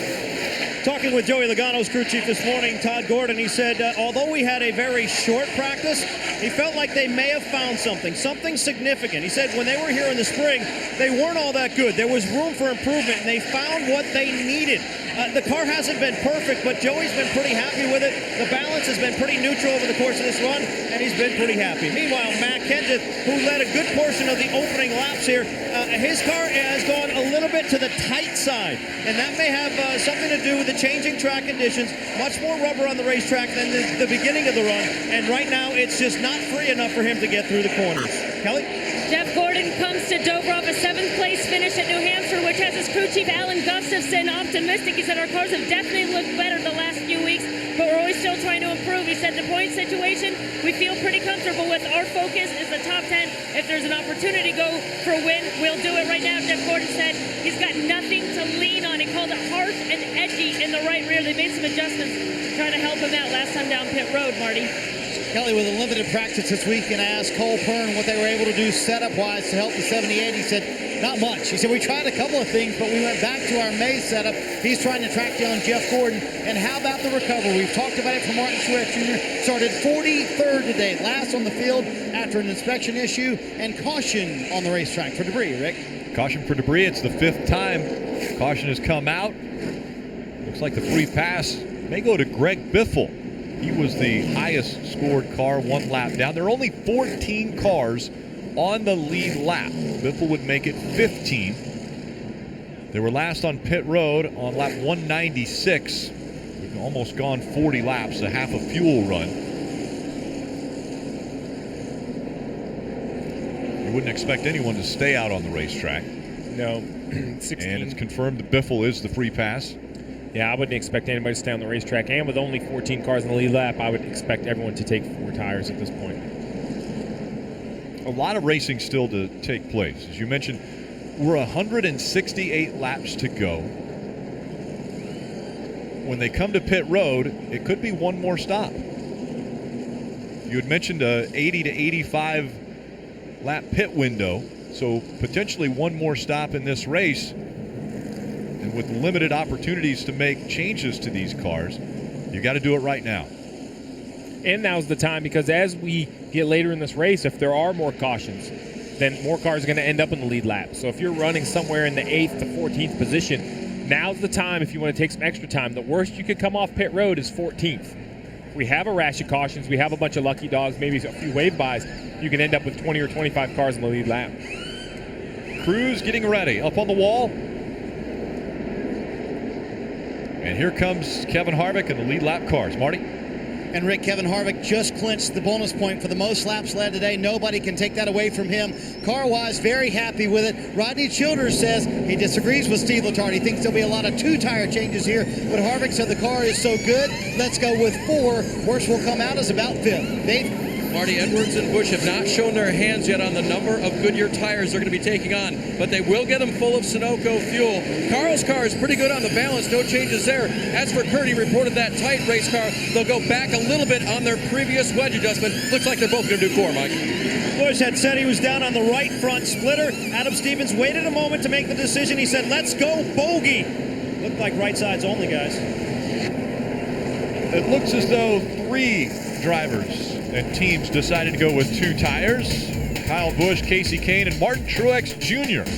Talking with Joey Logano's crew chief this morning, Todd Gordon, he said, although we had a very short practice, he felt like they may have found something significant. He said when they were here in the spring, they weren't all that good. There was room for improvement, and they found what they needed. The car hasn't been perfect, but Joey's been pretty happy with it. The balance has been pretty neutral over the course of this run, and he's been pretty happy. Meanwhile, Matt Kenseth, who led a good portion of the opening laps here, his car has gone a little bit to the tight side, and that may have something to do with the changing track conditions. Much more rubber on the racetrack than the beginning of the run, and right now it's just not free enough for him to get through the corners. Kelly? Jeff Gordon comes to Dover off a 7th place finish at New Hampshire, which has his crew chief Alan Gustafson optimistic. He said our cars have definitely looked better the last few weeks, but we're always still trying to improve. He said the point situation, we feel pretty comfortable with. Our focus is the top 10. If there's an opportunity to go for a win, we'll do it right now. Jeff Gordon said he's got nothing to lean on. He called it harsh and edgy in the right rear. They made some adjustments to try to help him out last time down pit road, Marty. Kelly, with a limited practice this week, and I asked Cole Pern what they were able to do setup-wise to help the 78. He said, not much. He said, we tried a couple of things, but we went back to our Mays setup. He's trying to track down Jeff Gordon. And how about the recovery? We've talked about it from Martin Truex Jr. Started 43rd today, last on the field after an inspection issue, and caution on the racetrack for debris, Rick. Caution for debris. It's the 5th time caution has come out. Looks like the free pass may go to Greg Biffle. He was the highest scored car, 1 lap down. There are only 14 cars on the lead lap. Biffle would make it 15. They were last on pit road on lap 196. We've almost gone 40 laps, a half a fuel run. You wouldn't expect anyone to stay out on the racetrack. No. 16. And it's confirmed that Biffle is the free pass. Yeah, I wouldn't expect anybody to stay on the racetrack. And with only 14 cars in the lead lap, I would expect everyone to take 4 tires at this point. A lot of racing still to take place. As you mentioned, We're 168 laps to go. When they come to pit road, it could be one more stop. You had mentioned a 80 to 85 lap pit window, so potentially one more stop in this race. And with limited opportunities to make changes to these cars, you got to do it right now. And now's the time, because as we get later in this race, if there are more cautions, then more cars are going to end up in the lead lap. So if you're running somewhere in the 8th to 14th position, now's the time if you want to take some extra time. The worst you could come off pit road is 14th. We have a rash of cautions. We have a bunch of lucky dogs, maybe a few wave bys. You can end up with 20 or 25 cars in the lead lap. Cruz getting ready. Up on the wall. And here comes Kevin Harvick and the lead lap cars. Marty? And Rick, Kevin Harvick just clinched the bonus point for the most laps led today. Nobody can take that away from him. Car-wise, very happy with it. Rodney Childers says he disagrees with Steve Letarte. He thinks there'll be a lot of two-tire changes here. But Harvick said the car is so good, let's go with 4. Worst will come out is about 5th. Dave? Marty, Edwards and Busch have not shown their hands yet on the number of Goodyear tires they're going to be taking on, but they will get them full of Sunoco fuel. Carl's car is pretty good on the balance, no changes there. As for Kurt, he reported that tight race car. They'll go back a little bit on their previous wedge adjustment. Looks like they're both going to do core, Mike. Busch had said he was down on the right front splitter. Adam Stevens waited a moment to make the decision. He said, let's go bogey. Looked like right sides only, guys. It looks as though 3 drivers and teams decided to go with 2 tires. Kyle Busch, Casey Kane, and Martin Truex Jr.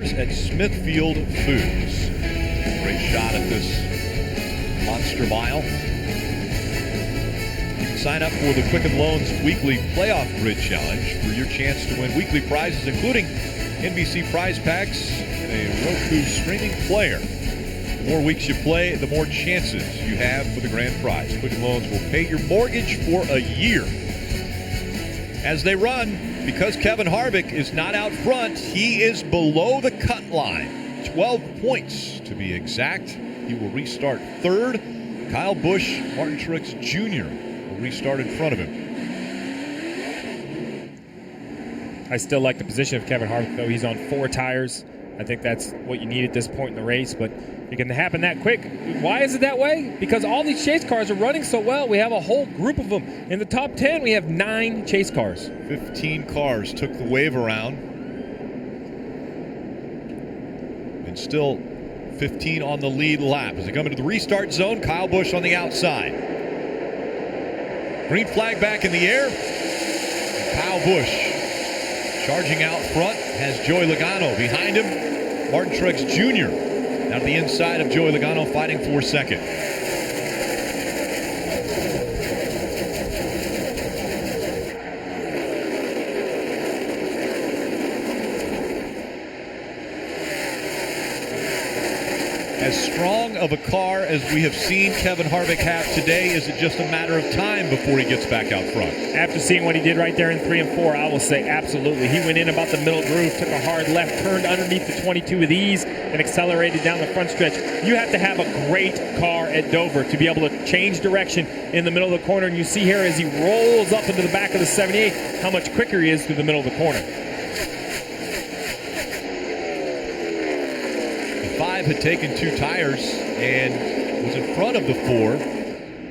At Smithfield Foods. Great shot at this Monster Mile. You can sign up for the Quicken Loans Weekly Playoff Grid Challenge for your chance to win weekly prizes, including NBC prize packs and a Roku streaming player. The more weeks you play, the more chances you have for the grand prize. Quicken Loans will pay your mortgage for a year. As they run, because Kevin Harvick is not out front, he is below the cut line. 12 points to be exact. He will restart 3rd. Kyle Busch, Martin Truex Jr. will restart in front of him. I still like the position of Kevin Harvick, though. He's on 4 tires. I think that's what you need at this point in the race, but It can happen that quick. Why is it that way? Because all these chase cars are running so well. We have a whole group of them. In the top 10, we have 9 chase cars. 15 cars took the wave around. And still 15 on the lead lap. As they come into the restart zone, Kyle Busch on the outside. Green flag back in the air. Kyle Busch charging out front has Joey Logano behind him. Martin Truex Jr. Now to the inside of Joey Logano, fighting for second. As strong of a car as we have seen Kevin Harvick have today, is it just a matter of time before he gets back out front? After seeing what he did right there in 3 and 4, I will say absolutely. He went in about the middle groove, took a hard left, turned underneath the 22 with ease, and accelerated down the front stretch. You have to have a great car at Dover to be able to change direction in the middle of the corner. And you see here as he rolls up into the back of the 78 how much quicker he is through the middle of the corner. 5 had taken 2 tires and was in front of the 4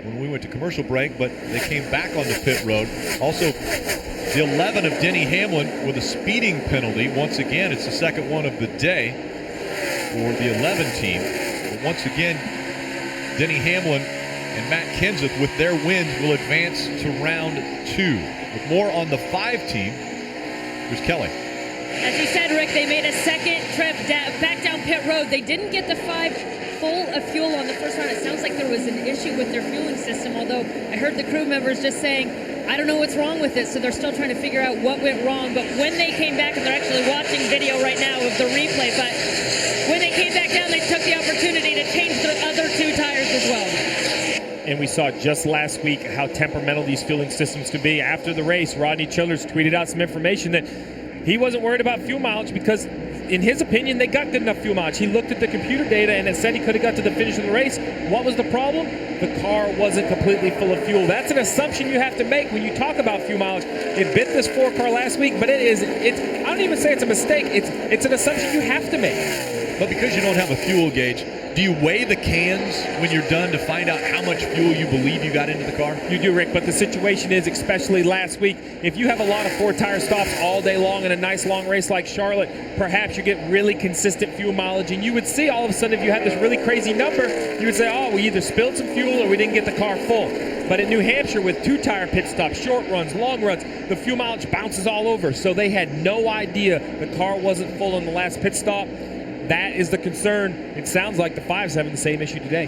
when we went to commercial break, but they came back on the pit road. Also, the 11 of Denny Hamlin with a speeding penalty. Once again, it's the second one of the day for the 11 team. But once again, Denny Hamlin and Matt Kenseth with their wins will advance to round 2. With more on the 5 team, here's Kelly. As you said, Rick, they made a second trip back down pit road. They didn't get the 5 full of fuel on the first round. It sounds like there was an issue with their fueling system, although I heard the crew members just saying, I don't know what's wrong with it, so they're still trying to figure out what went wrong. But when they came back, and they're actually watching video right now of the replay, but when they came back down, they took the opportunity to change their other 2 tires as well. And we saw just last week how temperamental these fueling systems can be. After the race, Rodney Childers tweeted out some information that he wasn't worried about fuel mileage because, in his opinion, they got good enough fuel mileage. He looked at the computer data and it said he could have got to the finish of the race. What was the problem? The car wasn't completely full of fuel. That's an assumption you have to make when you talk about fuel mileage. It bit this 4 car last week, but it's I don't even say it's a mistake. It's an assumption you have to make. But because you don't have a fuel gauge, do you weigh the cans when you're done to find out how much fuel you believe you got into the car? You do, Rick, but the situation is, especially last week, if you have a lot of 4-tire stops all day long in a nice long race like Charlotte, perhaps you get really consistent fuel mileage, and you would see all of a sudden if you had this really crazy number, you would say, oh, we either spilled some fuel or we didn't get the car full. But in New Hampshire, with 2-tire pit stops, short runs, long runs, the fuel mileage bounces all over, so they had no idea the car wasn't full on the last pit stop. That is the concern. It sounds like the 5's having the same issue today.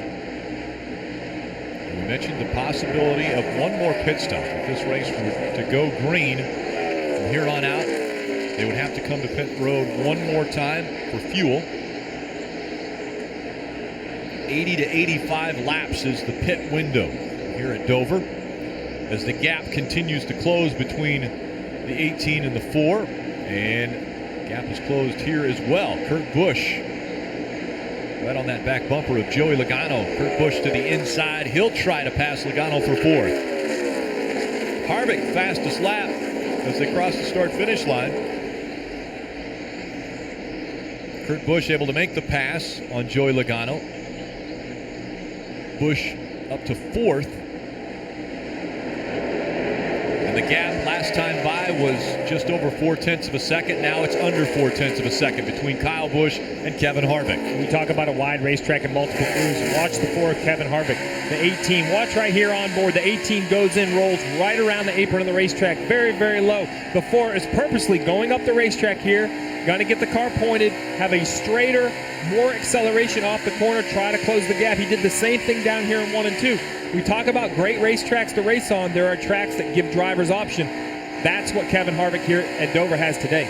We mentioned the possibility of one more pit stop. If this race were to go green from here on out, they would have to come to pit road one more time for fuel. 80 to 85 laps is the pit window here at Dover, as the gap continues to close between the 18 and the 4, and gap is closed here as well. Kurt Busch right on that back bumper of Joey Logano. Kurt Busch to the inside. He'll try to pass Logano for 4th. Harvick fastest lap as they cross the start-finish line. Kurt Busch able to make the pass on Joey Logano. Busch up to 4th. And the gap last time by was just over 0.4 of a second. Now it's under 0.4 of a second between Kyle Busch and Kevin Harvick. We talk about a wide racetrack and multiple crews. Watch the 4 of Kevin Harvick. The 18, watch right here on board. The 18 goes in, rolls right around the apron of the racetrack. Very, very low. The 4 is purposely going up the racetrack here. Going to get the car pointed, have a straighter, more acceleration off the corner, try to close the gap. He did the same thing down here in 1 and 2. We talk about great racetracks to race on. There are tracks that give drivers option. That's what Kevin Harvick here at Dover has today.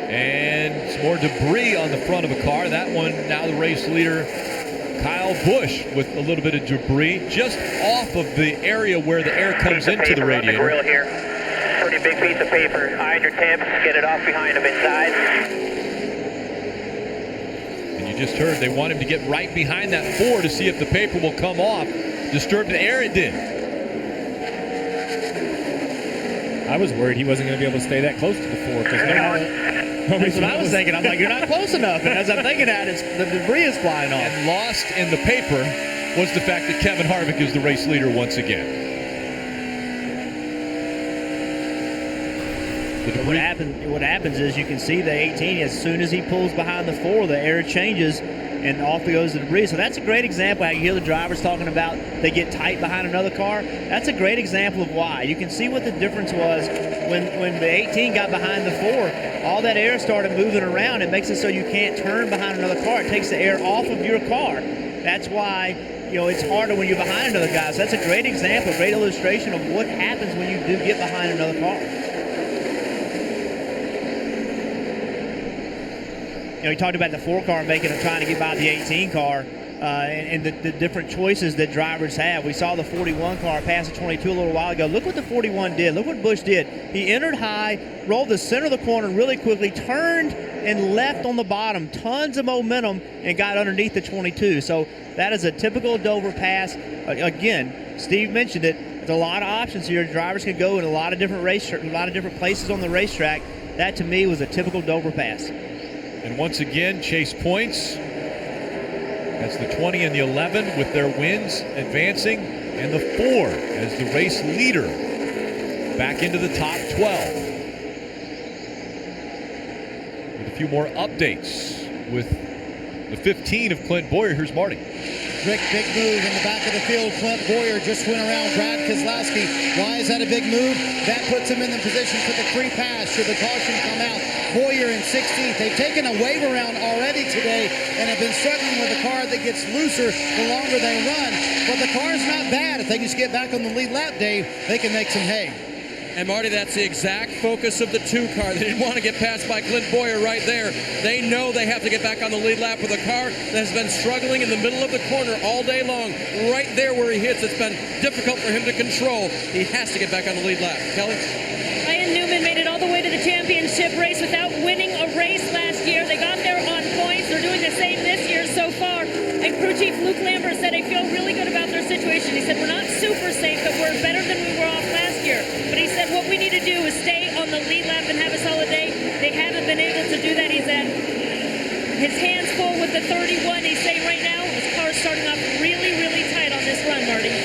And some more debris on the front of a car. That one, now the race leader, Kyle Busch, with a little bit of debris just off of the area where the air comes into the radiator. On the grill here. Pretty big piece of paper. Iron your tips, get it off behind him inside. And you just heard they want him to get right behind that 4 to see if the paper will come off. Disturbed the air, it did. I was worried he wasn't going to be able to stay that close to the 4 because That's what I was thinking. I'm like, you're not close enough. And as I'm thinking that, the debris is flying off. And lost in the paper was the fact that Kevin Harvick is the race leader once again. What happens is you can see the 18, as soon as he pulls behind the 4, the air changes and off goes the debris. So that's a great example. How you hear the drivers talking about they get tight behind another car. That's a great example of why. You can see what the difference was when the 18 got behind the 4. All that air started moving around. It makes it so you can't turn behind another car. It takes the air off of your car. That's why it's harder when you're behind another guy. So that's a great example, a great illustration of what happens when you do get behind another car. You talked about the 4 car trying to get by the 18 car and the different choices that drivers have. We saw the 41 car pass the 22 a little while ago. Look what the 41 did. Look what Busch did. He entered high, rolled the center of the corner really quickly, turned and left on the bottom. Tons of momentum and got underneath the 22. So that is a typical Dover pass. Again, Steve mentioned it. There's a lot of options here. Drivers can go in a lot of different places on the racetrack. That to me was a typical Dover pass. And once again, Chase points. That's the 20 and the 11 with their wins advancing, and the 4 as the race leader back into the top 12. With a few more updates with the 15 of Clint Boyer. Here's Marty. Rick, big move in the back of the field. Clint Boyer just went around Brad Keselowski. Why is that a big move? That puts him in the position for the free pass should the caution come out. Boyer in 16th. They've taken a wave around already today and have been struggling with a car that gets looser the longer they run. But the car's not bad. If they just get back on the lead lap, Dave, they can make some hay. And Marty, that's the exact focus of the 2 car. They didn't want to get passed by Clint Boyer right there. They know they have to get back on the lead lap with a car that has been struggling in the middle of the corner all day long. Right there where he hits, it's been difficult for him to control. He has to get back on the lead lap. Kelly? Ian Newman made it all the way to the championship race without winning a race last year. They got there on points. They're doing the same this year so far. And crew chief Luke Lambert said they feel really good about their situation. He said, we're not super safe, but we're better than we were off last year. But he said what we need to do is stay on the lead lap and have a solid day. They haven't been able to do that. He said his hands full with the 31. He's saying right now his car's starting off really, really tight on this run, Marty.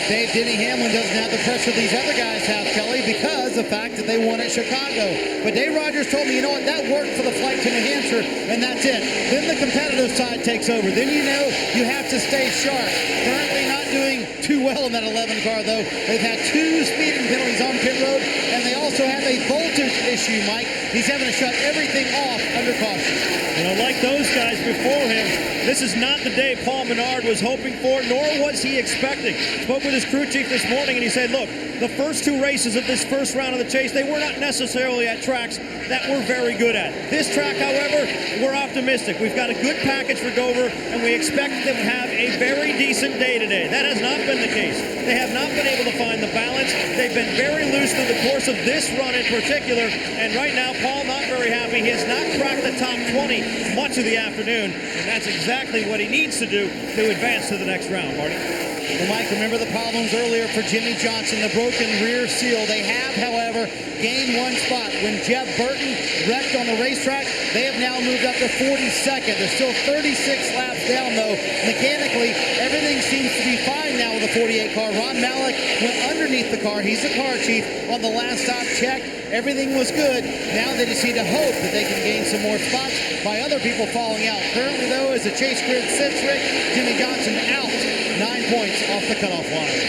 Dave, Denny Hamlin doesn't have the pressure these other guys have, Kelly, because of the fact that they won at Chicago. But Dave Rogers told me, that worked for the flight to New Hampshire, and that's it. Then the competitive side takes over. Then you have to stay sharp. Currently not doing too well in that 11 car, though. They've had 2 speeding penalties on pit road, and they also have a voltage issue, Mike. He's having to shut everything off under caution. Like those guys before him, this is not the day Paul Menard was hoping for, nor was he expecting. Spoke with his crew chief this morning, and he said, look, the first 2 races of this first round of the chase, they were not necessarily at tracks that we're very good at. This track, however, we're optimistic. We've got a good package for Dover, and we expect them to have a very decent day today. That has not been the case. They have not been able to find the balance. They've been very loose through the course of this run in particular, and right now, Paul not very happy. He has not cracked the top 20 much of the afternoon, and that's exactly what he needs to do to advance to the next round, Marty. Well, Mike, remember the problems earlier for Jimmy Johnson, the broken rear seal. They have, however, gained 1 spot. When Jeff Burton wrecked on the racetrack, they have now moved up to 42nd. They're still 36 laps down, though. Mechanically, everything seems to be fine now with the 48 car. Ron Malik went underneath the car. He's the car chief on the last stop check. Everything was good. Now they just need to hope that they can gain some more spots by other people falling out. Currently, though, as the chase grid sits, Rick, Jimmy Johnson out 9 points off the cutoff line.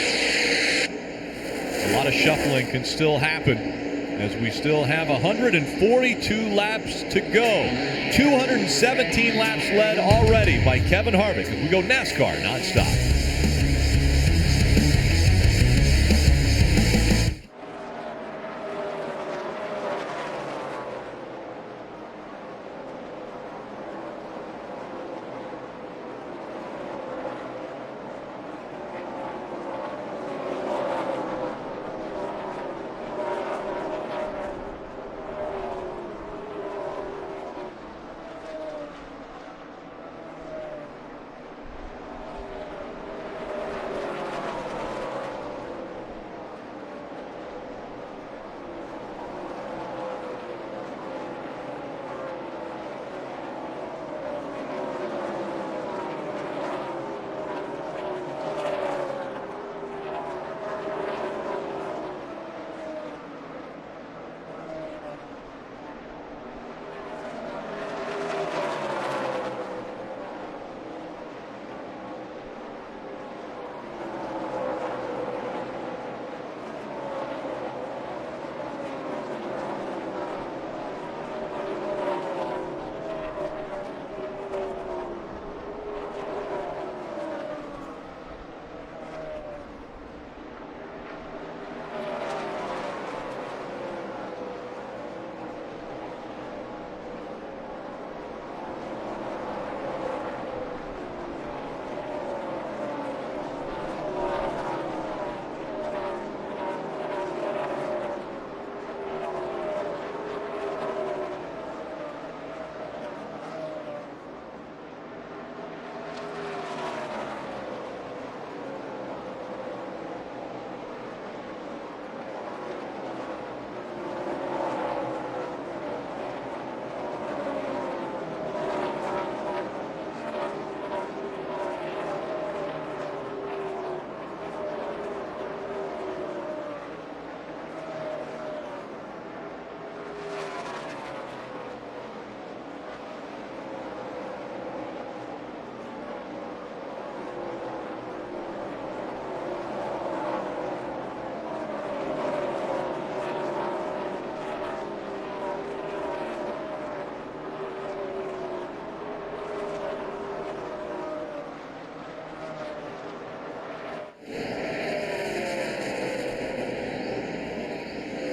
A lot of shuffling can still happen as we still have 142 laps to go. 217 laps led already by Kevin Harvick as we go NASCAR nonstop.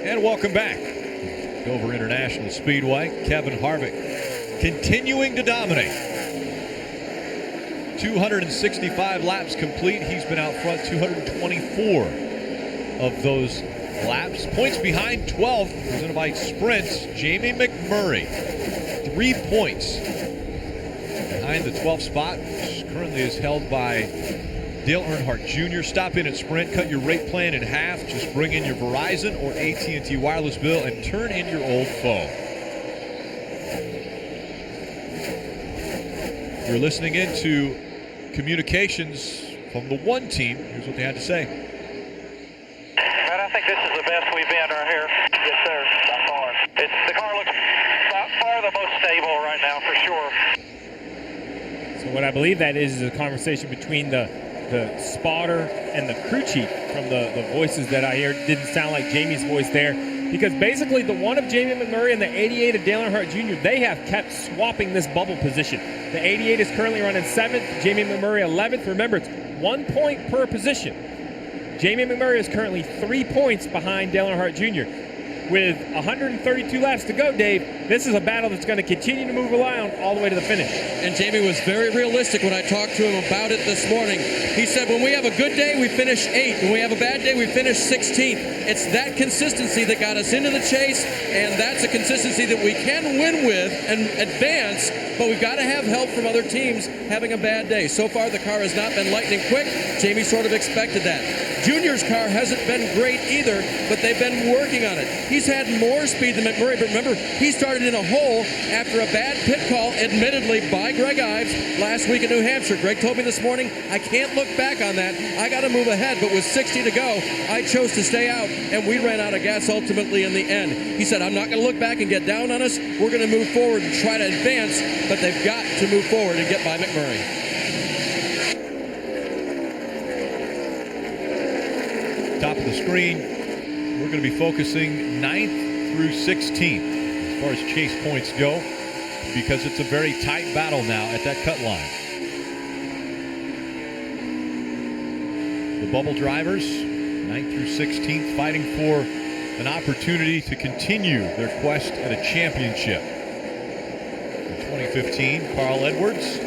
And welcome back. Dover International Speedway, Kevin Harvick continuing to dominate. 265 laps complete. He's been out front 224 of those laps. Points behind 12, presented by Sprints. Jamie McMurray, 3 points behind the 12th spot, which currently is held by Dale Earnhardt Jr. Stop in at Sprint, cut your rate plan in half. Just bring in your Verizon or AT&T wireless bill and turn in your old phone. You're listening into communications from the one team. Here's what they had to say. And I think this is the best we've been right here. Yes, sir. By far. The car looks by far the most stable right now, for sure. So what I believe that is a conversation between the spotter and the crew chief. From the voices that I hear, didn't sound like Jamie's voice there, because basically the one of Jamie McMurray and the 88 of Dale Earnhardt Jr., they have kept swapping this bubble position. The 88 is currently running 7th, Jamie McMurray 11th. Remember, it's 1 point per position. Jamie McMurray is currently 3 points behind Dale Earnhardt Jr. With 132 laps to go, Dave, this is a battle that's going to continue to move around all the way to the finish. And Jamie was very realistic when I talked to him about it this morning. He said, when we have a good day, we finish 8th. When we have a bad day, we finish 16th. It's that consistency that got us into the chase, and that's a consistency that we can win with and advance, but we've got to have help from other teams having a bad day. So far, the car has not been lightning quick. Jamie sort of expected that. Junior's car hasn't been great either, but they've been working on it. He's had more speed than McMurray, but remember, he started in a hole after a bad pit call, admittedly by Greg Ives last week in New Hampshire. Greg told me this morning, I can't look back on that. I got to move ahead, but with 60 to go, I chose to stay out, and we ran out of gas ultimately in the end. He said, I'm not going to look back and get down on us. We're going to move forward and try to advance, but they've got to move forward and get by McMurray. Top of the screen, we're going to be focusing 9th through 16th as far as chase points go, because it's a very tight battle now at that cut line. The bubble drivers, 9th through 16th, fighting for an opportunity to continue their quest at a championship. In 2015, Carl Edwards.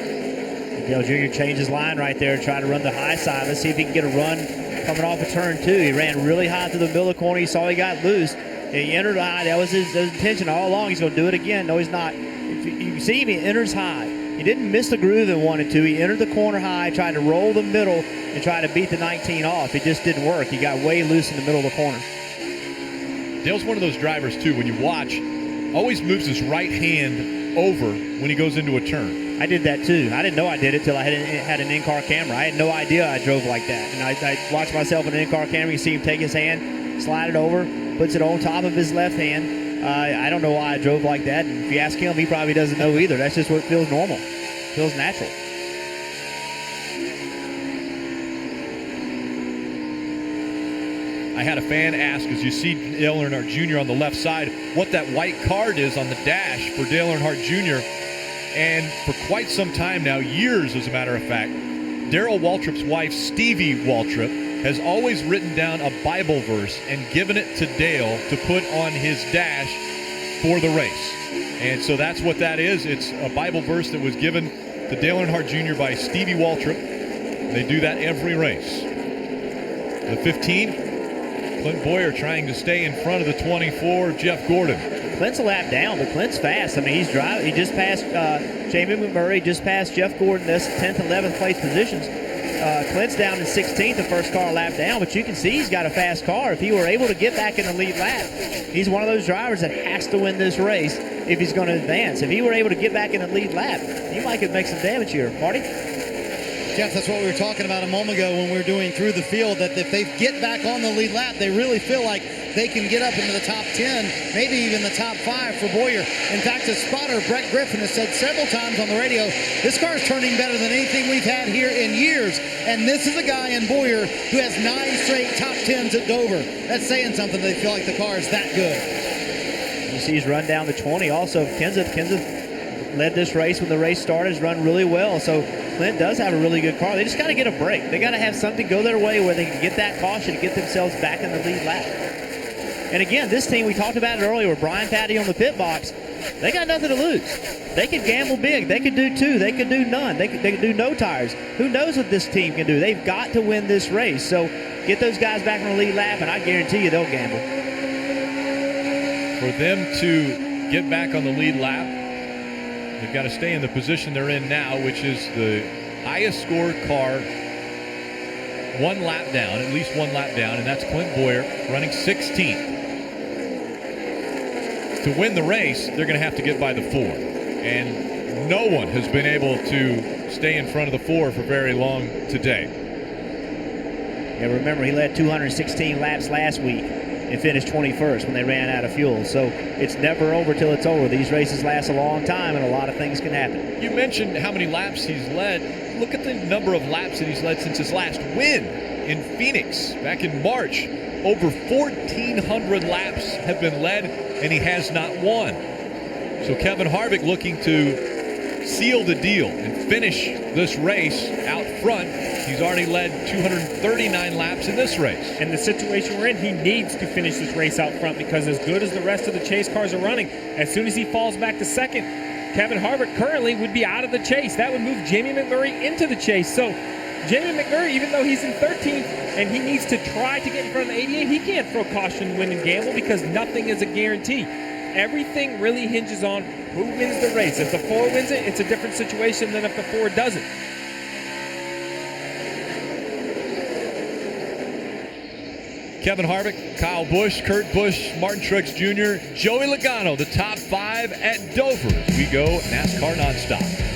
Dale Jr. changed his line right there, trying to run the high side. Let's see if he can get a run coming off of turn 2. He ran really high through the middle of the corner. He saw he got loose. He entered high. That was his intention all along. He's going to do it again. No, he's not. If you see him, he enters high. He didn't miss the groove and wanted to. He entered the corner high, tried to roll the middle, and try to beat the 19 off. It just didn't work. He got way loose in the middle of the corner. Dale's one of those drivers, too, when you watch, always moves his right hand over when he goes into a turn. I did that too. I didn't know I did it till I had an in-car camera. I had no idea I drove like that. And I watched myself in an in-car camera. You see him take his hand, slide it over, puts it on top of his left hand. I don't know why I drove like that. And if you ask him, he probably doesn't know either. That's just what feels normal. Feels natural. I had a fan ask, as you see Dale Earnhardt Jr. on the left side, what that white card is on the dash for Dale Earnhardt Jr. And for quite some time now, years as a matter of fact, Darrell Waltrip's wife, Stevie Waltrip, has always written down a Bible verse and given it to Dale to put on his dash for the race. And so that's what that is. It's a Bible verse that was given to Dale Earnhardt Jr. by Stevie Waltrip. They do that every race. The 15, Clint Boyer trying to stay in front of the 24, Jeff Gordon. Clint's a lap down, but Clint's fast. I mean, he's driving. He just passed Jamie McMurray, just passed Jeff Gordon, this 10th, 11th place positions. Clint's down in 16th, the first car lap down, but you can see he's got a fast car. If he were able to get back in the lead lap, he's one of those drivers that has to win this race if he's going to advance. If he were able to get back in the lead lap, he might could make some damage here. Marty? Jeff, that's what we were talking about a moment ago when we were doing Through the Field, that if they get back on the lead lap, they really feel like they can get up into the top 10, maybe even the top 5 for Boyer. In fact, his spotter, Brett Griffin, has said several times on the radio, this car is turning better than anything we've had here in years. And this is a guy in Boyer who has 9 straight top 10s at Dover. That's saying something. They feel like the car is that good. You see he's run down to 20. Also, Kenseth led this race when the race started, has run really well. So Clint does have a really good car. They just got to get a break. They got to have something go their way where they can get that caution and get themselves back in the lead lap. And again, this team, we talked about it earlier with Brian Patty on the pit box. They got nothing to lose. They could gamble big. They could do 2. They could do none. They could do no tires. Who knows what this team can do? They've got to win this race. So get those guys back on the lead lap, and I guarantee you they'll gamble. For them to get back on the lead lap, they've got to stay in the position they're in now, which is the highest scored car one lap down, at least one lap down, and that's Clint Boyer running 16th. To win the race, they're going to have to get by the 4. And no one has been able to stay in front of the 4 for very long today. Yeah, remember, he led 216 laps last week and finished 21st when they ran out of fuel. So it's never over till it's over. These races last a long time, and a lot of things can happen. You mentioned how many laps he's led. Look at the number of laps that he's led since his last win in Phoenix back in March. Over 1,400 laps have been led, and he has not won. So Kevin Harvick looking to seal the deal and finish this race out front. He's already led 239 laps in this race. And the situation we're in, he needs to finish this race out front, because as good as the rest of the chase cars are running, as soon as he falls back to second, Kevin Harvick currently would be out of the chase. That would move Jamie McMurray into the chase. So Jamie McMurray, even though he's in 13th and he needs to try to get in front of the 88, he can't throw caution, win, and gamble, because nothing is a guarantee. Everything really hinges on who wins the race. If the 4 wins it, it's a different situation than if the 4 doesn't. Kevin Harvick, Kyle Busch, Kurt Busch, Martin Truex Jr., Joey Logano, the top 5 at Dover as we go NASCAR nonstop.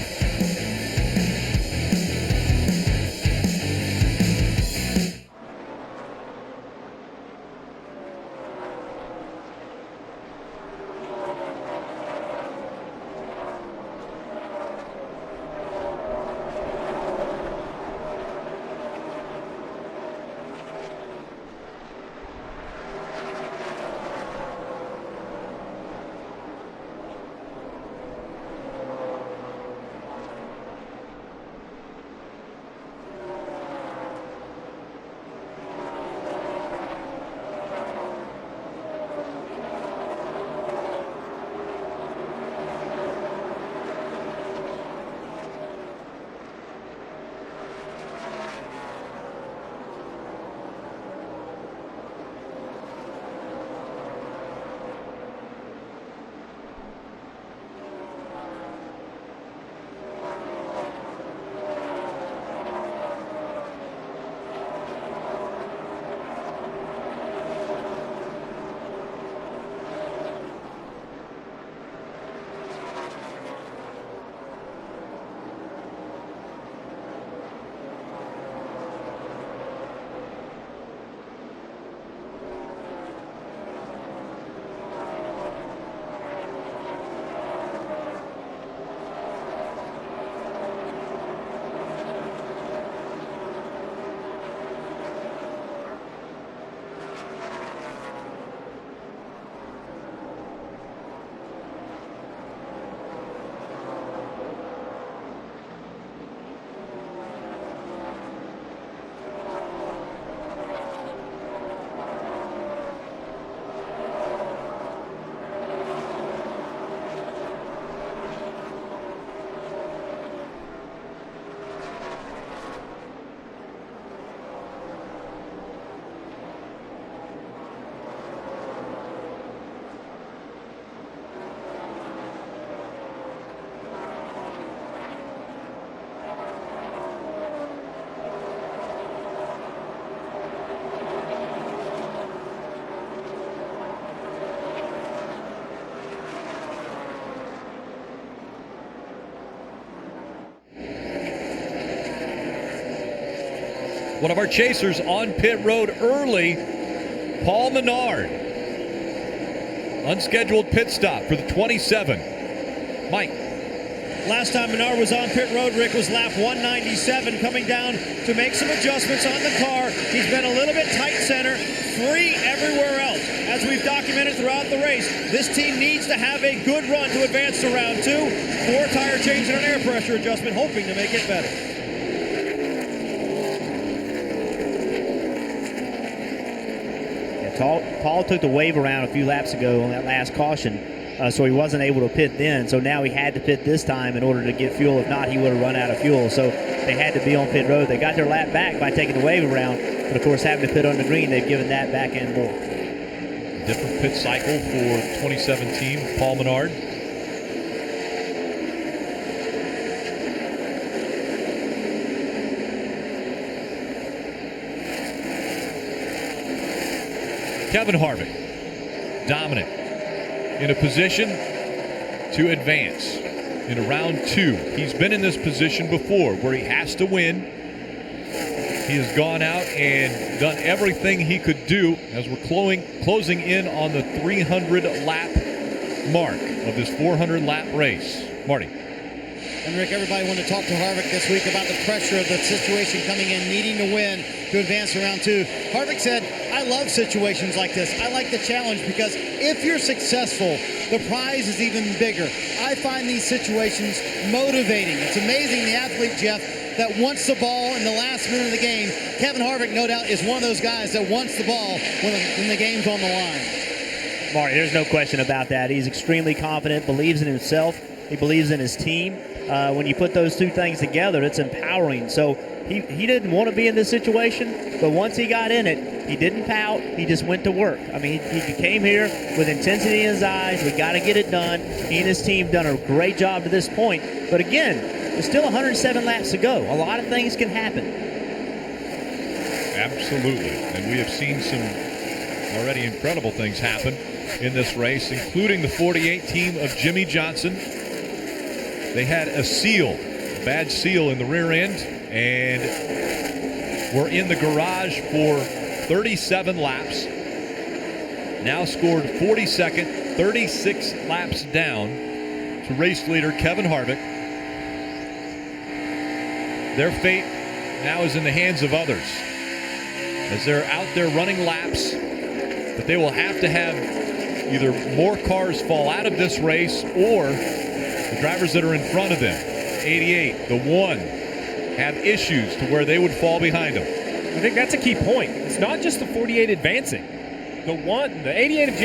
One of our chasers on pit road early, Paul Menard. Unscheduled pit stop for the 27. Mike. Last time Menard was on pit road, Rick, was lap 197, coming down to make some adjustments on the car. He's been a little bit tight center, free everywhere else. As we've documented throughout the race, this team needs to have a good run to advance to round 2. 4 tire change and an air pressure adjustment, hoping to make it better. Paul took the wave around a few laps ago on that last caution, so he wasn't able to pit then. So now he had to pit this time in order to get fuel. If not, he would have run out of fuel. So they had to be on pit road. They got their lap back by taking the wave around, but of course having to pit on the green, they've given that back and more. Different pit cycle for 2017, Paul Menard. Kevin Harvick, dominant, in a position to advance in round 2. He's been in this position before where he has to win. He has gone out and done everything he could do as we're closing in on the 300-lap mark of this 400-lap race. Marty. And Rick, everybody wanted to talk to Harvick this week about the pressure of the situation coming in, needing to win to advance to round 2. Harvick said, I love situations like this. I like the challenge because if you're successful, the prize is even bigger. I find these situations motivating. It's amazing the athlete, Jeff, that wants the ball in the last minute of the game. Kevin Harvick, no doubt, is one of those guys that wants the ball when the game's on the line. Marty, there's no question about that. He's extremely confident, believes in himself. He believes in his team. When you put those two things together, it's empowering. So he didn't want to be in this situation, but once he got in it, he didn't pout. He just went to work. I mean, he came here with intensity in his eyes. We got to get it done. He and his team done a great job to this point. But again, there's still 107 laps to go. A lot of things can happen. Absolutely. And we have seen some already incredible things happen in this race, including the 48 team of Jimmy Johnson. They had a bad seal in the rear end, and were in the garage for 37 laps. Now scored 42nd, 36 laps down to race leader Kevin Harvick. Their fate now is in the hands of others as they're out there running laps, but they will have to have either more cars fall out of this race or the drivers that are in front of them, 88, the 1, have issues to where they would fall behind them. I think that's a key point. It's not just the 48 advancing. The 88 of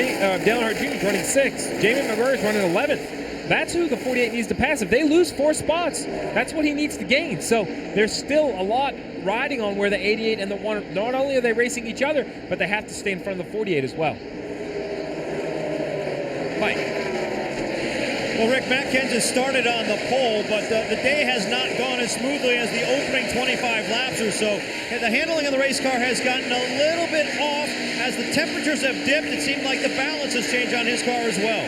Dale Earnhardt Jr. is running 6th. Jamie McMurray is running 11th. That's who the 48 needs to pass. If they lose 4 spots, that's what he needs to gain. So there's still a lot riding on where the 88 and the 1, not only are they racing each other, but they have to stay in front of the 48 as well. Mike. Well, Rick, Matt Kenseth started on the pole, but the day has not gone as smoothly as the opening 25 laps or so. And the handling of the race car has gotten a little bit off. As the temperatures have dipped, it seemed like the balance has changed on his car as well.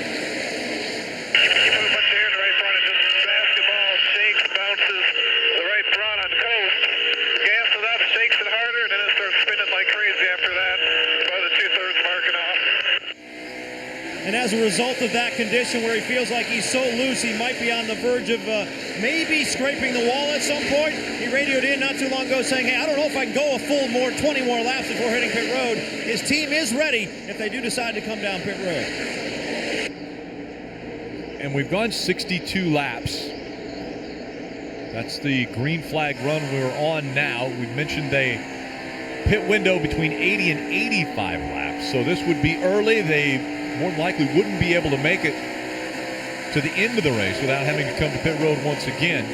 And as a result of that condition where he feels like he's so loose, he might be on the verge of maybe scraping the wall at some point. He radioed in not too long ago saying, hey, I don't know if I can go a full 20 more laps before hitting pit road. His team is ready if they do decide to come down pit road. And we've gone 62 laps. That's the green flag run we're on now. We've mentioned a pit window between 80 and 85 laps. So this would be early. They more than likely wouldn't be able to make it to the end of the race without having to come to pit road once again.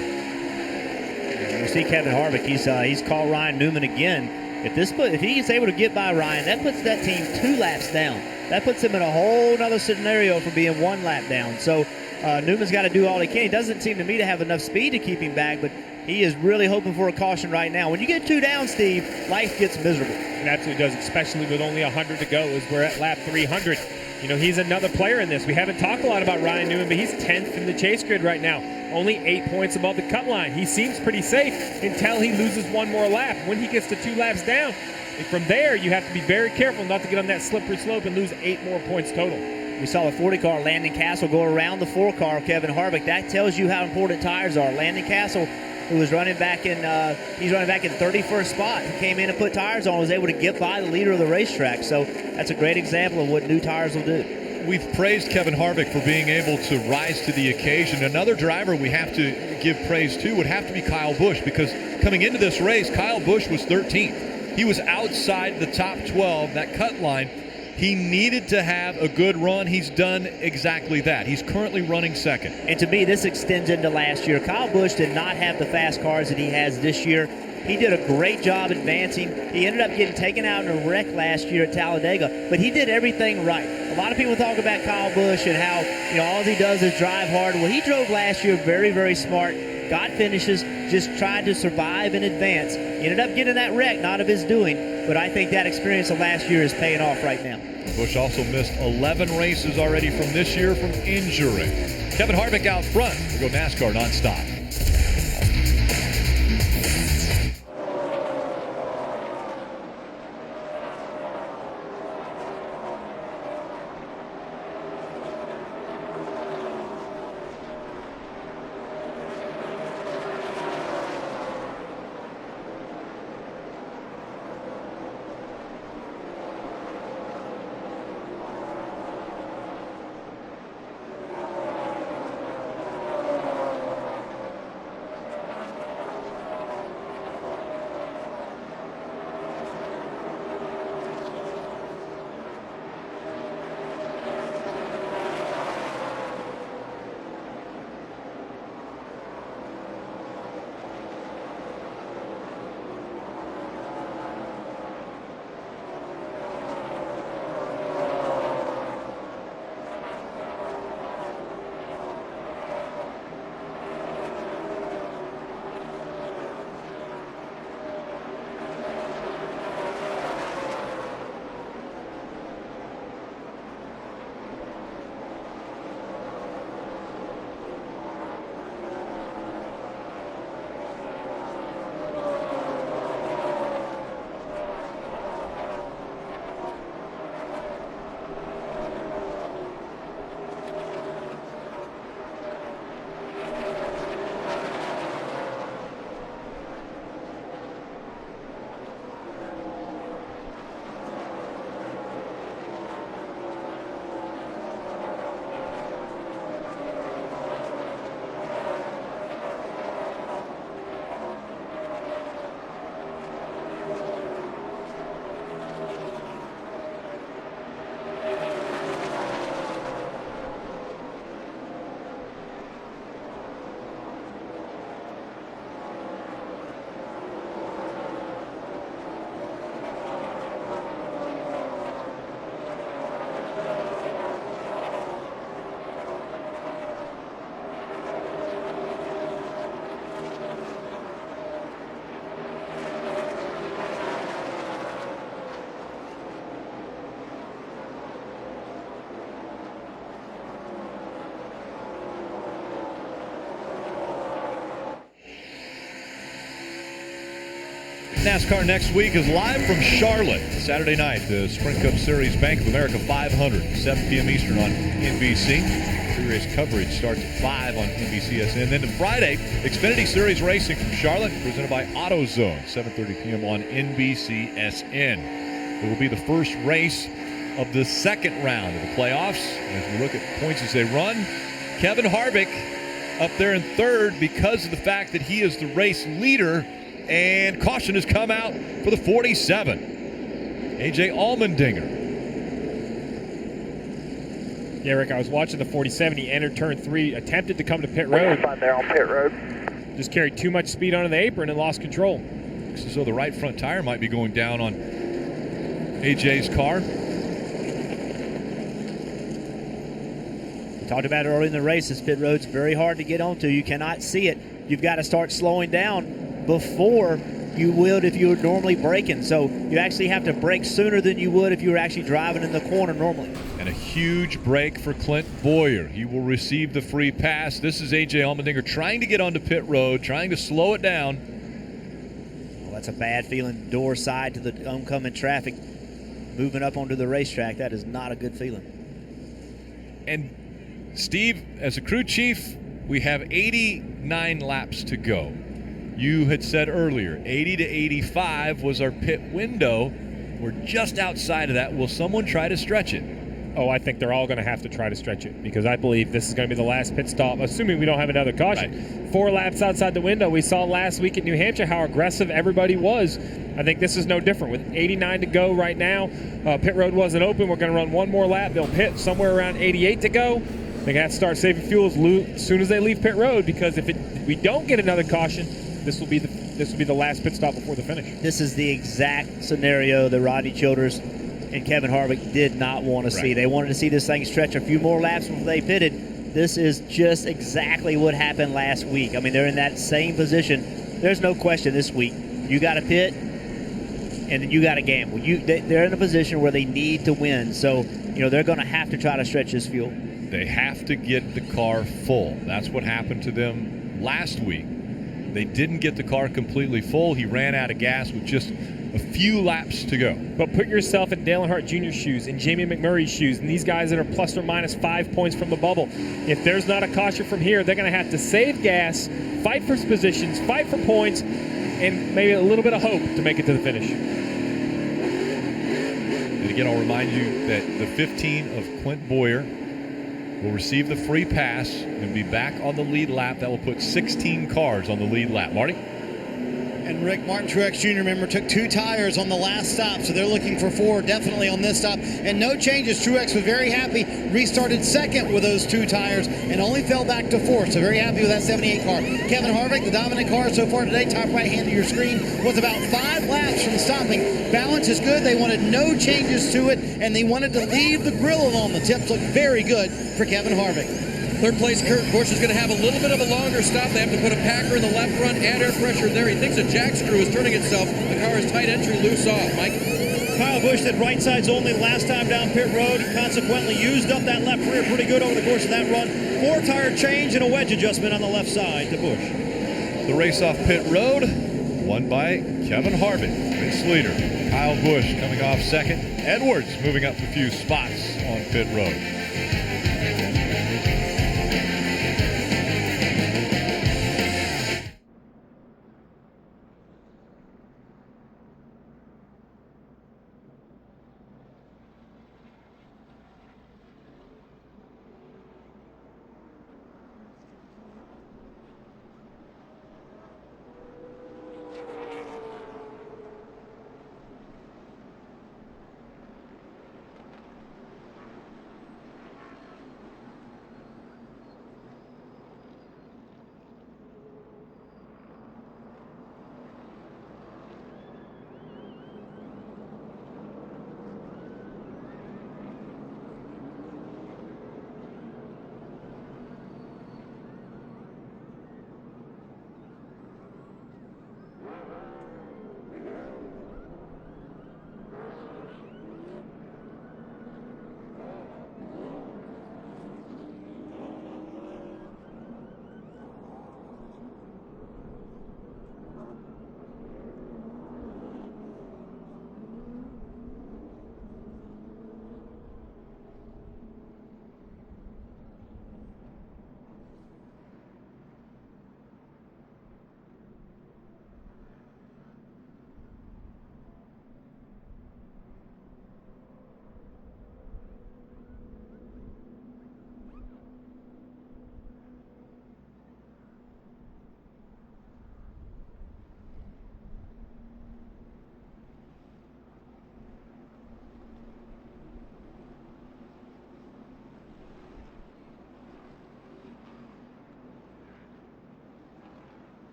You see Kevin Harvick, he's called Ryan Newman again. If he's able to get by Ryan, that puts that team 2 laps down. That puts him in a whole other scenario for being 1 lap down. So Newman's got to do all he can. He doesn't seem to me to have enough speed to keep him back, but he is really hoping for a caution right now. When you get 2 down, Steve, life gets miserable. It absolutely does, especially with only 100 to go as we're at lap 300. You know, he's another player in this. We haven't talked a lot about Ryan Newman, but he's 10th in the chase grid right now. Only 8 points above the cut line. He seems pretty safe until he loses 1 more lap. When he gets to 2 laps down, from there, you have to be very careful not to get on that slippery slope and lose 8 more points total. We saw the 40 car, Landon Castle, go around the 4 car of Kevin Harvick. That tells you how important tires are. Landon Castle, who was running back in, he's running back in 31st spot. He came in and put tires on, was able to get by the leader of the racetrack. So that's a great example of what new tires will do. We've praised Kevin Harvick for being able to rise to the occasion. Another driver we have to give praise to would have to be Kyle Busch, because coming into this race, Kyle Busch was 13th. He was outside the top 12, that cut line, He needed to have a good run. He's done exactly that. He's currently running second. And to me, this extends into last year. Kyle Busch did not have the fast cars that he has this year. He did a great job advancing. He ended up getting taken out in a wreck last year at Talladega, but he did everything right. A lot of people talk about Kyle Busch and how, all he does is drive hard. Well, he drove last year very, very smart, got finishes, just tried to survive and advance. He ended up getting that wreck, not of his doing, but I think that experience of last year is paying off right now. Busch also missed 11 races already from this year from injury. Kevin Harvick out front. We'll go NASCAR nonstop. NASCAR next week is live from Charlotte. Saturday night, the Sprint Cup Series Bank of America 500, 7 p.m. Eastern on NBC. Pre-race coverage starts at 5 on NBCSN. Then to Friday, Xfinity Series Racing from Charlotte, presented by AutoZone, 7:30 p.m. on NBCSN. It will be the first race of the second round of the playoffs. As we look at points as they run, Kevin Harvick up there in third because of the fact that he is the race leader. And caution has come out for the 47. A.J. Allmendinger. Yeah, Rick, I was watching the 47. He entered turn 3, attempted to come to pit road. There on pit road. Just carried too much speed onto the apron and lost control. Looks as though the right front tire might be going down on A.J.'s car. We talked about it early in the race. This pit road's very hard to get onto. You cannot see it. You've got to start slowing down before you would if you were normally braking. So you actually have to brake sooner than you would if you were actually driving in the corner normally. And a huge break for Clint Boyer. He will receive the free pass. This is A.J. Allmendinger trying to get onto pit road, trying to slow it down. Well, that's a bad feeling. Door side to the oncoming traffic. Moving up onto the racetrack, that is not a good feeling. And Steve, as a crew chief, we have 89 laps to go. You had said earlier, 80 to 85 was our pit window. We're just outside of that. Will someone try to stretch it? Oh, I think they're all going to have to try to stretch it because I believe this is going to be the last pit stop, assuming we don't have another caution. Right. 4 laps outside the window. We saw last week at New Hampshire how aggressive everybody was. I think this is no different. With 89 to go right now, pit road wasn't open. We're going to run one more lap. They'll pit somewhere around 88 to go. They have to start saving fuel as soon as they leave pit road because if we don't get another caution, this will be the last pit stop before the finish. This is the exact scenario that Rodney Childers and Kevin Harvick did not want to see. They wanted to see this thing stretch a few more laps before they pitted. This is just exactly what happened last week. I mean, they're in that same position. There's no question this week. You got to pit, and then you got to gamble. They're in a position where they need to win. So, they're going to have to try to stretch this fuel. They have to get the car full. That's what happened to them last week. They didn't get the car completely full. He ran out of gas with just a few laps to go. But put yourself in Dale Earnhardt Jr.'s shoes and Jamie McMurray's shoes and these guys that are plus or minus 5 points from the bubble. If there's not a caution from here, they're going to have to save gas, fight for positions, fight for points, and maybe a little bit of hope to make it to the finish. And again, I'll remind you that the 15 of Clint Boyer will receive the free pass and be back on the lead lap. That will put 16 cars on the lead lap. Marty? And Rick, Martin Truex Jr., remember, took 2 tires on the last stop, so they're looking for 4 definitely on this stop. And no changes. Truex was very happy, restarted second with those 2 tires, and only fell back to 4th, so very happy with that 78 car. Kevin Harvick, the dominant car so far today, top right hand of your screen, was about 5 laps from stopping. Balance is good. They wanted no changes to it, and they wanted to leave the grill alone. The tips look very good for Kevin Harvick. Third place, Kurt Busch is going to have a little bit of a longer stop. They have to put a packer in the left front, add air pressure there. He thinks a jack screw is turning itself. The car is tight entry, loose off. Mike? Kyle Busch said right side's only last time down pit road. He consequently used up that left rear pretty good over the course of that run. 4-tire change and a wedge adjustment on the left side to Busch. The race off pit road, won by Kevin Harvick, race leader. Kyle Busch coming off second. Edwards moving up a few spots on pit road.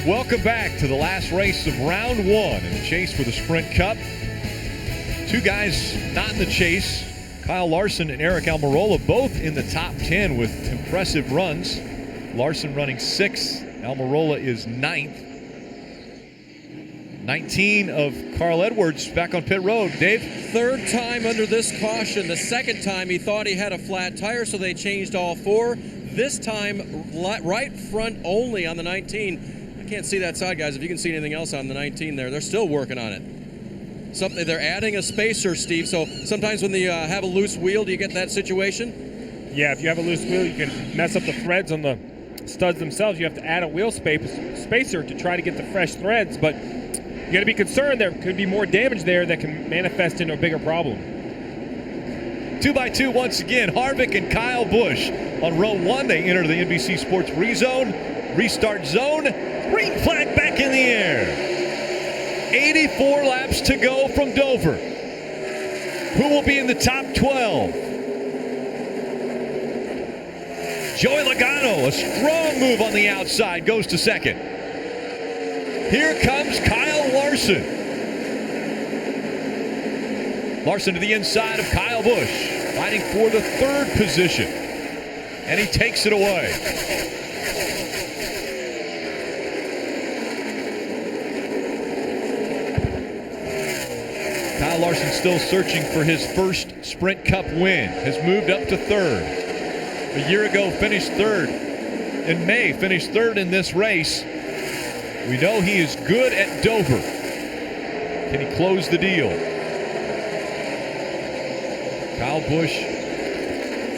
Welcome back to the last race of round 1 in the chase for the Sprint Cup. 2 guys not in the chase, Kyle Larson and Eric Almirola, both in the top 10 with impressive runs. Larson running 6th, Almirola is 9th. 19 of Carl Edwards back on pit road. Dave? Third time under this caution. The second time he thought he had a flat tire, so they changed all four. This time, right front only on the 19. I can't see that side, guys. If you can see anything else on the 19 there, they're still working on it. They're adding a spacer, Steve, so sometimes when you have a loose wheel, do you get that situation? Yeah, if you have a loose wheel, you can mess up the threads on the studs themselves. You have to add a wheel spacer to try to get the fresh threads, but you got to be concerned there could be more damage there that can manifest into a bigger problem. 2x2 once again. Harvick and Kyle Busch on row 1. They enter the NBC Sports rezone, restart zone. Green flag back in the air. 84 laps to go from Dover. Who will be in the top 12? Joey Logano, a strong move on the outside, goes to second. Here comes Kyle Larson. Larson to the inside of Kyle Busch, fighting for the third position. And he takes it away. Kyle Larson still searching for his first Sprint Cup win. Has moved up to third. A year ago, finished third. In May, finished third in this race. We know he is good at Dover. Can he close the deal? Kyle Busch,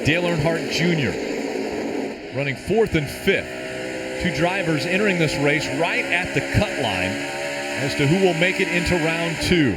Dale Earnhardt Jr. running fourth and fifth. Two drivers entering this race right at the cut line as to who will make it into round two.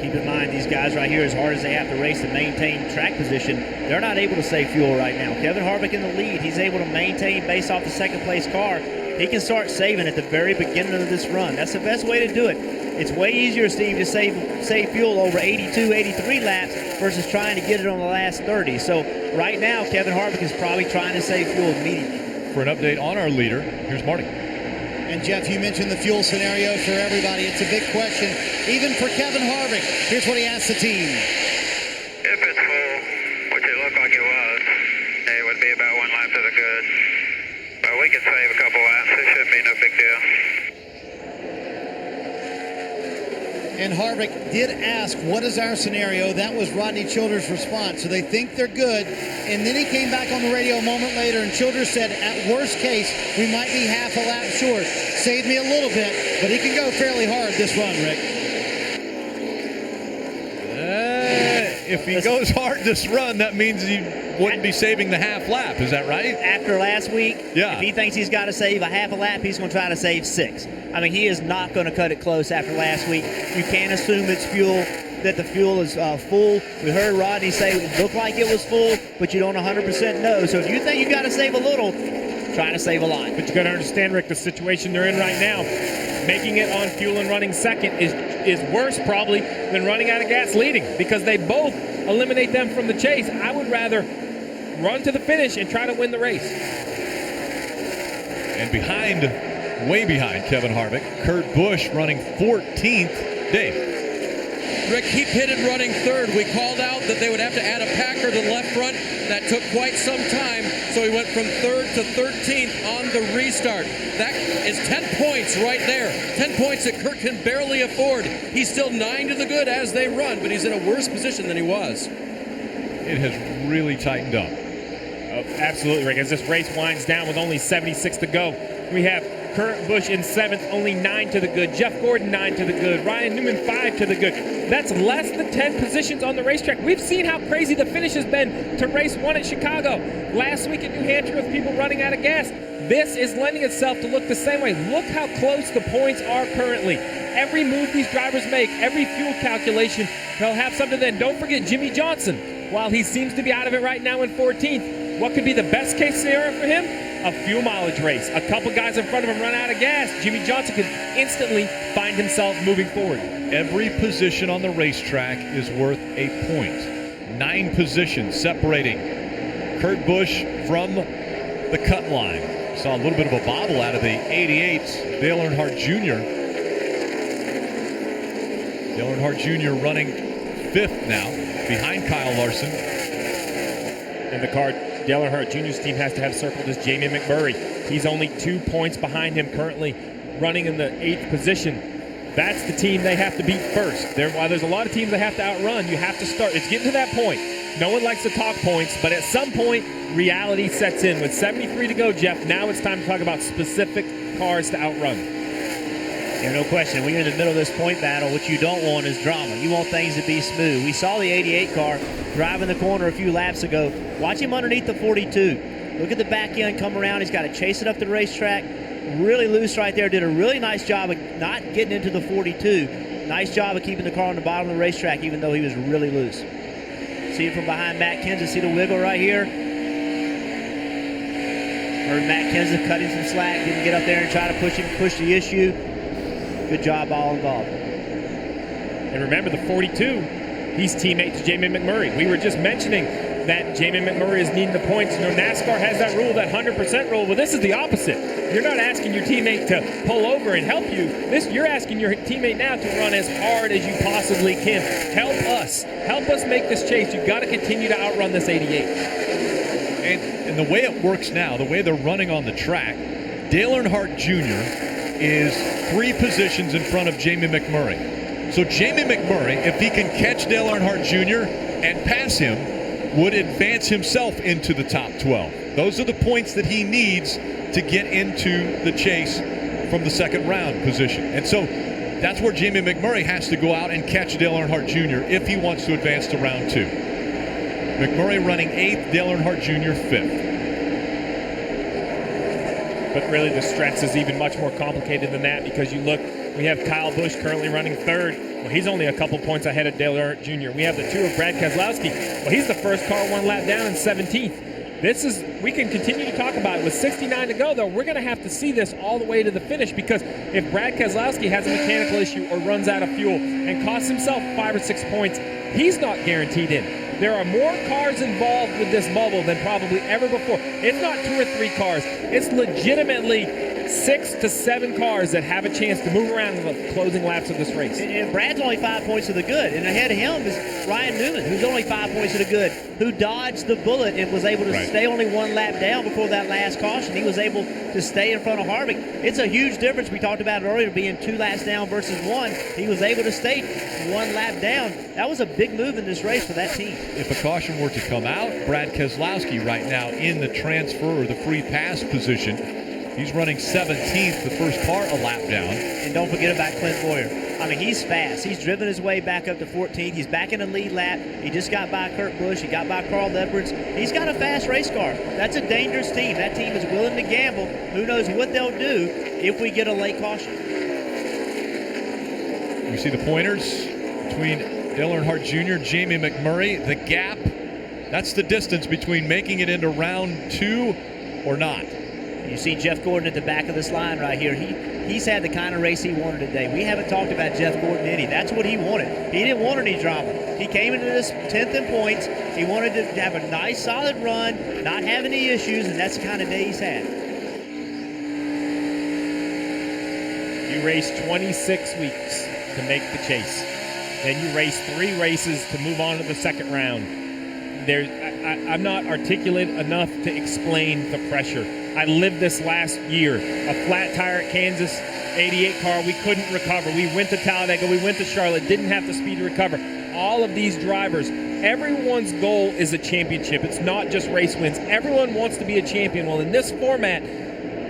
Keep in mind, these guys right here, as hard as they have to race to maintain track position, they're not able to save fuel right now. Kevin Harvick in the lead. He's able to maintain based off the second place car. He can start saving at the very beginning of this run. That's the best way to do it. It's way easier, Steve, to save fuel over 82, 83 laps versus trying to get it on the last 30. So right now, Kevin Harvick is probably trying to save fuel immediately. For an update on our leader, here's Marty. And Jeff, you mentioned the fuel scenario for everybody. It's a big question, even for Kevin Harvick. Here's what he asked the team. If it's full, which it looked like it was, it would be about 1 lap to the good. But we could save a couple laps. It shouldn't be no big deal. And Harvick did ask, what is our scenario? That was Rodney Childers' response. So they think they're good. And then he came back on the radio a moment later, and Childers said, at worst case, we might be half a lap short. Saved me a little bit, but he can go fairly hard this run, Rick. If he goes hard this run, that means he wouldn't be saving the half lap. Is that right? After last week, yeah. If he thinks he's got to save a half a lap, he's going to try to save 6. I mean, he is not going to cut it close after last week. You can't assume it's fuel, that the fuel is full. We heard Rodney say it looked like it was full, but you don't 100% know. So if you think you got to save a little, try to save a lot. But you got to understand, Rick, the situation they're in right now. Making it on fuel and running second is worse probably than running out of gas leading, because they both eliminate them from the chase. I would rather run to the finish and try to win the race. And behind, way behind Kevin Harvick, Kurt Busch running 14th. Dave. Rick, he pitted running third. We called out that they would have to add a Packer to the left front. That took quite some time, so he went from third to 13th on the restart. That is 10 points right there. 10 points that Kurt can barely afford. He's still 9 to the good as they run, but he's in a worse position than he was. It has really tightened up. Absolutely, Rick. As this race winds down with only 76 to go, we have Kurt Busch in 7th, only 9 to the good. Jeff Gordon, 9 to the good. Ryan Newman, 5 to the good. That's less than 10 positions on the racetrack. We've seen how crazy the finish has been to race 1 at Chicago. Last week at New Hampshire with people running out of gas. This is lending itself to look the same way. Look how close the points are currently. Every move these drivers make, every fuel calculation, they'll have something then. Don't forget Jimmy Johnson. While he seems to be out of it right now in 14th, what could be the best case scenario for him? A fuel mileage race. A couple guys in front of him run out of gas. Jimmy Johnson could instantly find himself moving forward. Every position on the racetrack is worth a point. 9 positions separating Kurt Busch from the cut line. Saw a little bit of a bobble out of the 88s. Dale Earnhardt Jr. Dale Earnhardt Jr. running 5th now, behind Kyle Larson. In the car, Dale Earnhardt Jr.'s team has to have circled as Jamie McMurray. He's only 2 points behind him currently running in the 8th position. That's the team they have to beat first. While there's a lot of teams they have to outrun, you have to start. It's getting to that point. No one likes to talk points, but at some point, reality sets in. With 73 to go, Jeff, now it's time to talk about specific cars to outrun. Yeah, no question. When you're in the middle of this point battle, what you don't want is drama. You want things to be smooth. We saw the 88 car driving the corner a few laps ago. Watch him underneath the 42. Look at the back end come around. He's got to chase it up the racetrack. Really loose right there. Did a really nice job of not getting into the 42. Nice job of keeping the car on the bottom of the racetrack, even though he was really loose. See it from behind Matt Kenseth. See the wiggle right here? Heard Matt Kenseth cutting some slack. Didn't get up there and try to push the issue. Good job all involved. And remember the 42, he's teammate to Jamie McMurray. We were just mentioning that Jamie McMurray is needing the points. You know, NASCAR has that rule, that 100% rule. Well, this is the opposite. You're not asking your teammate to pull over and help you. You're asking your teammate now to run as hard as you possibly can. Help us. Help us make this chase. You've got to continue to outrun this 88. And the way it works now, the way they're running on the track, Dale Earnhardt Jr. is 3 positions in front of Jamie McMurray. So Jamie McMurray, if he can catch Dale Earnhardt Jr. and pass him, would advance himself into the top 12. Those are the points that he needs to get into the chase from the second round position. And so that's where Jamie McMurray has to go out and catch Dale Earnhardt Jr. if he wants to advance to round 2. McMurray running 8th, Dale Earnhardt Jr. 5th. But really the stretch is even much more complicated than that, because you look, we have Kyle Busch currently running 3rd. Well, he's only a couple points ahead of Dale Earnhardt Jr. We have the 2 of Brad Keselowski. Well, he's the first car 1 lap down in 17th. We can continue to talk about it. With 69 to go, though, we're going to have to see this all the way to the finish, because if Brad Keselowski has a mechanical issue or runs out of fuel and costs himself 5 or 6 points, he's not guaranteed in. There are more cars involved with this bubble than probably ever before. It's not 2 or 3 cars. It's legitimately 6 to 7 cars that have a chance to move around in the closing laps of this race. And Brad's only 5 points to the good. And ahead of him is Ryan Newman, who's only 5 points to the good, who dodged the bullet and was able to stay only 1 lap down before that last caution. He was able to stay in front of Harvick. It's a huge difference. We talked about it earlier, being 2 laps down versus 1. He was able to stay 1 lap down. That was a big move in this race for that team. If a caution were to come out, Brad Keselowski right now in the transfer or the free pass position. He's running 17th, the first car a lap down. And don't forget about Clint Boyer. I mean, he's fast. He's driven his way back up to 14th. He's back in the lead lap. He just got by Kurt Busch. He got by Carl Edwards. He's got a fast race car. That's a dangerous team. That team is willing to gamble. Who knows what they'll do if we get a late caution. We see the pointers between Dale Earnhardt Jr., Jamie McMurray. The gap, that's the distance between making it into round 2 or not. You see Jeff Gordon at the back of this line right here. He's had the kind of race he wanted today. We haven't talked about Jeff Gordon any. That's what he wanted. He didn't want any drama. He came into this 10th in points. He wanted to have a nice, solid run, not have any issues, and that's the kind of day he's had. You race 26 weeks to make the chase. Then you race 3 races to move on to the second round. I'm not articulate enough to explain the pressure. I lived this last year. A flat tire at Kansas, 88 car, we couldn't recover. We went to Talladega, we went to Charlotte, didn't have the speed to recover. All of these drivers, everyone's goal is a championship. It's not just race wins. Everyone wants to be a champion. Well, in this format,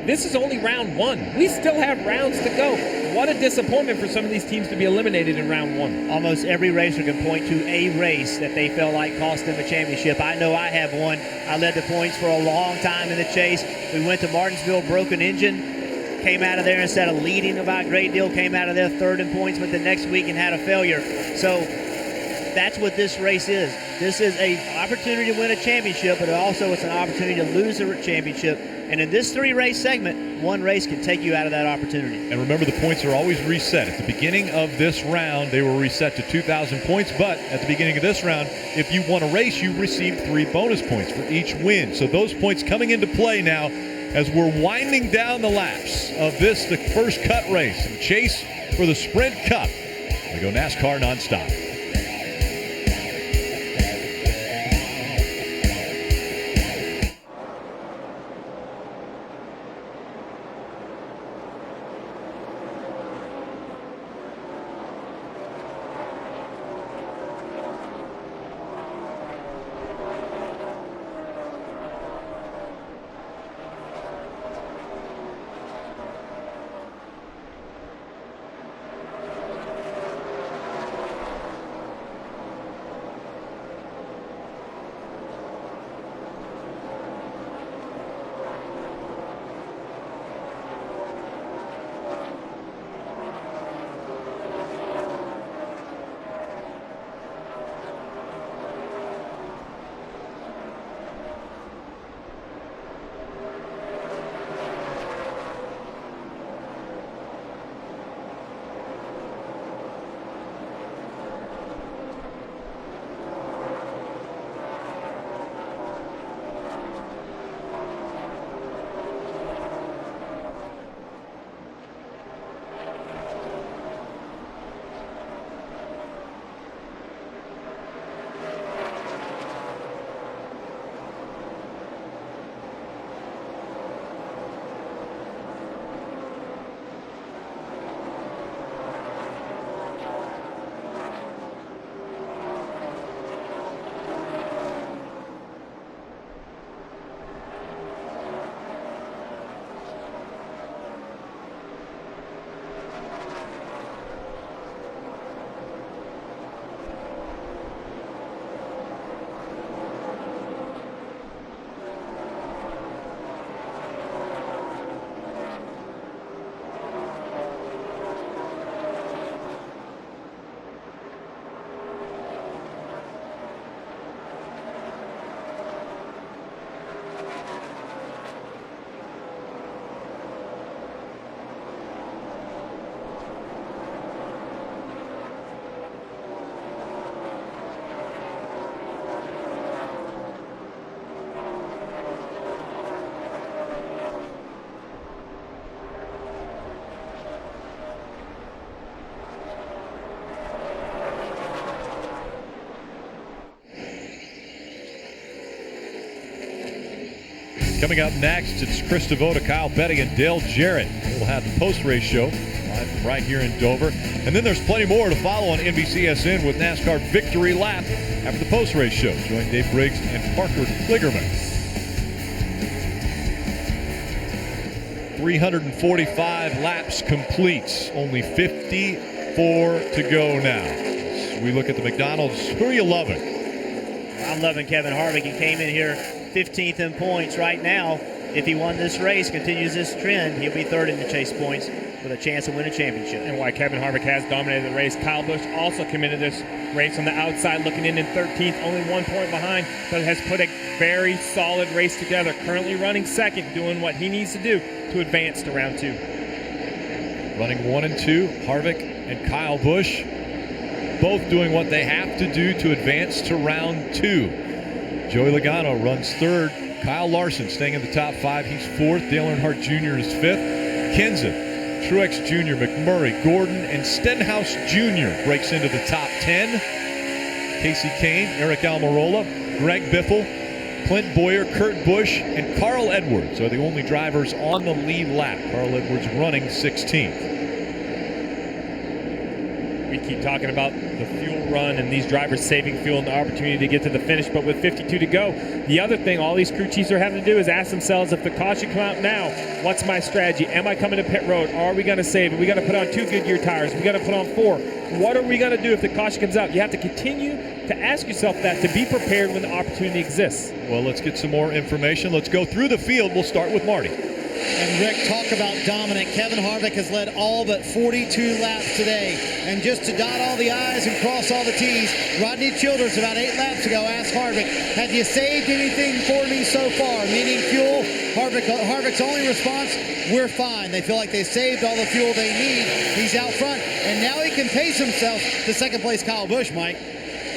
this is only round 1. We still have rounds to go. What a disappointment for some of these teams to be eliminated in round 1. Almost every racer can point to a race that they felt like cost them a championship. I know I have one. I led the points for a long time in the chase. We went to Martinsville, broken engine, came out of there instead of leading about a great deal, came out of there 3rd in points, but the next week and had a failure. So that's what this race is. This is an opportunity to win a championship, but also it's an opportunity to lose a championship. And in this 3-race segment, 1 race can take you out of that opportunity. And remember, the points are always reset. At the beginning of this round, they were reset to 2,000 points. But at the beginning of this round, if you won a race, you received 3 bonus points for each win. So those points coming into play now as we're winding down the laps of this, the first cut race, the chase for the Sprint Cup. We go NASCAR nonstop. Coming up next, it's Chris Devota, Kyle Petty, and Dale Jarrett. We'll have the post-race show live from right here in Dover. And then there's plenty more to follow on NBCSN with NASCAR Victory Lap after the post-race show. Join Dave Briggs and Parker Kligerman. 345 laps complete. Only 54 to go now. As we look at the McDonald's, who are you loving? I'm loving Kevin Harvick. He came in here 15th in points right now. If he won this race, continues this trend, he'll be third in the chase points with a chance to win a championship. And why Kevin Harvick has dominated the race. Kyle Busch also came into this race on the outside, looking in 13th, only 1 point behind, but has put a very solid race together. Currently running second, doing what he needs to do to advance to round 2. Running 1 and 2, Harvick and Kyle Busch, both doing what they have to do to advance to round 2. Joey Logano runs third. Kyle Larson staying in the top 5. He's 4th. Dale Earnhardt Jr. is 5th. Kenseth, Truex Jr., McMurray, Gordon, and Stenhouse Jr. breaks into the top 10. Casey Kane, Eric Almirola, Greg Biffle, Clint Bowyer, Kurt Busch, and Carl Edwards are the only drivers on the lead lap. Carl Edwards running 16th. We keep talking about the fuel run and these drivers saving fuel and the opportunity to get to the finish, but with 52 to go, the other thing all these crew chiefs are having to do is ask themselves, if the caution come out now, what's my strategy? Am I coming to pit road? Are we going to save? Are we going to put on 2 Goodyear tires? Are we going to put on 4? What are we going to do if the caution comes out? You have to continue to ask yourself that, to be prepared when the opportunity exists. Well, let's get some more information. Let's go through the field. We'll start with Marty. And Rick, talk about dominant. Kevin Harvick has led all but 42 laps today. And just to dot all the I's and cross all the T's, Rodney Childers about 8 laps ago asked Harvick, have you saved anything for me so far? Meaning fuel. Harvick's only response, we're fine. They feel like they saved all the fuel they need. He's out front. And now he can pace himself to second place Kyle Busch, Mike.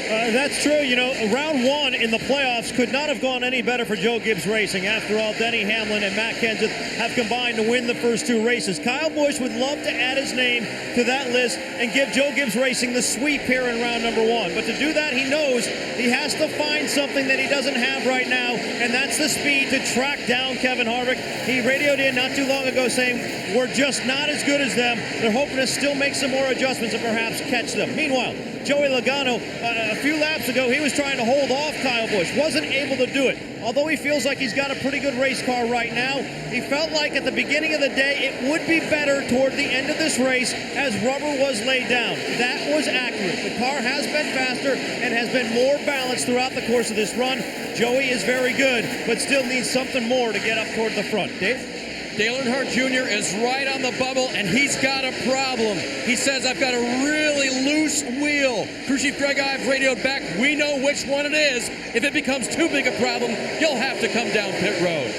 That's true. You know, round 1 in the playoffs could not have gone any better for Joe Gibbs Racing. After all, Denny Hamlin and Matt Kenseth have combined to win the first 2 races. Kyle Busch would love to add his name to that list and give Joe Gibbs Racing the sweep here in round number 1. But to do that, he knows he has to find something that he doesn't have right now, and that's the speed to track down Kevin Harvick. He radioed in not too long ago saying, we're just not as good as them. They're hoping to still make some more adjustments and perhaps catch them. Meanwhile, Joey Logano, a few laps ago, he was trying to hold off Kyle Busch. Wasn't able to do it. Although he feels like he's got a pretty good race car right now, he felt like at the beginning of the day it would be better toward the end of this race as rubber was laid down. That was accurate. The car has been faster and has been more balanced throughout the course of this run. Joey is very good, but still needs something more to get up toward the front. Dave? Dale Earnhardt Jr. is right on the bubble, and he's got a problem. He says, I've got a really loose wheel. Crew Chief Greg Ives radioed back, we know which one it is. If it becomes too big a problem, you'll have to come down pit road.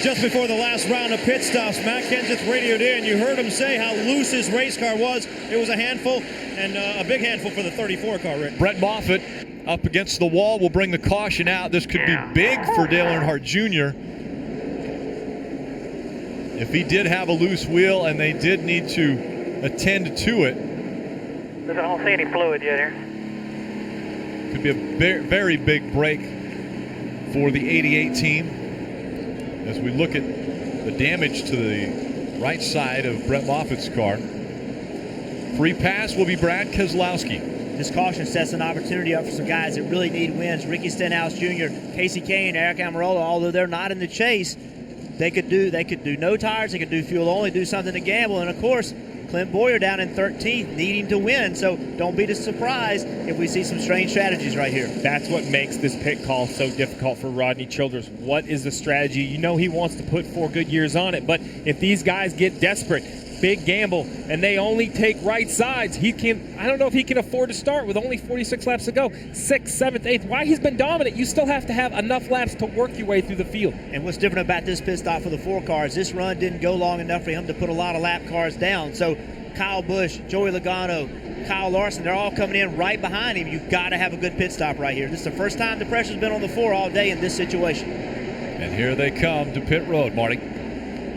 Just before the last round of pit stops, Matt Kenseth radioed in. You heard him say how loose his race car was. It was a handful, and a big handful for the 34 car, Rick. Brett Moffitt up against the wall will bring the caution out. This could be big for Dale Earnhardt Jr. If he did have a loose wheel and they did need to attend to it. I don't see any fluid yet here. Could be a very big break for the 88 team. As we look at the damage to the right side of Brett Moffitt's car. Free pass will be Brad Keselowski. This caution sets an opportunity up for some guys that really need wins. Ricky Stenhouse Jr., Casey Kane, Eric Almirola, although they're not in the chase, they could do no tires, they could do fuel only, do something to gamble. And of course, Clint Bowyer down in 13th, needing to win. So don't be surprised if we see some strange strategies right here. That's what makes this pit call so difficult for Rodney Childers. What is the strategy? You know he wants to put 4 good years on it, but if these guys get desperate, big gamble, and they only take right sides, I don't know if he can afford to start with only 46 laps to go. 6th, 7th, 8th. Why he's been dominant, you still have to have enough laps to work your way through the field. And what's different about this pit stop for the 4 cars, this run didn't go long enough for him to put a lot of lap cars down. So Kyle Busch, Joey Logano, Kyle Larson, they're all coming in right behind him. You've got to have a good pit stop right here. This is the first time the pressure's been on the 4 all day in this situation. And here they come to pit road, Marty.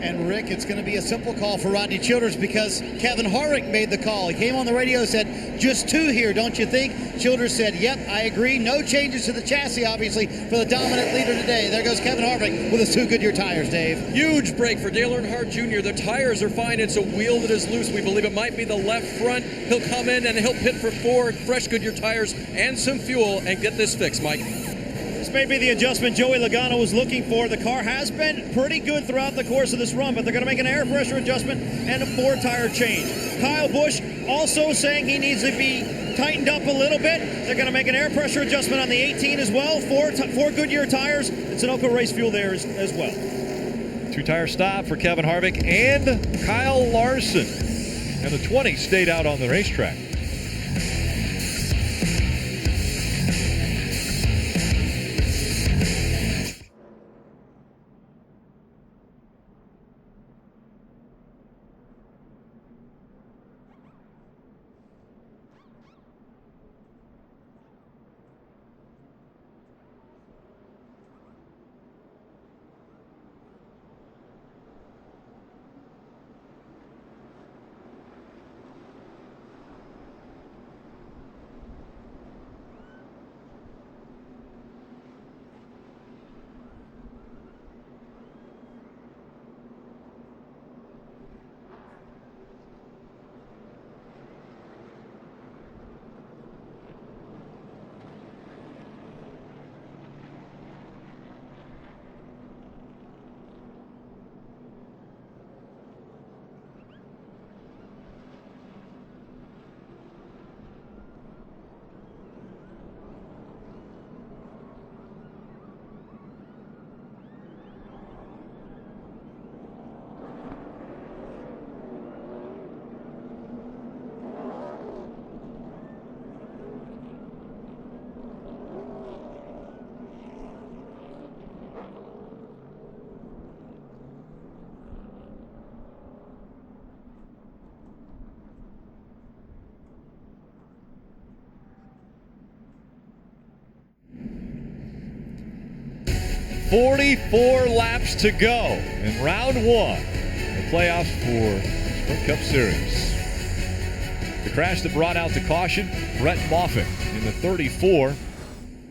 And Rick, it's going to be a simple call for Rodney Childers because Kevin Harvick made the call. He came on the radio and said, just 2 here, don't you think? Childers said, yep, I agree. No changes to the chassis, obviously, for the dominant leader today. There goes Kevin Harvick with his 2 Goodyear tires, Dave. Huge break for Dale Earnhardt Jr. The tires are fine. It's a wheel that is loose. We believe it might be the left front. He'll come in and he'll pit for 4 fresh Goodyear tires and some fuel and get this fixed, Mike. This may be the adjustment Joey Logano was looking for. The car has been pretty good throughout the course of this run, but they're going to make an air pressure adjustment and a 4-tire change. Kyle Busch also saying he needs to be tightened up a little bit. They're going to make an air pressure adjustment on the 18 as well. 4 Goodyear tires. It's an Sunoco race fuel there as well. 2-tire stop for Kevin Harvick and Kyle Larson. And the 20 stayed out on the racetrack. "44 laps to go in round 1, the playoffs for Sprint Cup Series." The crash that brought out the caution, Brett Moffitt in the 34.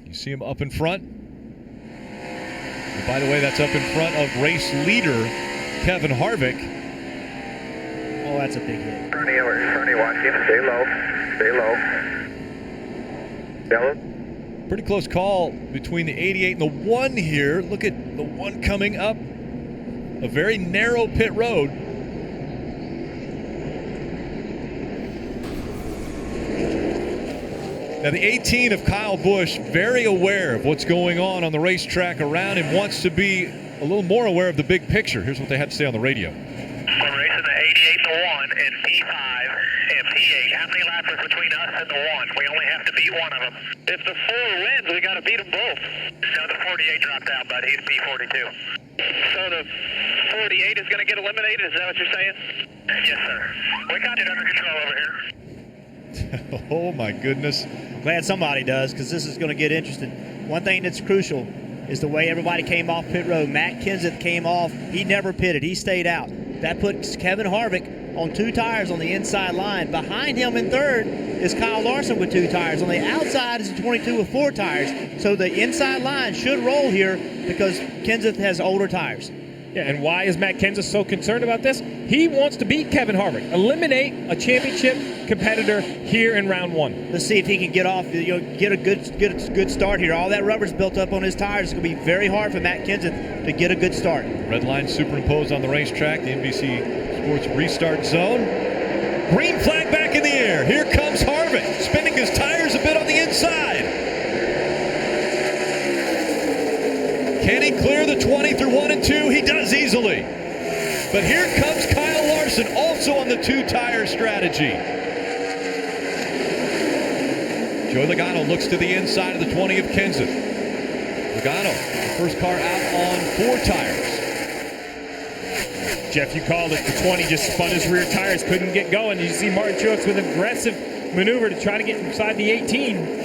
You see him up in front. And by the way, that's up in front of race leader Kevin Harvick. Oh, that's a big hit. Fernie, watch him. Stay low. Stay low. Yellow. Pretty close call between the 88 and the 1 here. Look at the 1 coming up. A very narrow pit road. Now the 18 of Kyle Busch, very aware of what's going on the racetrack around him, wants to be a little more aware of the big picture. Here's what they had to say on the radio. We're racing the 88 and the 1 and P5 and P8. How many laps is between us and the 1? We only have to beat one of them. If the 4 wins, we got to beat them both. No, the 48 dropped out, bud. He's P42. So the 48 is going to get eliminated? Is that what you're saying? Yes, sir. We got it under control over here. Oh, my goodness. Glad somebody does, because this is going to get interesting. One thing that's crucial is the way everybody came off pit road. Matt Kenseth came off. He never pitted. He stayed out. That puts Kevin Harvick on 2 tires on the inside line. Behind him in third is Kyle Larson with 2 tires. On the outside is the 22 with 4 tires. So the inside line should roll here because Kenseth has older tires. Yeah, and why is Matt Kenseth so concerned about this? He wants to beat Kevin Harvick, eliminate a championship competitor here in round 1. Let's see if he can get off, get a good start here. All that rubber's built up on his tires. It's going to be very hard for Matt Kenseth to get a good start. Red line superimposed on the racetrack, the NBC Sports restart zone. Green flag back in the air. Here comes Harvick, spinning his tires a bit on the inside. Can he clear the 20 through 1 and 2? He does easily. But here comes Kyle Larson, also on the 2-tire strategy. Joey Logano looks to the inside of the 20 of Kenseth. Logano, the first car out on 4 tires. Jeff, you called it. The 20 just spun his rear tires, couldn't get going. You see Martin Truex with an aggressive maneuver to try to get inside the 18.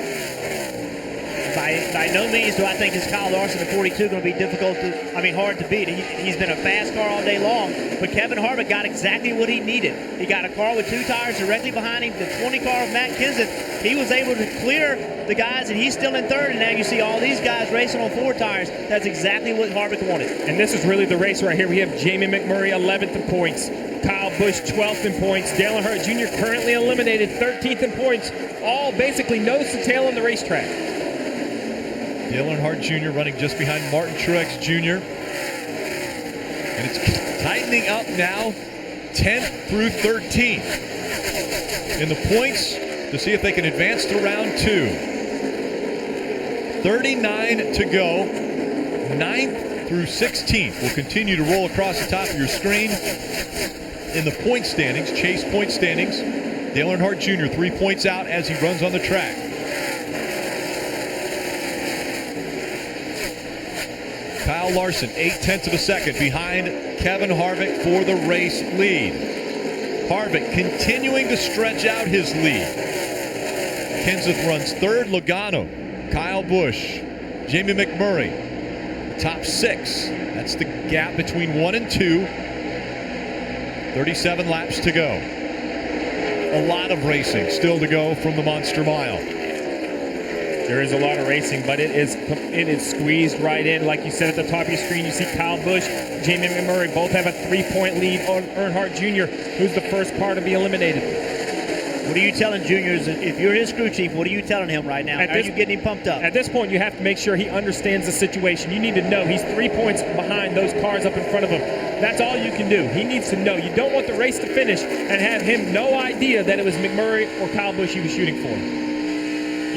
By By no means do I think this Kyle Larson at 42 going to be hard to beat. He's been a fast car all day long, but Kevin Harvick got exactly what he needed. He got a car with 2 tires directly behind him, the 20 car of Matt Kenseth. He was able to clear the guys, and he's still in third, and now you see all these guys racing on 4 tires. That's exactly what Harvick wanted. And this is really the race right here. We have Jamie McMurray 11th in points, Kyle Busch 12th in points, Dale Earnhardt Jr. currently eliminated 13th in points, all basically nose to tail on the racetrack. Dale Earnhardt Jr. running just behind Martin Truex Jr. And it's tightening up now, 10th through 13th in the points to see if they can advance to round 2. 39 to go, 9th through 16th will continue to roll across the top of your screen. In the point standings, Chase point standings, Dale Earnhardt Jr. 3 points out as he runs on the track. Kyle Larson, 0.8 of a second behind Kevin Harvick for the race lead. Harvick continuing to stretch out his lead. Kenseth runs third, Logano, Kyle Busch, Jamie McMurray, the top 6. That's the gap between 1 and 2. 37 laps to go. A lot of racing still to go from the Monster Mile. There is a lot of racing, but it is squeezed right in. Like you said at the top of your screen, you see Kyle Busch, Jamie McMurray both have a 3-point lead on Earnhardt Jr., who's the first car to be eliminated. What are you telling Juniors? If you're his crew chief, what are you telling him right now? How are you getting him pumped up? At this point, you have to make sure he understands the situation. You need to know he's 3 points behind those cars up in front of him. That's all you can do. He needs to know. You don't want the race to finish and have him no idea that it was McMurray or Kyle Busch he was shooting for.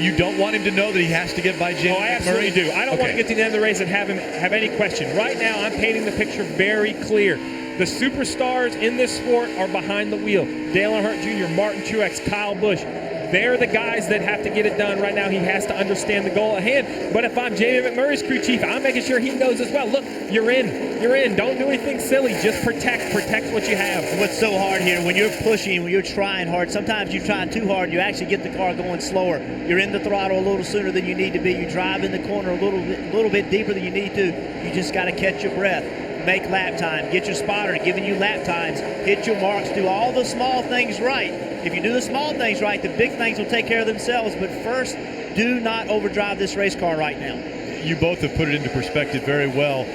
You don't want him to know that he has to get by Jamie McMurray? I absolutely do. I don't want to get to the end of the race and have him have any question. Right now, I'm painting the picture very clear. The superstars in this sport are behind the wheel. Dale Earnhardt Jr., Martin Truex, Kyle Busch. They're the guys that have to get it done right now. He has to understand the goal at hand. But if I'm Jamie McMurray's crew chief, I'm making sure he knows as well. Look, you're in. You're in. Don't do anything silly. Just protect what you have. What's so hard here, when you're pushing, when you're trying hard, sometimes you try too hard, you actually get the car going slower. You're in the throttle a little sooner than you need to be. You drive in the corner a little bit deeper than you need to. You just got to catch your breath. Make lap time. Get your spotter giving you lap times. Hit your marks. Do all the small things right. If you do the small things right, the big things will take care of themselves. But first, do not overdrive this race car right now. You both have put it into perspective very well.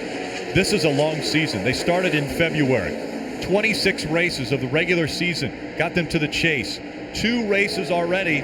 This is a long season. They started in February. 26 races of the regular season got them to the chase. 2 races already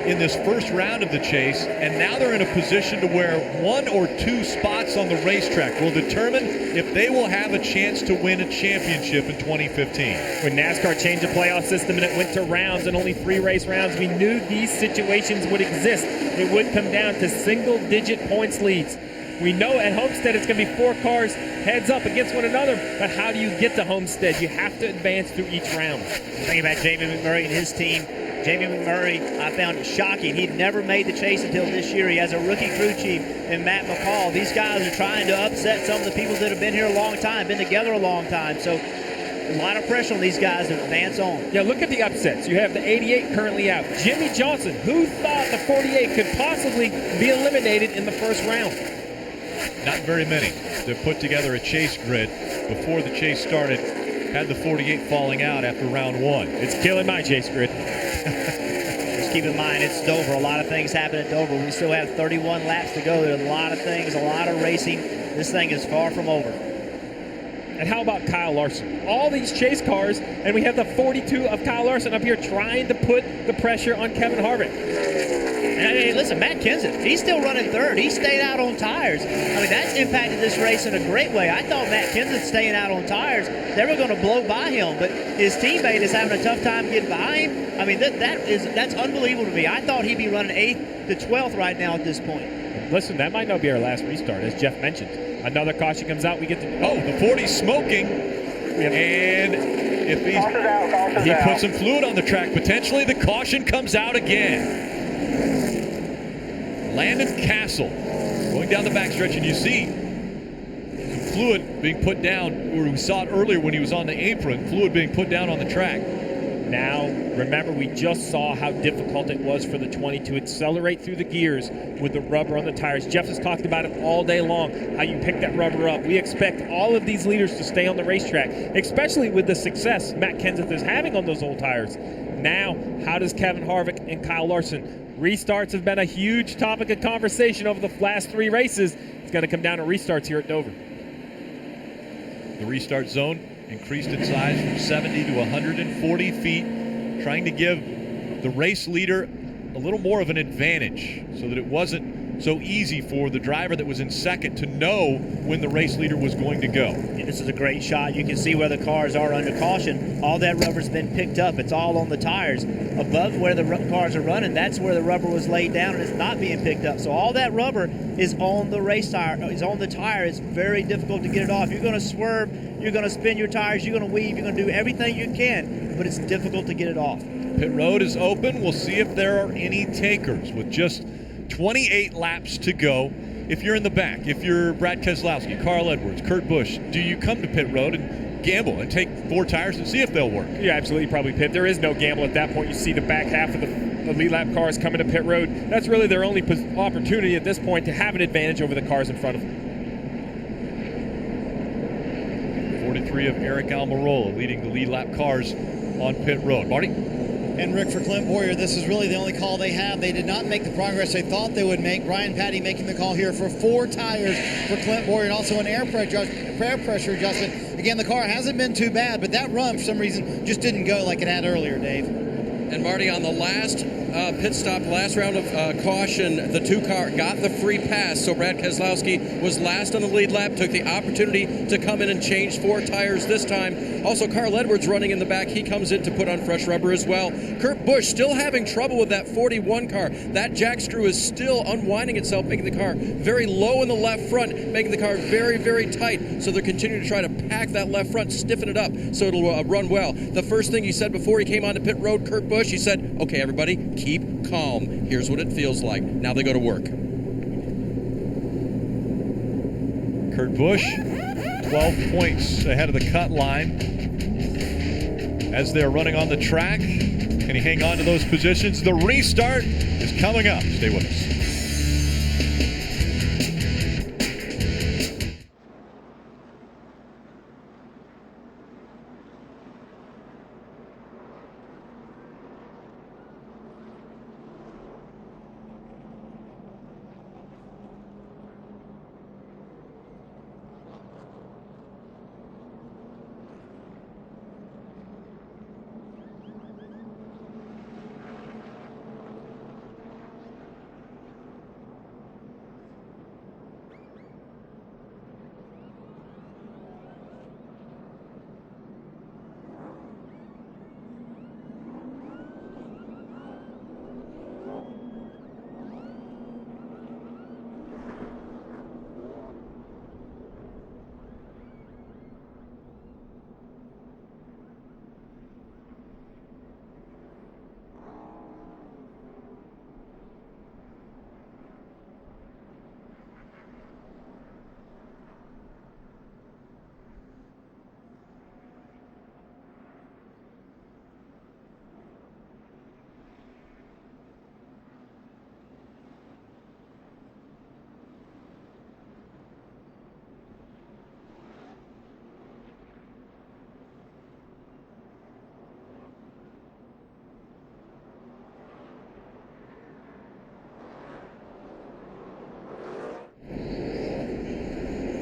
in this first round of the chase, and now they're in a position to where 1 or 2 spots on the racetrack will determine if they will have a chance to win a championship in 2015. When NASCAR changed the playoff system and it went to rounds and only 3 race rounds, we knew these situations would exist. It would come down to single-digit points leads. We know at Homestead it's going to be 4 cars heads up against one another, but how do you get to Homestead? You have to advance through each round. Thinking about Jamie McMurray and his team, Jamie McMurray, I found it shocking. He'd never made the chase until this year. He has a rookie crew chief in Matt McCall. These guys are trying to upset some of the people that have been here a long time, been together a long time. So a lot of pressure on these guys to advance on. Yeah, look at the upsets. You have the 88 currently out. Jimmy Johnson, who thought the 48 could possibly be eliminated in the first round? Not very many. They put together a chase grid before the chase started, had the 48 falling out after round 1. It's killing my chase grid. Just keep in mind, it's Dover. A lot of things happen at Dover. We still have 31 laps to go. There's a lot of things, a lot of racing. This thing is far from over. And how about Kyle Larson? All these chase cars, and we have the 42 of Kyle Larson up here trying to put the pressure on Kevin Harvick. And I mean, listen, Matt Kenseth, he's still running third. He stayed out on tires. I mean, that's impacted this race in a great way. I thought Matt Kenseth staying out on tires, they were going to blow by him, but his teammate is having a tough time getting by him. I mean, that's unbelievable to me. I thought he'd be running 8th to 12th right now at this point. Listen, that might not be our last restart, as Jeff mentioned. Another caution comes out. We get to the 40's smoking, and if he puts some fluid on the track, potentially the caution comes out again. Landon Castle going down the backstretch, and you see some fluid being put down, or we saw it earlier when he was on the apron, fluid being put down on the track. Now, remember, we just saw how difficult it was for the 20 to accelerate through the gears with the rubber on the tires. Jeff has talked about it all day long, how you pick that rubber up. We expect all of these leaders to stay on the racetrack, especially with the success Matt Kenseth is having on those old tires. Now, how does Kevin Harvick and Kyle Larson? Restarts have been a huge topic of conversation over the last 3 races. It's going to come down to restarts here at Dover. The restart zone increased in size from 70 to 140 feet, trying to give the race leader a little more of an advantage so that it wasn't so easy for the driver that was in second to know when the race leader was going to go. And this is a great shot. You can see where the cars are under caution. All that rubber's been picked up. It's all on the tires. Above where the cars are running, that's where the rubber was laid down, and it's not being picked up. So all that rubber is on the race tire. It's on the tire. It's very difficult to get it off. You're going to swerve. You're going to spin your tires. You're going to weave. You're going to do everything you can, but it's difficult to get it off. Pit road is open. We'll see if there are any takers with just 28 laps to go. If you're in the back, if you're Brad Keselowski, Carl Edwards, Kurt Busch, do you come to pit road and gamble and take 4 tires and see if they'll work? Yeah, absolutely, probably pit. There is no gamble at that point. You see the back half of the lead lap cars coming to pit road. That's really their only opportunity at this point to have an advantage over the cars in front of them. 43 of Eric Almirola leading the lead lap cars on pit road. Marty? And Rick, for Clint Boyer, this is really the only call they have. They did not make the progress they thought they would make. Brian Patty making the call here for 4 tires for Clint Boyer and also an air pressure adjustment. Again, the car hasn't been too bad, but that run, for some reason, just didn't go like it had earlier, Dave. And Marty, on the last pit stop, last round of caution, the 2 car got the free pass. So Brad Keselowski was last on the lead lap, took the opportunity to come in and change 4 tires this time. Also, Carl Edwards running in the back. He comes in to put on fresh rubber as well. Kurt Busch still having trouble with that 41 car. That jack screw is still unwinding itself, making the car very low in the left front, making the car very, very tight. So they're continuing to try to pack that left front, stiffen it up so it'll run well. The first thing he said before he came onto pit road, Kurt Busch, he said, okay, everybody, keep calm. Here's what it feels like. Now they go to work. Kurt Busch, 12 points ahead of the cut line as they're running on the track. Can he hang on to those positions? The restart is coming up. Stay with us.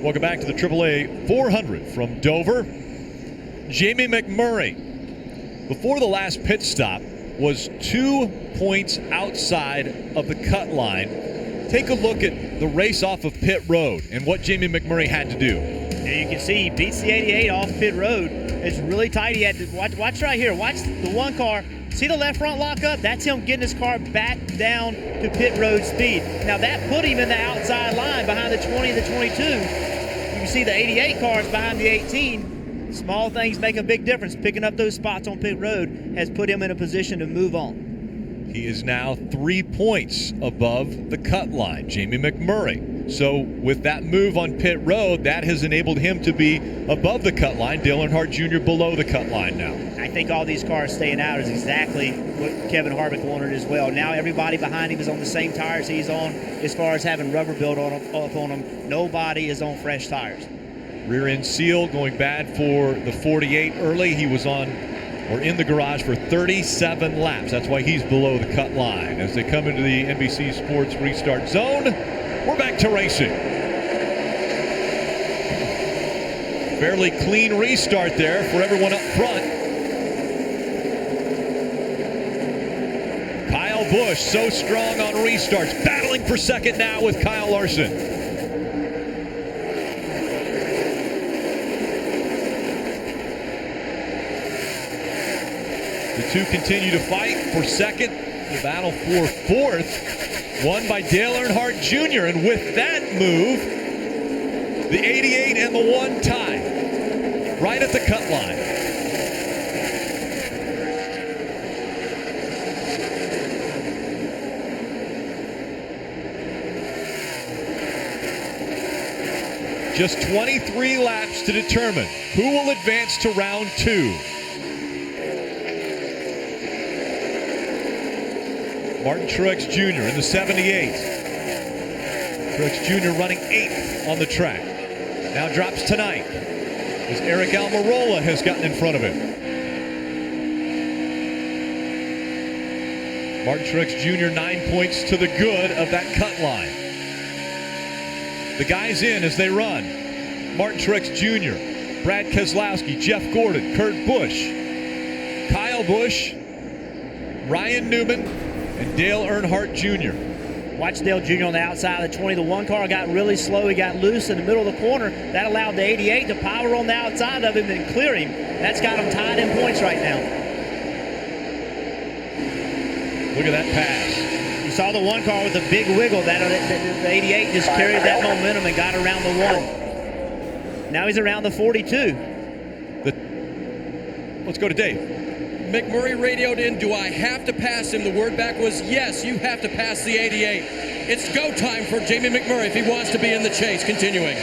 Welcome back to the AAA 400 from Dover. Jamie McMurray, before the last pit stop, was 2 points outside of the cut line. Take a look at the race off of pit road and what Jamie McMurray had to do. And you can see he beats the 88 off pit road. It's really tight. He had to watch right here. Watch the 1 car. See the left front lock up? That's him getting his car back down to pit road speed. Now that put him in the outside line behind the 20 and the 22. You can see the 88 cars behind the 18. Small things make a big difference. Picking up those spots on pit road has put him in a position to move on. He is now 3 points above the cut line, Jamie McMurray. So with that move on pit road, that has enabled him to be above the cut line. Dale Earnhardt Jr. below the cut line now. I think all these cars staying out is exactly what Kevin Harvick wanted as well. Now everybody behind him is on the same tires he's on as far as having rubber built up on them. Nobody is on fresh tires. Rear end seal going bad for the 48 early. He was on or in the garage for 37 laps. That's why he's below the cut line. As they come into the NBC Sports restart zone, we're back to racing. Fairly clean restart there for everyone up front. Kyle Busch so strong on restarts, battling for second now with Kyle Larson. The two continue to fight for second. The battle for fourth won by Dale Earnhardt Jr. And with that move, the 88 and the 1 tie right at the cut line. Just 23 laps to determine who will advance to round 2. Martin Truex Jr. in the 78. Truex Jr. running 8th on the track. Now drops tonight as Eric Almirola has gotten in front of him. Martin Truex Jr. 9 points to the good of that cut line. The guys in as they run. Martin Truex Jr., Brad Keselowski, Jeff Gordon, Kurt Busch, Kyle Busch, Ryan Newman, and Dale Earnhardt Jr. Watch Dale Jr. on the outside of the 20. The 1 car got really slow. He got loose in the middle of the corner. That allowed the 88 to power on the outside of him and clear him. That's got him tied in points right now. Look at that pass. You saw the 1 car with a big wiggle. The 88 just carried that momentum and got around the 1. Now he's around the 42. Let's go to Dave. McMurray radioed in, do I have to pass him? The word back was, yes, you have to pass the 88. It's go time for Jamie McMurray if he wants to be in the chase. Continuing.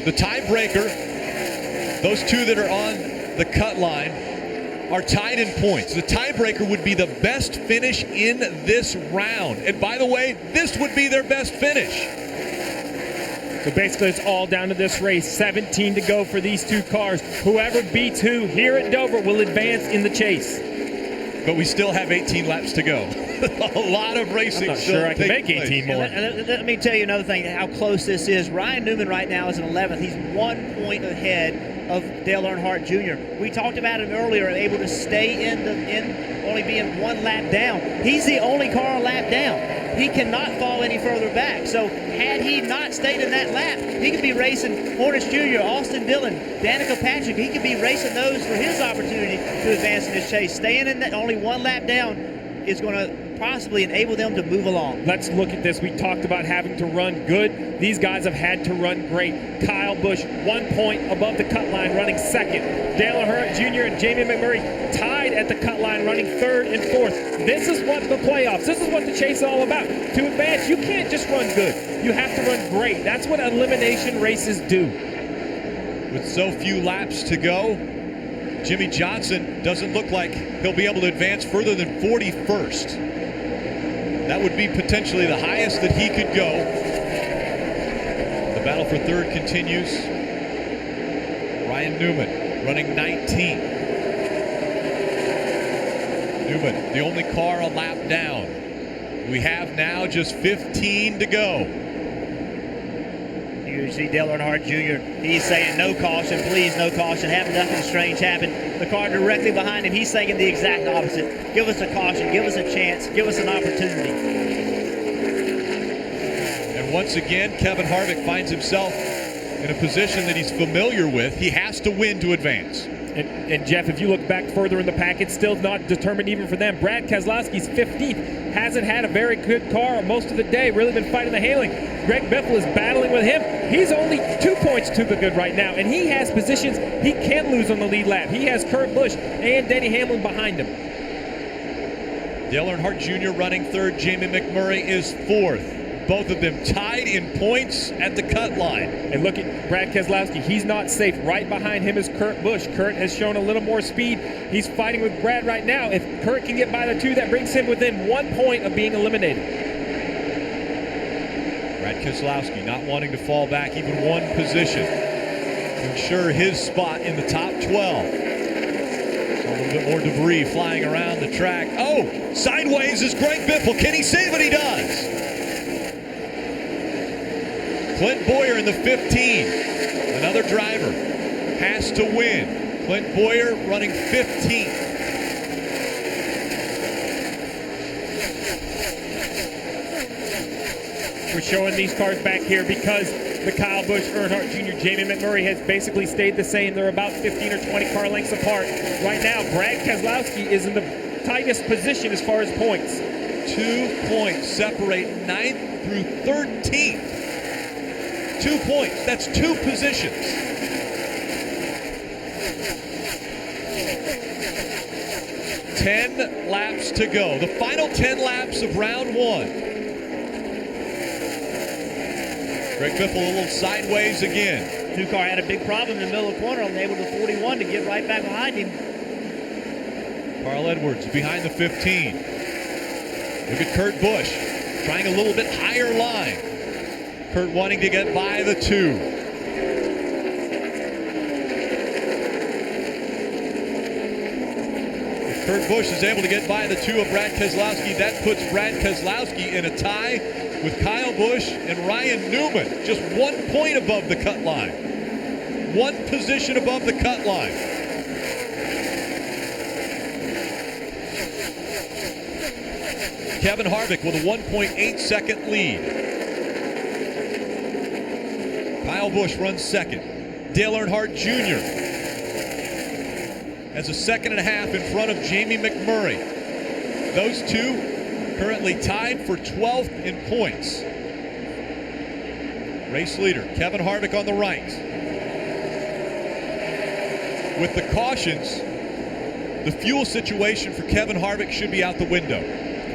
The tiebreaker, those two that are on the cut line are tied in points. The tiebreaker would be the best finish in this round. And by the way, this would be their best finish. So basically, it's all down to this race. 17 to go for these two cars. Whoever beats who here at Dover will advance in the chase. But we still have 18 laps to go. A lot of racing. I'm not sure I can make 18 more. Let me tell you another thing, how close this is. Ryan Newman right now is in 11th. He's 1 point ahead of Dale Earnhardt Jr. We talked about him earlier, able to stay in only being 1 lap down. He's the only car a lap down. He cannot fall any further back. So had he not stayed in that lap, he could be racing Hornish Jr., Austin Dillon, Danica Patrick. He could be racing those for his opportunity to advance in this chase. Staying in that only 1 lap down is going to possibly enable them to move along. Let's look at this. We talked about having to run good. These guys have had to run great. Kyle Busch, 1 point above the cut line, running second. Dale Earnhardt Jr. and Jamie McMurray tied at the cut line, running third and fourth. This is what the playoffs, this is what the chase is all about. To advance, you can't just run good. You have to run great. That's what elimination races do. With so few laps to go, Jimmy Johnson doesn't look like he'll be able to advance further than 41st. That would be potentially the highest that he could go. The battle for third continues. Ryan Newman running 19th. Newman, the only car a lap down. We have now just 15 to go. You see Dale Earnhardt Jr., he's saying no caution, please, no caution, have nothing strange happen. The car directly behind him, he's saying the exact opposite. Give us a caution, give us a chance, give us an opportunity. And once again, Kevin Harvick finds himself in a position that he's familiar with. He has to win to advance. And Jeff, if you look back further in the pack, it's still not determined even for them. Brad Keselowski's 15th, hasn't had a very good car most of the day, really been fighting the hailing. Greg Biffle is battling with him. He's only 2 points to the good right now, and he has positions he can lose on the lead lap. He has Kurt Busch and Denny Hamlin behind him. Dale Earnhardt Jr. running third. Jamie McMurray is fourth. Both of them tied in points at the cut line. And look at Brad Keselowski. He's not safe. Right behind him is Kurt Busch. Kurt has shown a little more speed. He's fighting with Brad right now. If Kurt can get by the two, that brings him within 1 point of being eliminated. Brad Keselowski not wanting to fall back even one position to ensure his spot in the top 12. So a little bit more debris flying around the track. Oh, sideways is Greg Biffle. Can he save it? He does. Clint Boyer in the 15. Another driver has to win. Clint Boyer running 15th. We're showing these cars back here because the Kyle Busch, Earnhardt Jr., Jamie McMurray has basically stayed the same. They're about 15 or 20 car lengths apart. Right now, Brad Keselowski is in the tightest position as far as points. 2 points separate 9th through 13th. 2 points. That's 2 positions. Ten laps to go. The final 10 laps of round 1. Greg Biffle a little sideways again. Two-car had a big problem in the middle of the corner, unable to 41 to get right back behind him. Carl Edwards behind the 15. Look at Kurt Busch trying a little bit higher line. Kurt wanting to get by the 2. If Kurt Busch is able to get by the 2 of Brad Keselowski, that puts Brad Keselowski in a tie with Kyle Busch and Ryan Newman. Just 1 point above the cut line. 1 position above the cut line. Kevin Harvick with a 1.8 second lead. Kyle Busch runs second. Dale Earnhardt Jr. has a 1.5 seconds in front of Jamie McMurray. Those two currently tied for 12th in points. Race leader Kevin Harvick on the right. With the cautions, the fuel situation for Kevin Harvick should be out the window.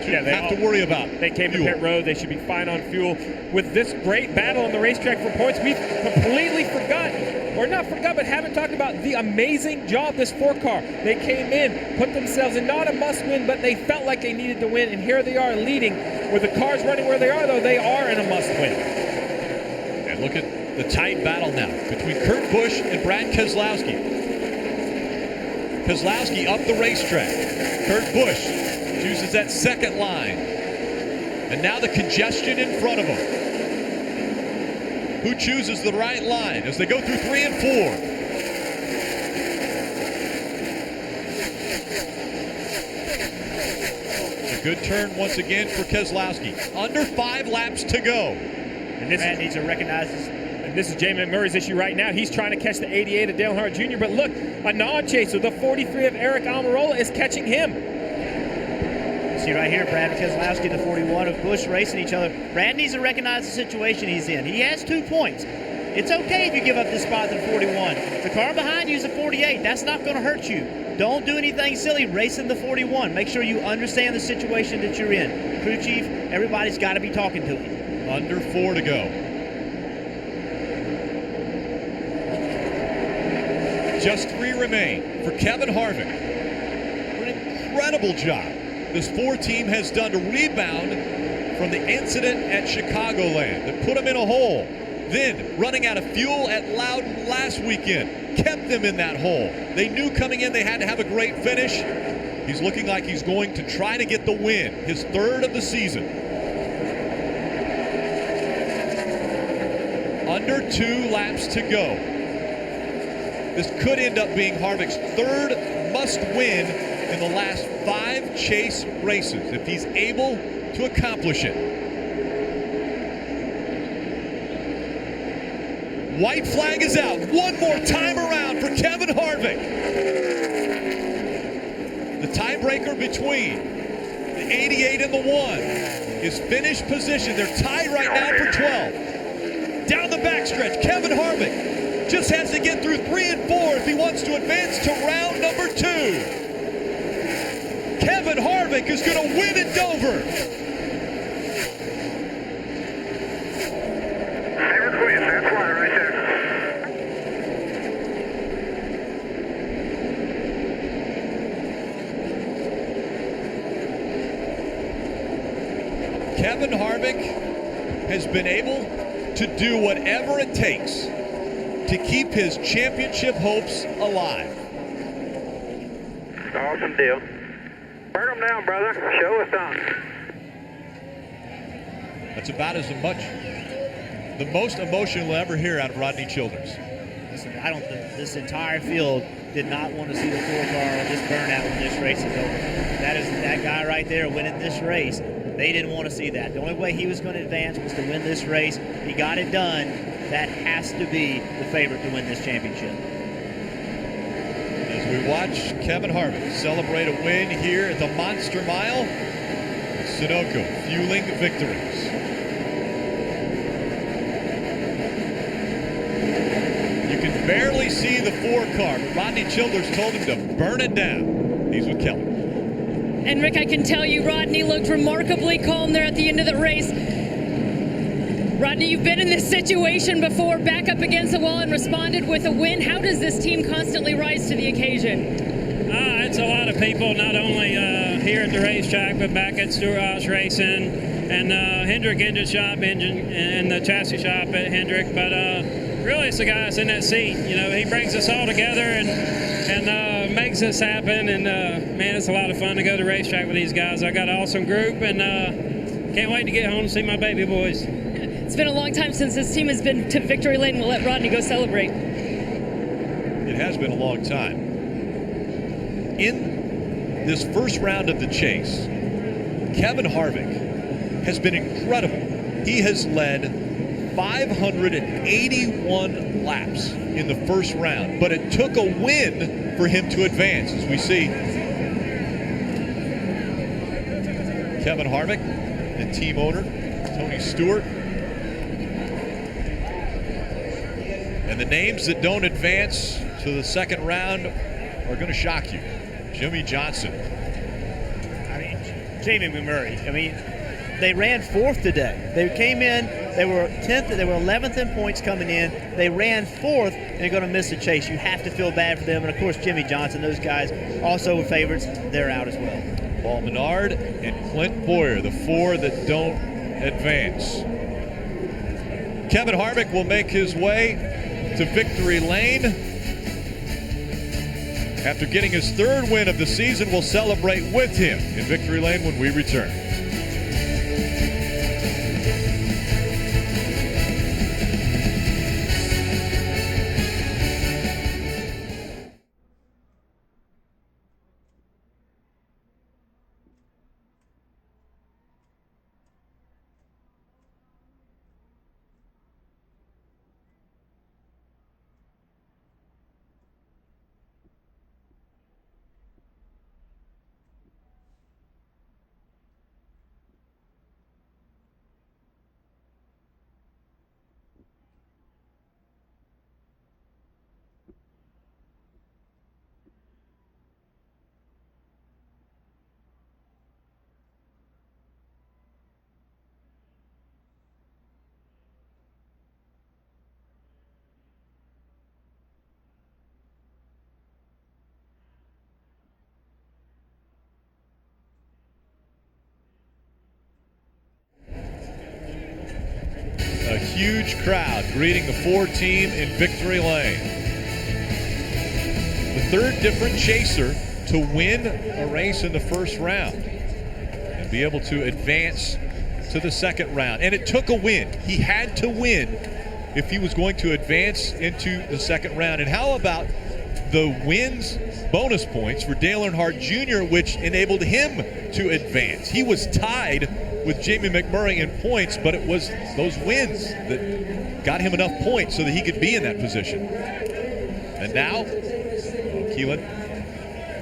Yeah, they have to worry about. They came fuel. to pit road. They should be fine on fuel. With this great battle on the racetrack for points, we've completely forgot, or not forgot, but haven't talked about the amazing job this 4-car. They came in, put themselves in not a must-win, but they felt like they needed to win, and here they are leading. With the cars running where they are, though, they are in a must-win. And look at the tight battle now between Kurt Busch and Brad Keselowski. Keselowski up the racetrack. Kurt Busch chooses that second line. And now the congestion in front of him. Who chooses the right line as they go through 3 and 4? A good turn once again for Keselowski. Under 5 laps to go. And this needs to recognize this. And this is Jamie McMurray's issue right now. He's trying to catch the 88 of Dale Earnhardt Jr. But look, a non-chaser, the 43 of Eric Almirola is catching him. See right here, Brad Keselowski, the 41 of Busch racing each other. Brad needs to recognize the situation he's in. He has 2 points. It's okay if you give up this spot to the 41. The car behind you is a 48. That's not going to hurt you. Don't do anything silly racing the 41. Make sure you understand the situation that you're in. Crew chief, everybody's got to be talking to him. Under 4 to go. Just 3 remain for Kevin Harvick. An incredible job this 4 team has done to rebound from the incident at Chicagoland that put them in a hole. Then, running out of fuel at Loudon last weekend, kept them in that hole. They knew coming in they had to have a great finish. He's looking like he's going to try to get the win, his 3rd of the season. Under 2 laps to go. This could end up being Harvick's 3rd must-win in the last 5 chase races, if he's able to accomplish it. White flag is out. One more time around for Kevin Harvick. The tiebreaker between the 88 and the 1 is finished position. They're tied right now for 12. Down the backstretch, Kevin Harvick just has to get through 3 and 4 if he wants to advance to round number 2. Kevin Kevin Harvick is going to win at Dover. That's why right there. Kevin Harvick has been able to do whatever it takes to keep his championship hopes alive. Awesome deal. Burn them down, brother. Show us something. That's about as much, the most emotion we'll ever hear out of Rodney Childers. Listen, I don't think this entire field did not want to see the 4-car just burn out when this race is over. That guy right there winning this race. They didn't want to see that. The only way he was going to advance was to win this race. He got it done. That has to be the favorite to win this championship. As we watch Kevin Harvick celebrate a win here at the Monster Mile, Sunoco fueling victories. You can barely see the 4-car, but Rodney Childers told him to burn it down. He's with Kelly. And Rick, I can tell you, Rodney looked remarkably calm there at the end of the race. Rodney, you've been in this situation before, back up against the wall and responded with a win. How does this team constantly rise to the occasion? It's a lot of people, not only here at the racetrack, but back at Stewart House Racing and Hendrick Engine Shop and the chassis shop at Hendrick. But really, it's the guy that's in that seat. You know, he brings us all together and makes this happen. And man, it's a lot of fun to go to the racetrack with these guys. I got an awesome group, and can't wait to get home and see my baby boys. It's been a long time since this team has been to victory lane. We'll let Rodney go celebrate. It has been a long time. In this first round of the chase, Kevin Harvick has been incredible. He has led 581 laps in the first round, but it took a win for him to advance, as we see Kevin Harvick and team owner Tony Stewart. And the names that don't advance to the second round are going to shock you. Jimmy Johnson. I mean, Jamie McMurray. I mean, they ran 4th today. They came in, they were 10th, they were 11th in points coming in. They ran 4th, and they're going to miss the chase. You have to feel bad for them. And, of course, Jimmy Johnson, those guys also were favorites. They're out as well. Paul Menard and Clint Boyer, the 4 that don't advance. Kevin Harvick will make his way to victory lane. After getting his 3rd win of the season, we'll celebrate with him in victory lane when we return. A huge crowd greeting the 4 team in victory lane. The 3rd different chaser to win a race in the first round and be able to advance to the second round. And it took a win. He had to win if he was going to advance into the second round. And how about the wins bonus points for Dale Earnhardt Jr., which enabled him to advance? He was tied with Jamie McMurray in points, but it was those wins that got him enough points so that he could be in that position. And now, Keelan,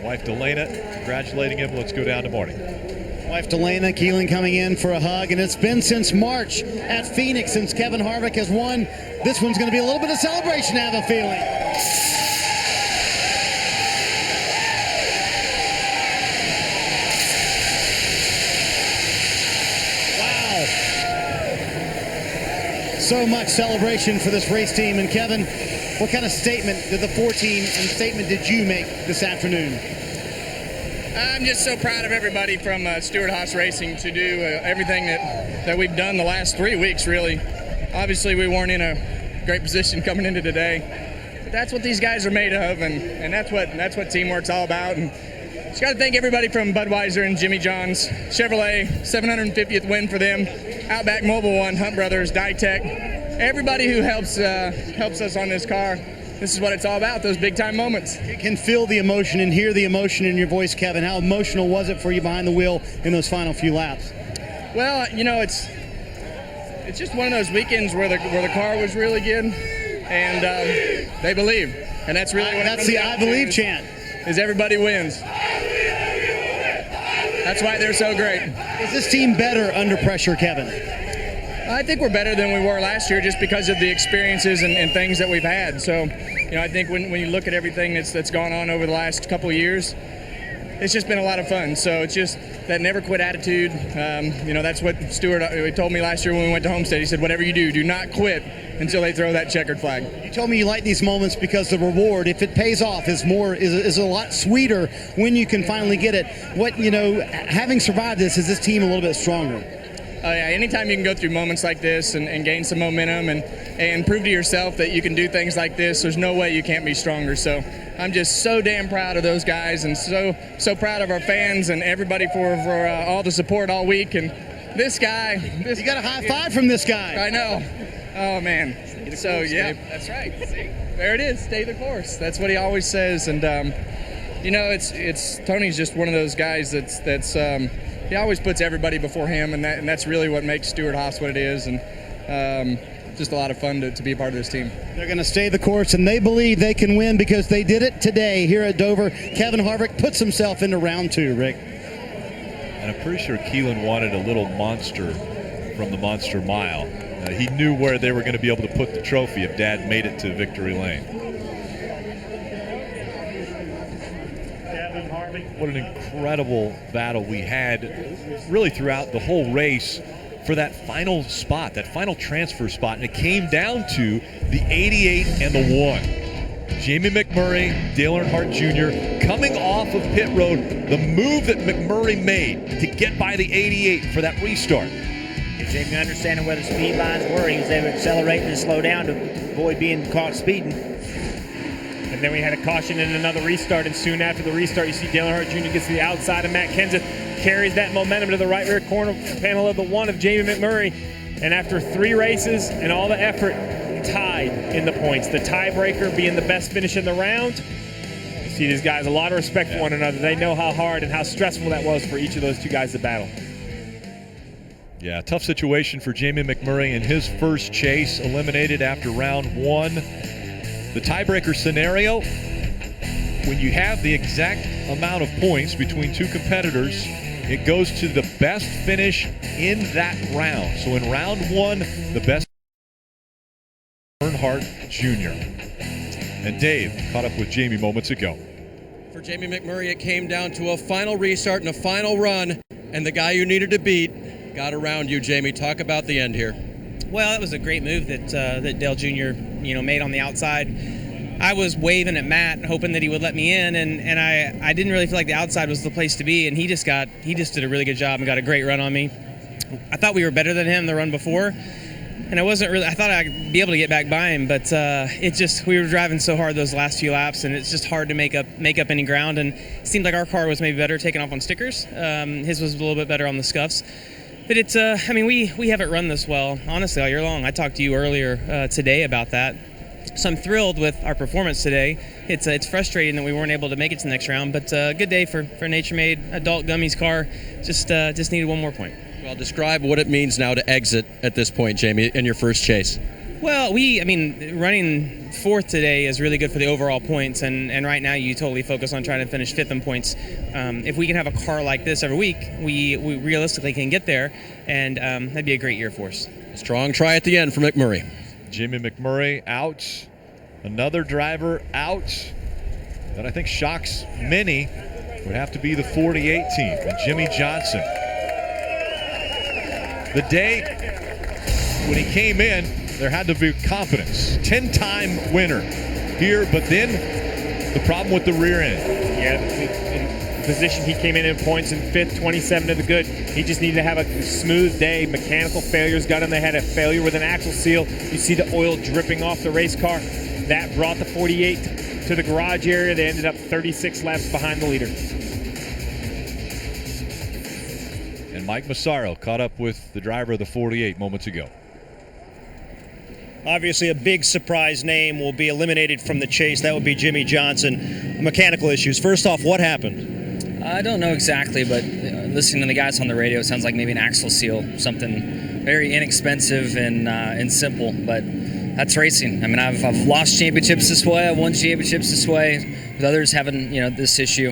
wife Delana, congratulating him. Let's go down to Marty. Wife Delana, Keelan coming in for a hug, and it's been since March at Phoenix since Kevin Harvick has won. This one's going to be a little bit of celebration, I have a feeling. So much celebration for this race team. And Kevin, what kind of statement did the 4 team and statement did you make this afternoon? I'm just so proud of everybody from Stewart-Haas Racing to do everything that we've done the last 3 weeks, really. Obviously, we weren't in a great position coming into today. But that's what these guys are made of, and that's what teamwork's all about. And just got to thank everybody from Budweiser and Jimmy John's, Chevrolet, 750th win for them, Outback Mobile One, Hunt Brothers, Dytech, everybody who helps us on this car. This is what it's all about, those big-time moments. You can feel the emotion and hear the emotion in your voice, Kevin. How emotional was it for you behind the wheel in those final few laps? Well, you know, it's just one of those weekends where the car was really good, and they believe, and that's really what that's the I believe chant. Is everybody wins. That's why they're so great. Is this team better under pressure, Kevin? I think we're better than we were last year just because of the experiences and things that we've had. So, you know, I think when you look at everything that's gone on over the last couple of years, it's just been a lot of fun. So it's just that never quit attitude. You know, that's what Stewart told me last year when we went to Homestead. He said, whatever you do not quit until they throw that checkered flag. You told me you like these moments because the reward, if it pays off, is a lot sweeter when you can finally get it. What, you know, having survived this, is this team a little bit stronger? Oh yeah, anytime you can go through moments like this and gain some momentum and prove to yourself that you can do things like this, there's no way you can't be stronger. So I'm just so damn proud of those guys and so proud of our fans and everybody for all the support all week. And this guy, you got a high five from this guy. I know. Oh man. So yeah, that's right. See, there it is. Stay the course. That's what he always says. And you know, it's Tony's just one of those guys that's he always puts everybody before him, and that's really what makes Stewart-Haas what it is, and just a lot of fun to be a part of this team. They're going to stay the course, and they believe they can win because they did it today here at Dover. Kevin Harvick puts himself into round 2, Rick. And I'm pretty sure Keelan wanted a little monster from the Monster Mile. He knew where they were going to be able to put the trophy if Dad made it to victory lane. What an incredible battle we had really throughout the whole race for that final spot, that final transfer spot. And it came down to the 88 and the 1. Jamie McMurray, Dale Earnhardt Jr. coming off of pit road, the move that McMurray made to get by the 88 for that restart. Jamie understanding where the speed lines were, he was able to accelerate and slow down to avoid being caught speeding. And then we had a caution and another restart, and soon after the restart, you see Dale Earnhardt Jr. gets to the outside of Matt Kenseth, carries that momentum to the right rear corner panel of the 1 of Jamie McMurray, and after 3 races and all the effort, tied in the points. The tiebreaker being the best finish in the round. You see these guys, a lot of respect for one another. They know how hard and how stressful that was for each of those 2 guys to battle. Yeah, tough situation for Jamie McMurray in his first chase, eliminated after round 1. The tiebreaker scenario, when you have the exact amount of points between 2 competitors, it goes to the best finish in that round. So in round 1, the best Earnhardt Jr. And Dave caught up with Jamie moments ago. For Jamie McMurray, it came down to a final restart and a final run, and the guy you needed to beat got around you, Jamie. Talk about the end here. Well, it was a great move that Dale Jr. Made on the outside. I was waving at Matt, hoping that he would let me in, and I didn't really feel like the outside was the place to be. And he just did a really good job and got a great run on me. I thought we were better than him the run before, and I thought I'd be able to get back by him, but we were driving so hard those last few laps, and it's just hard to make up any ground. And it seemed like our car was maybe better taking off on stickers. His was a little bit better on the scuffs. But it's, we haven't run this well, honestly, all year long. I talked to you earlier today about that. So I'm thrilled with our performance today. It's frustrating that we weren't able to make it to the next round, but good day for Nature Made Adult Gummies car. Just needed 1 more point. Well, describe what it means now to exit at this point, Jamie, in your first chase. Well, running 4th today is really good for the overall points, and right now you totally focus on trying to finish 5th in points. If we can have a car like this every week, we realistically can get there, and that'd be a great year for us. Strong try at the end for McMurray. Jimmy McMurray out. Another driver out. That I think shocks many would have to be the 48 team and Jimmy Johnson. The day when he came in, there had to be confidence. 10-time winner here, but then the problem with the rear end. Yeah, the position he came in points in 5th, 27 to the good. He just needed to have a smooth day. Mechanical failures got him. They had a failure with an axle seal. You see the oil dripping off the race car. That brought the 48 to the garage area. They ended up 36 laps behind the leader. And Mike Massaro caught up with the driver of the 48 moments ago. Obviously, a big surprise name will be eliminated from the chase. That would be Jimmie Johnson. Mechanical issues. First off, what happened? I don't know exactly, but listening to the guys on the radio, it sounds like maybe an axle seal, something very inexpensive and simple. But that's racing. I mean, I've lost championships this way. I've won championships this way. With others having this issue.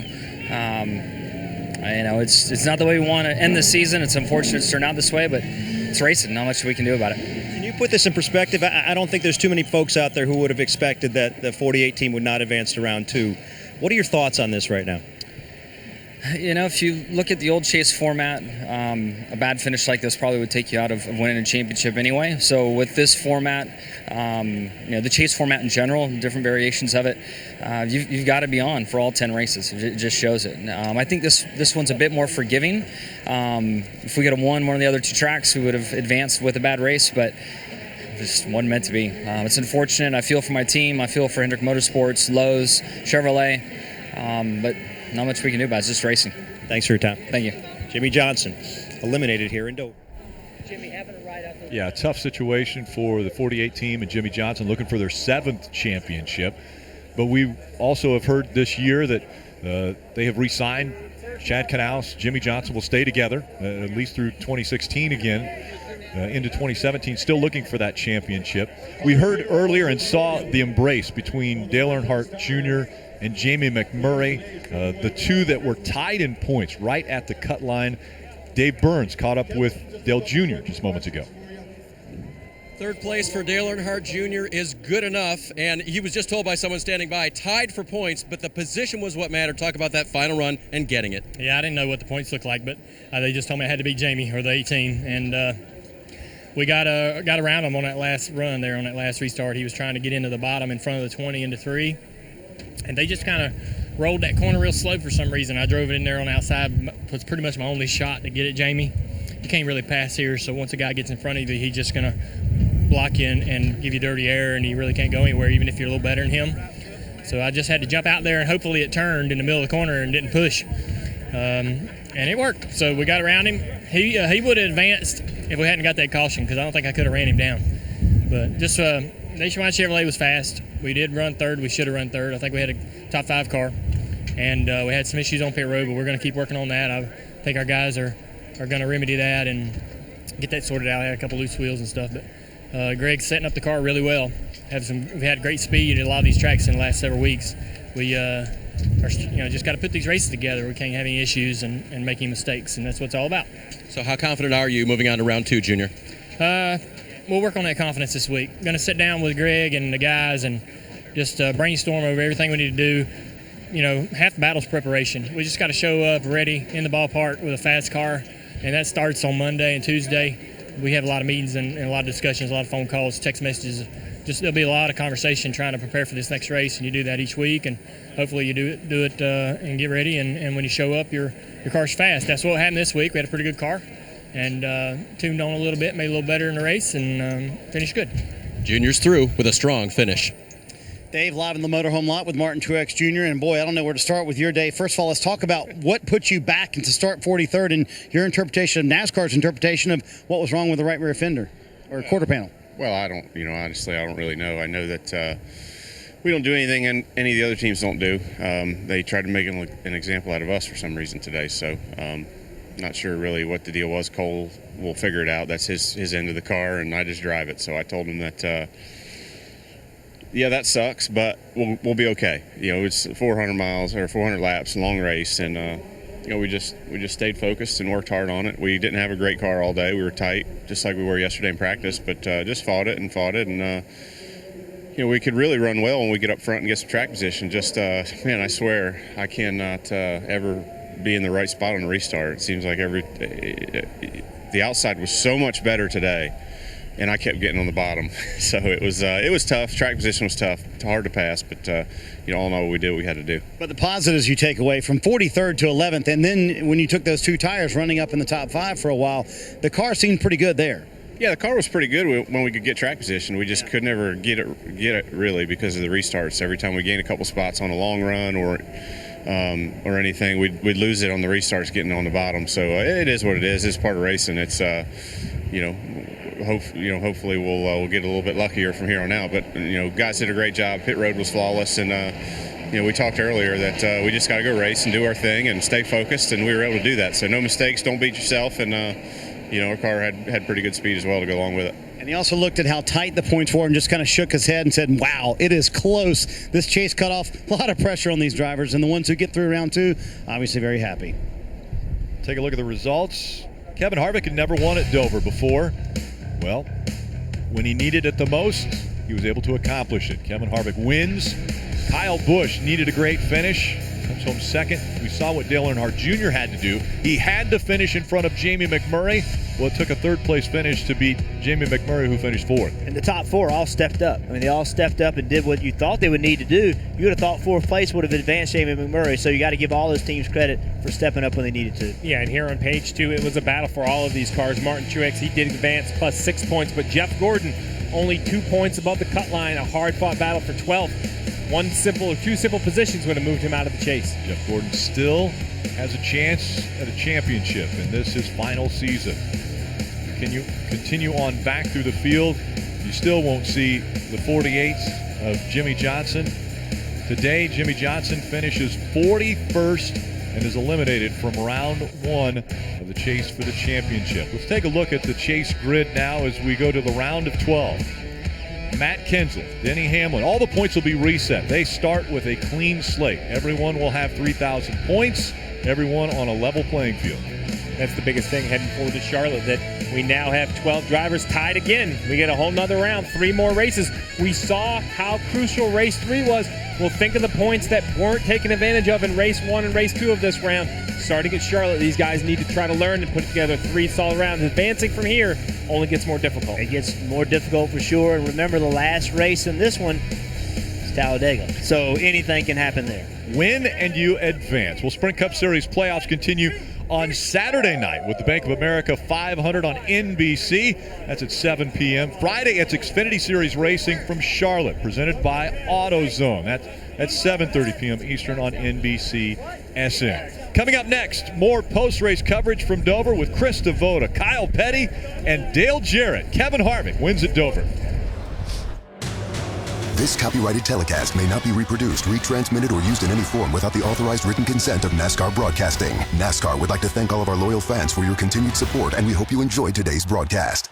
It's not the way we want to end the season. It's unfortunate it's turned out this way, but it's racing. Not much we can do about it. Can you put this in perspective? I don't think there's too many folks out there who would have expected that the 48 team would not advance to round 2. What are your thoughts on this right now? If you look at the old chase format, a bad finish like this probably would take you out of winning a championship anyway. So with this format, the chase format in general, different variations of it, you've got to be on for all 10 races. It just shows it. I think this one's a bit more forgiving. If we could have won one of the other 2 tracks, we would have advanced with a bad race, but it just wasn't meant to be. It's unfortunate. I feel for my team. I feel for Hendrick Motorsports, Lowe's, Chevrolet, but not much we can do about it. It's just racing. Thanks for your time. Thank you. Jimmie Johnson, eliminated here in Dover. Jimmy having a ride out there. Yeah, tough situation for the 48 team and Jimmie Johnson looking for their 7th championship. But we also have heard this year that they have re-signed Chad Knaus. Jimmie Johnson will stay together at least through 2016 again. Into 2017, still looking for that championship. We heard earlier and saw the embrace between Dale Earnhardt Jr. and Jamie McMurray, the 2 that were tied in points right at the cut line. Dave Burns caught up with Dale Jr. just moments ago. 3rd place for Dale Earnhardt Jr. is good enough, and he was just told by someone standing by, tied for points, but the position was what mattered. Talk about that final run and getting it. Yeah, I didn't know what the points looked like, but they just told me I had to beat Jamie, or the 18, and we got around him on that last run there, on that last restart. He was trying to get into the bottom in front of the 20 into 3. And they just kind of rolled that corner real slow for some reason. I drove it in there on the outside. It was pretty much my only shot to get it, Jamie. You can't really pass here, so once a guy gets in front of you, he's just going to block you and give you dirty air, and he really can't go anywhere, even if you're a little better than him. So I just had to jump out there, and hopefully it turned in the middle of the corner and didn't push. And it worked. So we got around him. He would have advanced if we hadn't got that caution, because I don't think I could have ran him down. But just Nationwide Chevrolet was fast. We did run 3rd. We should have run 3rd. I think we had a top 5 car. And we had some issues on pit road, but we're going to keep working on that. I think our guys are going to remedy that and get that sorted out. I had a couple loose wheels and stuff. But Greg's setting up the car really well. We've had great speed at a lot of these tracks in the last several weeks. We just got to put these races together. We can't have any issues and make any mistakes, and that's what it's all about. So how confident are you moving on to round 2, Junior? We'll work on that confidence this week. Going to sit down with Greg and the guys and just brainstorm over everything we need to do. Half the battle's preparation. We just got to show up ready in the ballpark with a fast car, and that starts on Monday and Tuesday. We have a lot of meetings and a lot of discussions, a lot of phone calls, text messages. There'll be a lot of conversation trying to prepare for this next race, and you do that each week, and hopefully you do it and get ready, and when you show up, your car's fast. That's what happened this week. We had a pretty good car, and tuned on a little bit, made a little better in the race, and finished good. Junior's through with a strong finish. Dave, live in the motorhome lot with Martin Truex Jr. And boy, I don't know where to start with your day. First of all, let's talk about what put you back into start 43rd and your interpretation of NASCAR's interpretation of what was wrong with the right rear fender or quarter panel. Well, I don't, honestly, I don't really know. I know that we don't do anything any of the other teams don't do. They tried to make an example out of us for some reason today. So not sure really what the deal was. Cole will figure it out. That's his end of the car, and I just drive it. So I told him that, yeah, that sucks, but we'll be okay. It's 400 miles or 400 laps, long race, and we just stayed focused and worked hard on it. We didn't have a great car all day. We were tight, just like we were yesterday in practice, but just fought it, and we could really run well when we get up front and get some track position. Just man, I swear I cannot ever be in the right spot on the restart. It seems like the outside was so much better today. and I kept getting on the bottom. So it was tough. Track position was tough, hard to pass, but all in all, we did what we had to do. But the positives you take away from 43rd to 11th, and then when you took those 2 tires running up in the top 5 for a while, the car seemed pretty good there. Yeah, the car was pretty good when we could get track position. We just could never get it really because of the restarts. Every time we gained a couple spots on a long run or anything, we'd lose it on the restarts getting on the bottom. So it is what it is. It's part of racing. It's hopefully we'll get a little bit luckier from here on out. But guys did a great job. Pit road was flawless, and we talked earlier that we just got to go race and do our thing and stay focused, and we were able to do that. So no mistakes, don't beat yourself, and our car had pretty good speed as well to go along with it. And he also looked at how tight the points were and just kind of shook his head and said, wow, it is close. This chase cut off, a lot of pressure on these drivers, and the ones who get through round 2, obviously very happy. Take a look at the results. Kevin Harvick had never won at Dover before. Well, when he needed it the most, he was able to accomplish it. Kevin Harvick wins. Kyle Busch needed a great finish. Comes home second. We saw what Dale Earnhardt Jr. had to do. He had to finish in front of Jamie McMurray. Well, it took a third-place finish to beat Jamie McMurray, who finished 4th. And the top 4 all stepped up. I mean, they all stepped up and did what you thought they would need to do. You would have thought 4th place would have advanced Jamie McMurray, so you got to give all those teams credit for stepping up when they needed to. Yeah, and here on page 2, it was a battle for all of these cars. Martin Truex, he did advance plus 6 points, but Jeff Gordon only 2 points above the cut line. A hard-fought battle for 12th. 2 simple positions would have moved him out of the chase. Jeff Gordon still has a chance at a championship, and this is his final season. Can you continue on back through the field? You still won't see the 48th of Jimmy Johnson. Today, Jimmy Johnson finishes 41st and is eliminated from round 1 of the chase for the championship. Let's take a look at the chase grid now as we go to the round of 12. Matt Kenseth, Denny Hamlin, all the points will be reset. They start with a clean slate. Everyone will have 3,000 points, everyone on a level playing field. That's the biggest thing heading forward to Charlotte, that we now have 12 drivers tied again. We get a whole nother round, 3 more races. We saw how crucial race 3 was. Well, think of the points that weren't taken advantage of in race 1 and race 2 of this round. Starting at Charlotte, these guys need to try to learn and put together 3 solid rounds. Advancing from here only gets more difficult. It gets more difficult for sure. And remember, the last race in this one is Talladega. So anything can happen there. Win and you advance. Well, Sprint Cup Series playoffs continue on Saturday night with the Bank of America 500 on NBC. That's at 7 p.m. Friday, it's Xfinity Series Racing from Charlotte, presented by AutoZone. That's at 7:30 p.m. Eastern on NBC SN. Coming up next, more post-race coverage from Dover with Chris Devoda, Kyle Petty, and Dale Jarrett. Kevin Harvick wins at Dover. This copyrighted telecast may not be reproduced, retransmitted, or used in any form without the authorized written consent of NASCAR Broadcasting. NASCAR would like to thank all of our loyal fans for your continued support, and we hope you enjoyed today's broadcast.